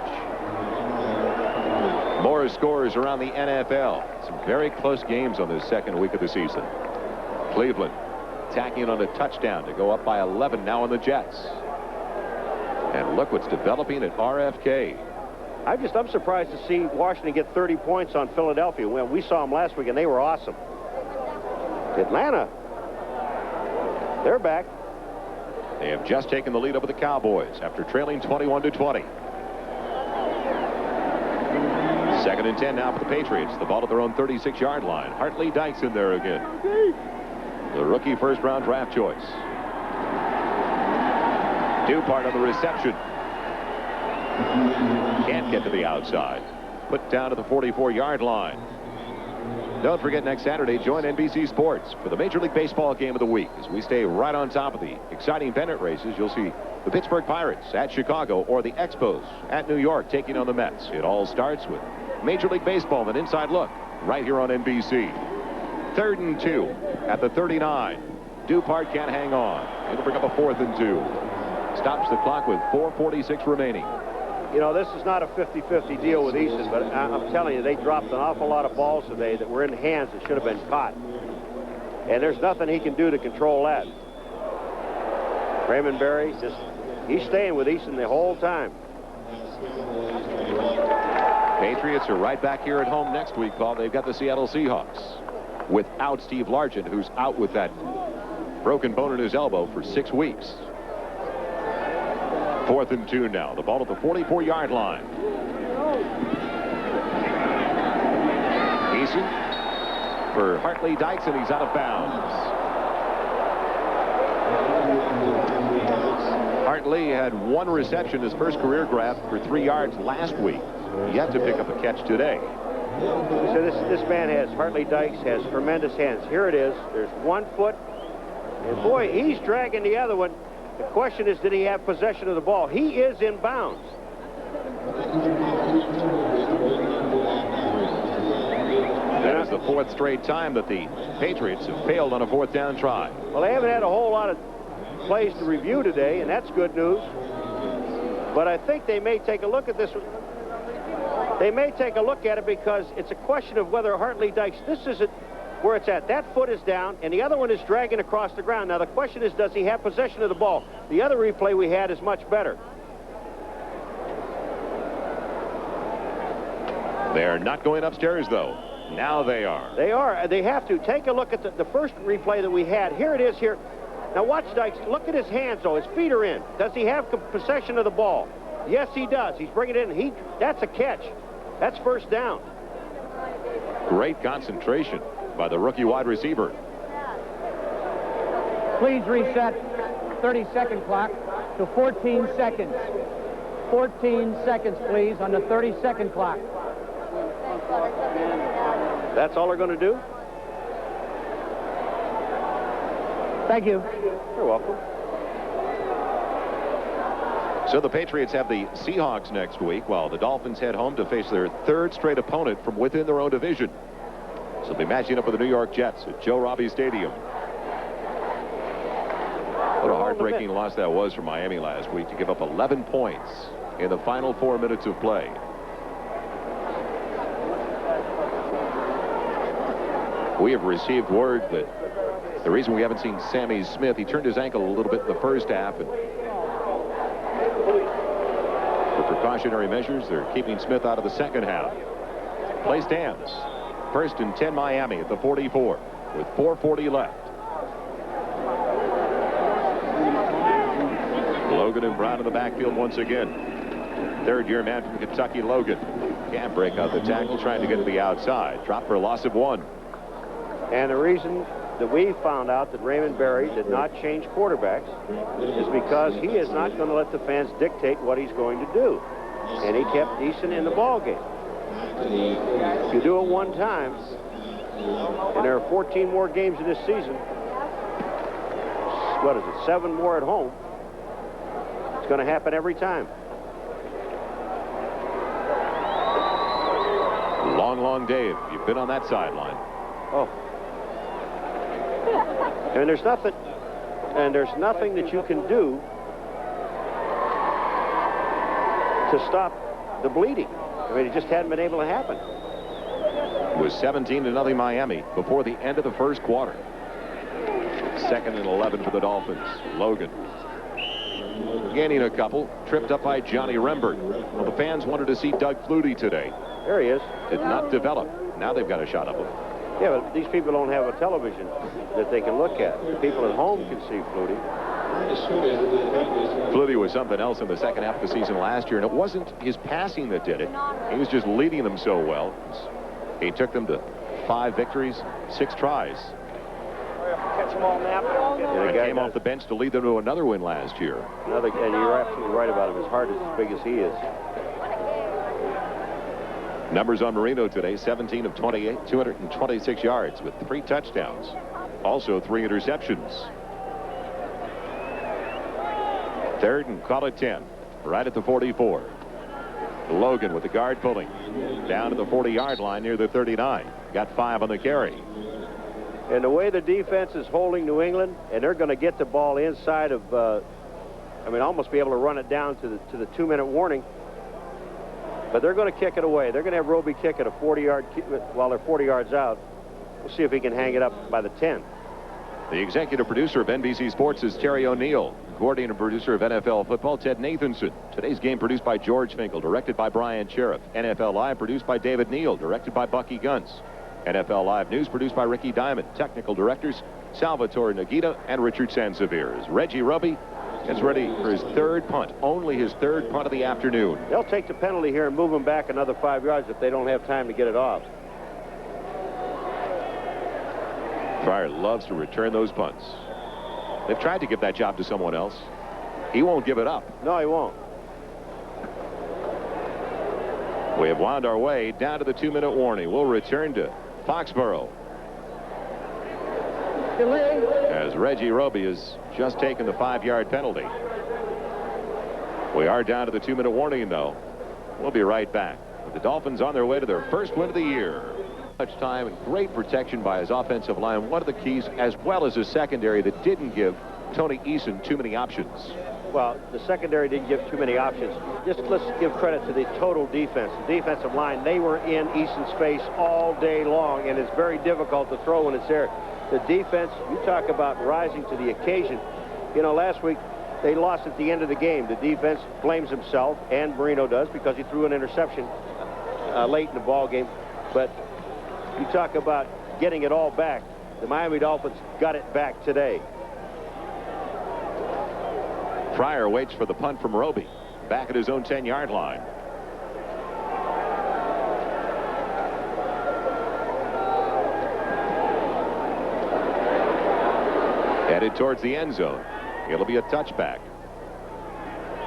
More scores around the NFL. Some very close games on this 2nd week of the season. Cleveland tacking on a touchdown to go up by 11 now on the Jets. And look what's developing at RFK. I'm surprised to see Washington get 30 points on Philadelphia. Well, we saw them last week, and they were awesome. Atlanta, they're back. They have just taken the lead over the Cowboys after trailing 21-20. 2nd and 10 now for the Patriots. The ball at their own 36-yard line. Hartley Dykes in there again. The rookie 1st-round draft choice. Dupart on the reception. Can't get to the outside. Put down to the 44-yard line. Don't forget, next Saturday, join NBC Sports for the Major League Baseball game of the week. As we stay right on top of the exciting pennant races, you'll see the Pittsburgh Pirates at Chicago or the Expos at New York taking on the Mets. It all starts with Major League Baseball, an inside look right here on NBC. 3rd and 2 at the 39. Dupart can't hang on. It'll bring up a 4th and 2. Stops the clock with 4:46 remaining. You know, this is not a 50-50 deal with Easton, but I'm telling you, they dropped an awful lot of balls today that were in hands that should have been caught. And there's nothing he can do to control that. Raymond Berry, he's staying with Easton the whole time. Patriots are right back here at home next week, Paul. They've got the Seattle Seahawks without Steve Largent, who's out with that broken bone in his elbow for 6 weeks. 4th and 2 now. The ball at the 44-yard line. Eason for Hartley Dykes, and he's out of bounds. Hartley had 1 reception, his first career grab for 3 yards last week. Yet to pick up a catch today. So this man Hartley Dykes has tremendous hands. Here it is. There's 1 foot. And boy, he's dragging the other one. The question is, did he have possession of the ball? He is in bounds. That is the 4th straight time that the Patriots have failed on a 4th down try. Well, they haven't had a whole lot of plays to review today, and that's good news. But I think they may take a look at this. They may take a look at it because it's a question of whether Hartley Dykes, this isn't where it's at. That foot is down, and the other one is dragging across the ground. Now, the question is, does he have possession of the ball? The other replay we had is much better. They're not going upstairs, though. Now they are. They are. They have to. Take a look at the first replay that we had. Here it is here. Now, watch Dykes. Look at his hands, though. His feet are in. Does he have possession of the ball? Yes, he does. He's bringing it in. That's a catch. That's 1st down. Great concentration by the rookie wide receiver. Please reset 30-second clock to 14 seconds. 14 seconds, please, on the 30-second clock. That's all they're going to do? Thank you. You're welcome. So the Patriots have the Seahawks next week, while the Dolphins head home to face their 3rd straight opponent from within their own division. So they'll be matching up with the New York Jets at Joe Robbie Stadium. What a heartbreaking loss that was for Miami last week to give up 11 points in the final 4 minutes of play. We have received word that the reason we haven't seen Sammy Smith, he turned his ankle a little bit in the first half, and for precautionary measures, they're keeping Smith out of the second half. Play stands. 1st and 10 Miami at the 44 with 4:40 left. Logan and Brown in the backfield once again. Third-year man from Kentucky, Logan. Can't break out the tackle, trying to get to the outside. Drop for a loss of 1. And the reason that we found out that Raymond Berry did not change quarterbacks is because he is not going to let the fans dictate what he's going to do. And he kept Eason in the ball game. If you do it one time, and there are 14 more games in this season, what is it, 7 more at home, it's going to happen every time. Long day. You've been on that sideline. Oh. And there's nothing that you can do to stop the bleeding. I mean, it just hadn't been able to happen. It was 17-0 Miami before the end of the first quarter. 2nd and 11 for the Dolphins. Logan gaining a couple, tripped up by Johnny Rembert. Well, the fans wanted to see Doug Flutie today. There he is. Did not develop. Now they've got a shot of him. Yeah, but these people don't have a television that they can look at. The people at home can see Flutie. Flutie was something else in the second half of the season last year, and it wasn't his passing that did it. He was just leading them so well. He took them to 5 victories, 6 tries. Catch them all nap. And came off the bench to lead them to another win last year. And you're absolutely right about him. His heart is as big as he is. Numbers on Marino today, 17 of 28, 226 yards with 3 touchdowns. Also 3 interceptions. 3rd and call it 10. Right at the 44. Logan with the guard pulling. Down to the 40-yard line near the 39. Got 5 on the carry. And the way the defense is holding New England, and they're going to get the ball inside of, almost be able to run it down to the 2-minute warning. But they're going to kick it away. They're going to have Roby kick it a 40-yard while they're 40 yards out. We'll see if he can hang it up by the 10. The executive producer of NBC Sports is Terry O'Neill. Coordinating producer of NFL Football, Ted Nathanson. Today's game produced by George Finkel, directed by Brian Sheriff. NFL Live produced by David Neal, directed by Bucky Gunz. NFL Live News produced by Ricky Diamond. Technical directors Salvatore Nagita and Richard Sanseviers. Reggie Roby gets ready for his 3rd punt. Only his 3rd punt of the afternoon. They'll take the penalty here and move him back another 5 yards if they don't have time to get it off. Fryer loves to return those punts. They've tried to give that job to someone else. He won't give it up. No, he won't. We have wound our way down to the 2-minute warning. We'll return to Foxborough. As Reggie Roby has just taken the 5-yard penalty. We are down to the 2-minute warning, though. We'll be right back. With the Dolphins on their way to their first win of the year. Much time and great protection by his offensive line. One of the keys, as well as his secondary, that didn't give Tony Eason too many options. Well, the secondary didn't give too many options. Just let's give credit to the total defense. The defensive line, they were in Eason's face all day long, and it's very difficult to throw when it's there. The defense, you talk about rising to the occasion. You know, last week they lost at the end of the game. The defense blames himself, and Marino does, because he threw an interception late in the ball game. But you talk about getting it all back. The Miami Dolphins got it back today. Fryer waits for the punt from Roby. Back at his own 10-yard line. Headed towards the end zone. It'll be a touchback.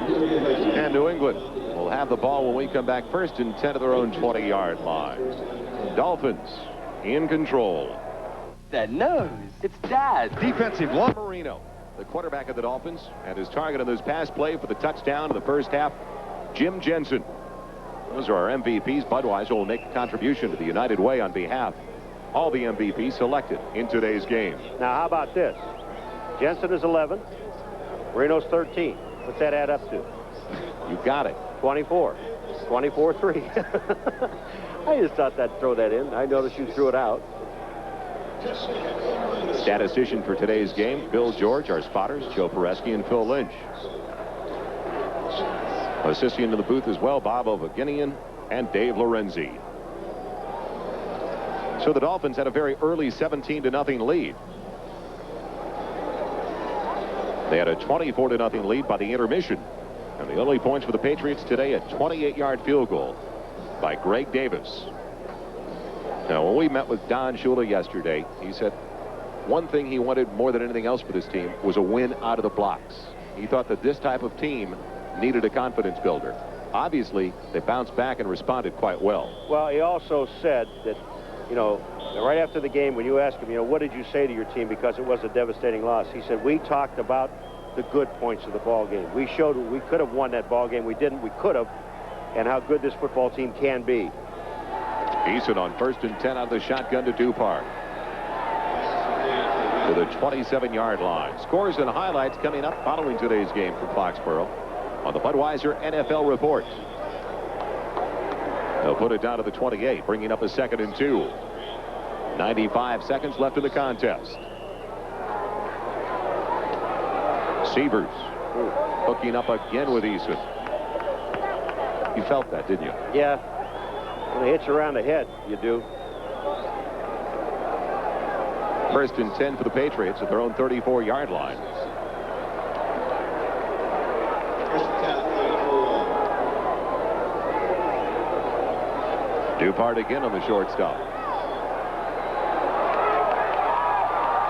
And New England will have the ball when we come back, 1st and 10 at their own 20-yard line. Dolphins in control. That nose, it's Dad. Defensive line. Marino, the quarterback of the Dolphins, and his target on this pass play for the touchdown in the first half, Jim Jensen. Those are our MVPs. Budweiser will make a contribution to the United Way on behalf of all the MVPs selected in today's game. Now, how about this? Jensen is 11. Marino's 13. What's that add up to? You got it. 24. 24-3. I just thought I'd throw that in. I noticed you threw it out. Statistician for today's game, Bill George. Our spotters, Joe Pereski and Phil Lynch. Assisting into the booth as well, Bob Ovaginian and Dave Lorenzi. So the Dolphins had a very early 17-0 lead. They had a 24-0 lead by the intermission. And the only points for the Patriots today, a 28-yard field goal by Greg Davis. Now, when we met with Don Shula yesterday, he said one thing he wanted more than anything else for this team was a win out of the blocks. He thought that this type of team needed a confidence builder. Obviously, they bounced back and responded quite well. Well, he also said that, you know, right after the game, when you asked him, you know, what did you say to your team because it was a devastating loss? He said, we talked about the good points of the ball game. We showed we could have won that ball game. We didn't. We could have. And how good this football team can be. Eason on 1st and 10 out of the shotgun to Dupart. To the 27-yard line. Scores and highlights coming up following today's game from Foxborough on the Budweiser NFL Report. They'll put it down to the 28, bringing up a 2nd and 2. 95 seconds left in the contest. Sievers hooking up again with Eason. You felt that, didn't you? Yeah. When it hits you around the head, you do. 1st and 10 for the Patriots at their own 34-yard line. Dupart again on the shortstop.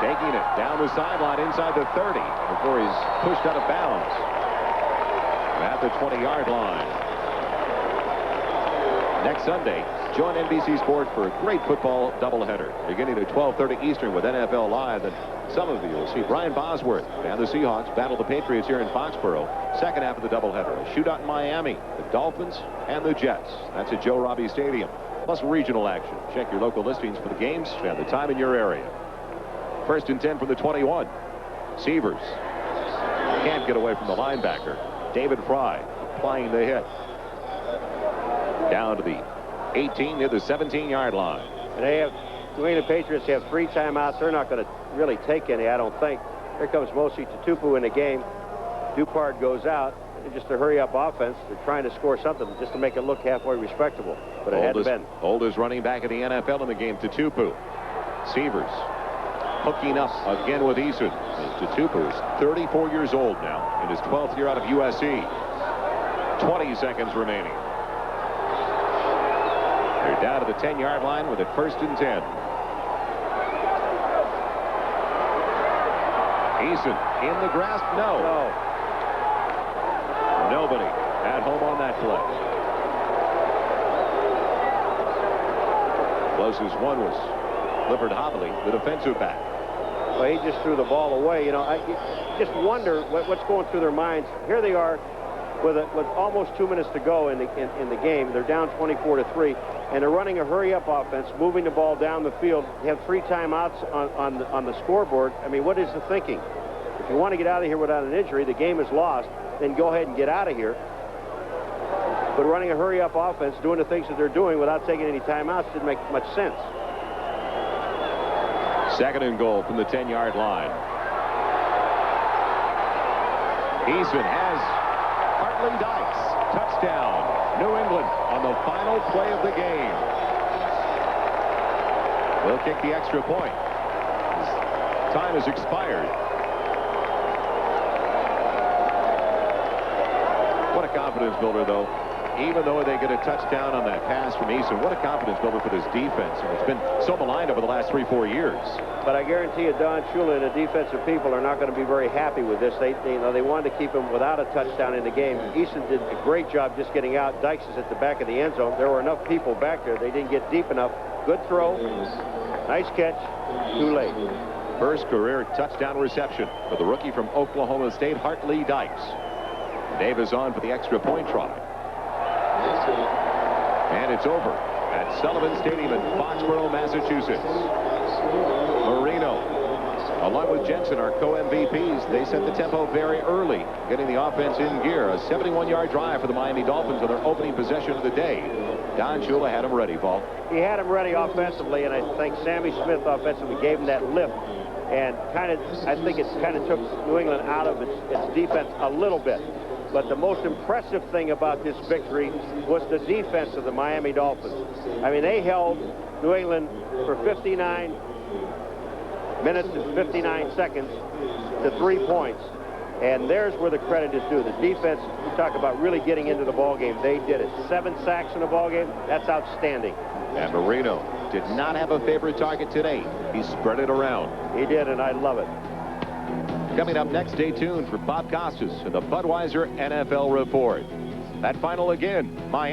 Taking it down the sideline inside the 30 before he's pushed out of bounds at the 20-yard line. Next Sunday, join NBC Sports for a great football doubleheader beginning at 12:30 Eastern with NFL Live. And some of you will see Brian Bosworth and the Seahawks battle the Patriots here in Foxborough. Second half of the doubleheader, a shootout in Miami, the Dolphins and the Jets. That's at Joe Robbie Stadium. Plus regional action. Check your local listings for the games and the time in your area. 1st and 10 from the 21. Sievers can't get away from the linebacker. David Fry applying the hit. Down to the 18 near the 17-yard line. And they have, the New England Patriots have 3 timeouts. They're not going to really take any, I don't think. Here comes Mosi Tutupu in the game. Dupart goes out. Just a hurry-up offense. They're trying to score something just to make it look halfway respectable. But it hadn't been. Oldest running back in the NFL in the game, Tutupu. Sievers hooking up again with Eason. Tutupu is 34 years old now in his 12th year out of USC. 20 seconds remaining. They're down to the 10-yard line with it 1st and 10. Eason in the grasp. No. Nobody at home on that play. Closest one was Clifford Hobley, the defensive back. Well, he just threw the ball away. You know, I just wonder what's going through their minds. Here they are with almost 2 minutes to go in the game. They're down 24-3, and they're running a hurry-up offense, moving the ball down the field. They have 3 timeouts on the scoreboard. I mean, what is the thinking? If you want to get out of here without an injury, the game is lost, then go ahead and get out of here. But running a hurry-up offense, doing the things that they're doing without taking any timeouts didn't make much sense. 2nd and goal from the 10-yard line. Eason has Hartley Dykes. Touchdown. New England on the final play of the game. They'll kick the extra point. Time has expired. What a confidence builder, though. Even though they get a touchdown on that pass from Eason, what a confidence builder for this defense. It's been so maligned over the last 3-4 years. But I guarantee you, Don Shula and the defensive people are not going to be very happy with this. They wanted to keep him without a touchdown in the game. Eason did a great job just getting out. Dykes is at the back of the end zone. There were enough people back there. They didn't get deep enough. Good throw. Nice catch. Too late. First career touchdown reception for the rookie from Oklahoma State, Hartley Dykes. Davis on for the extra point try. And it's over at Sullivan Stadium in Foxborough, Massachusetts. Marino Along with Jensen, our co-MVPs, they set the tempo very early, getting the offense in gear. A 71-yard drive for the Miami Dolphins on their opening possession of the day. Don Shula had him ready, Paul. He had him ready offensively, and I think Sammy Smith offensively gave him that lift. And I think it kind of took New England out of its defense a little bit. But the most impressive thing about this victory was the defense of the Miami Dolphins. I mean, they held New England for 59 minutes and 59 seconds to 3 points. And there's where the credit is due. The defense, you talk about really getting into the ball game. They did it. 7 sacks in the ball game. That's outstanding. And Marino did not have a favorite target today. He spread it around. He did, and I love it. Coming up next, stay tuned for Bob Costas and the Budweiser NFL Report. That final again, Miami.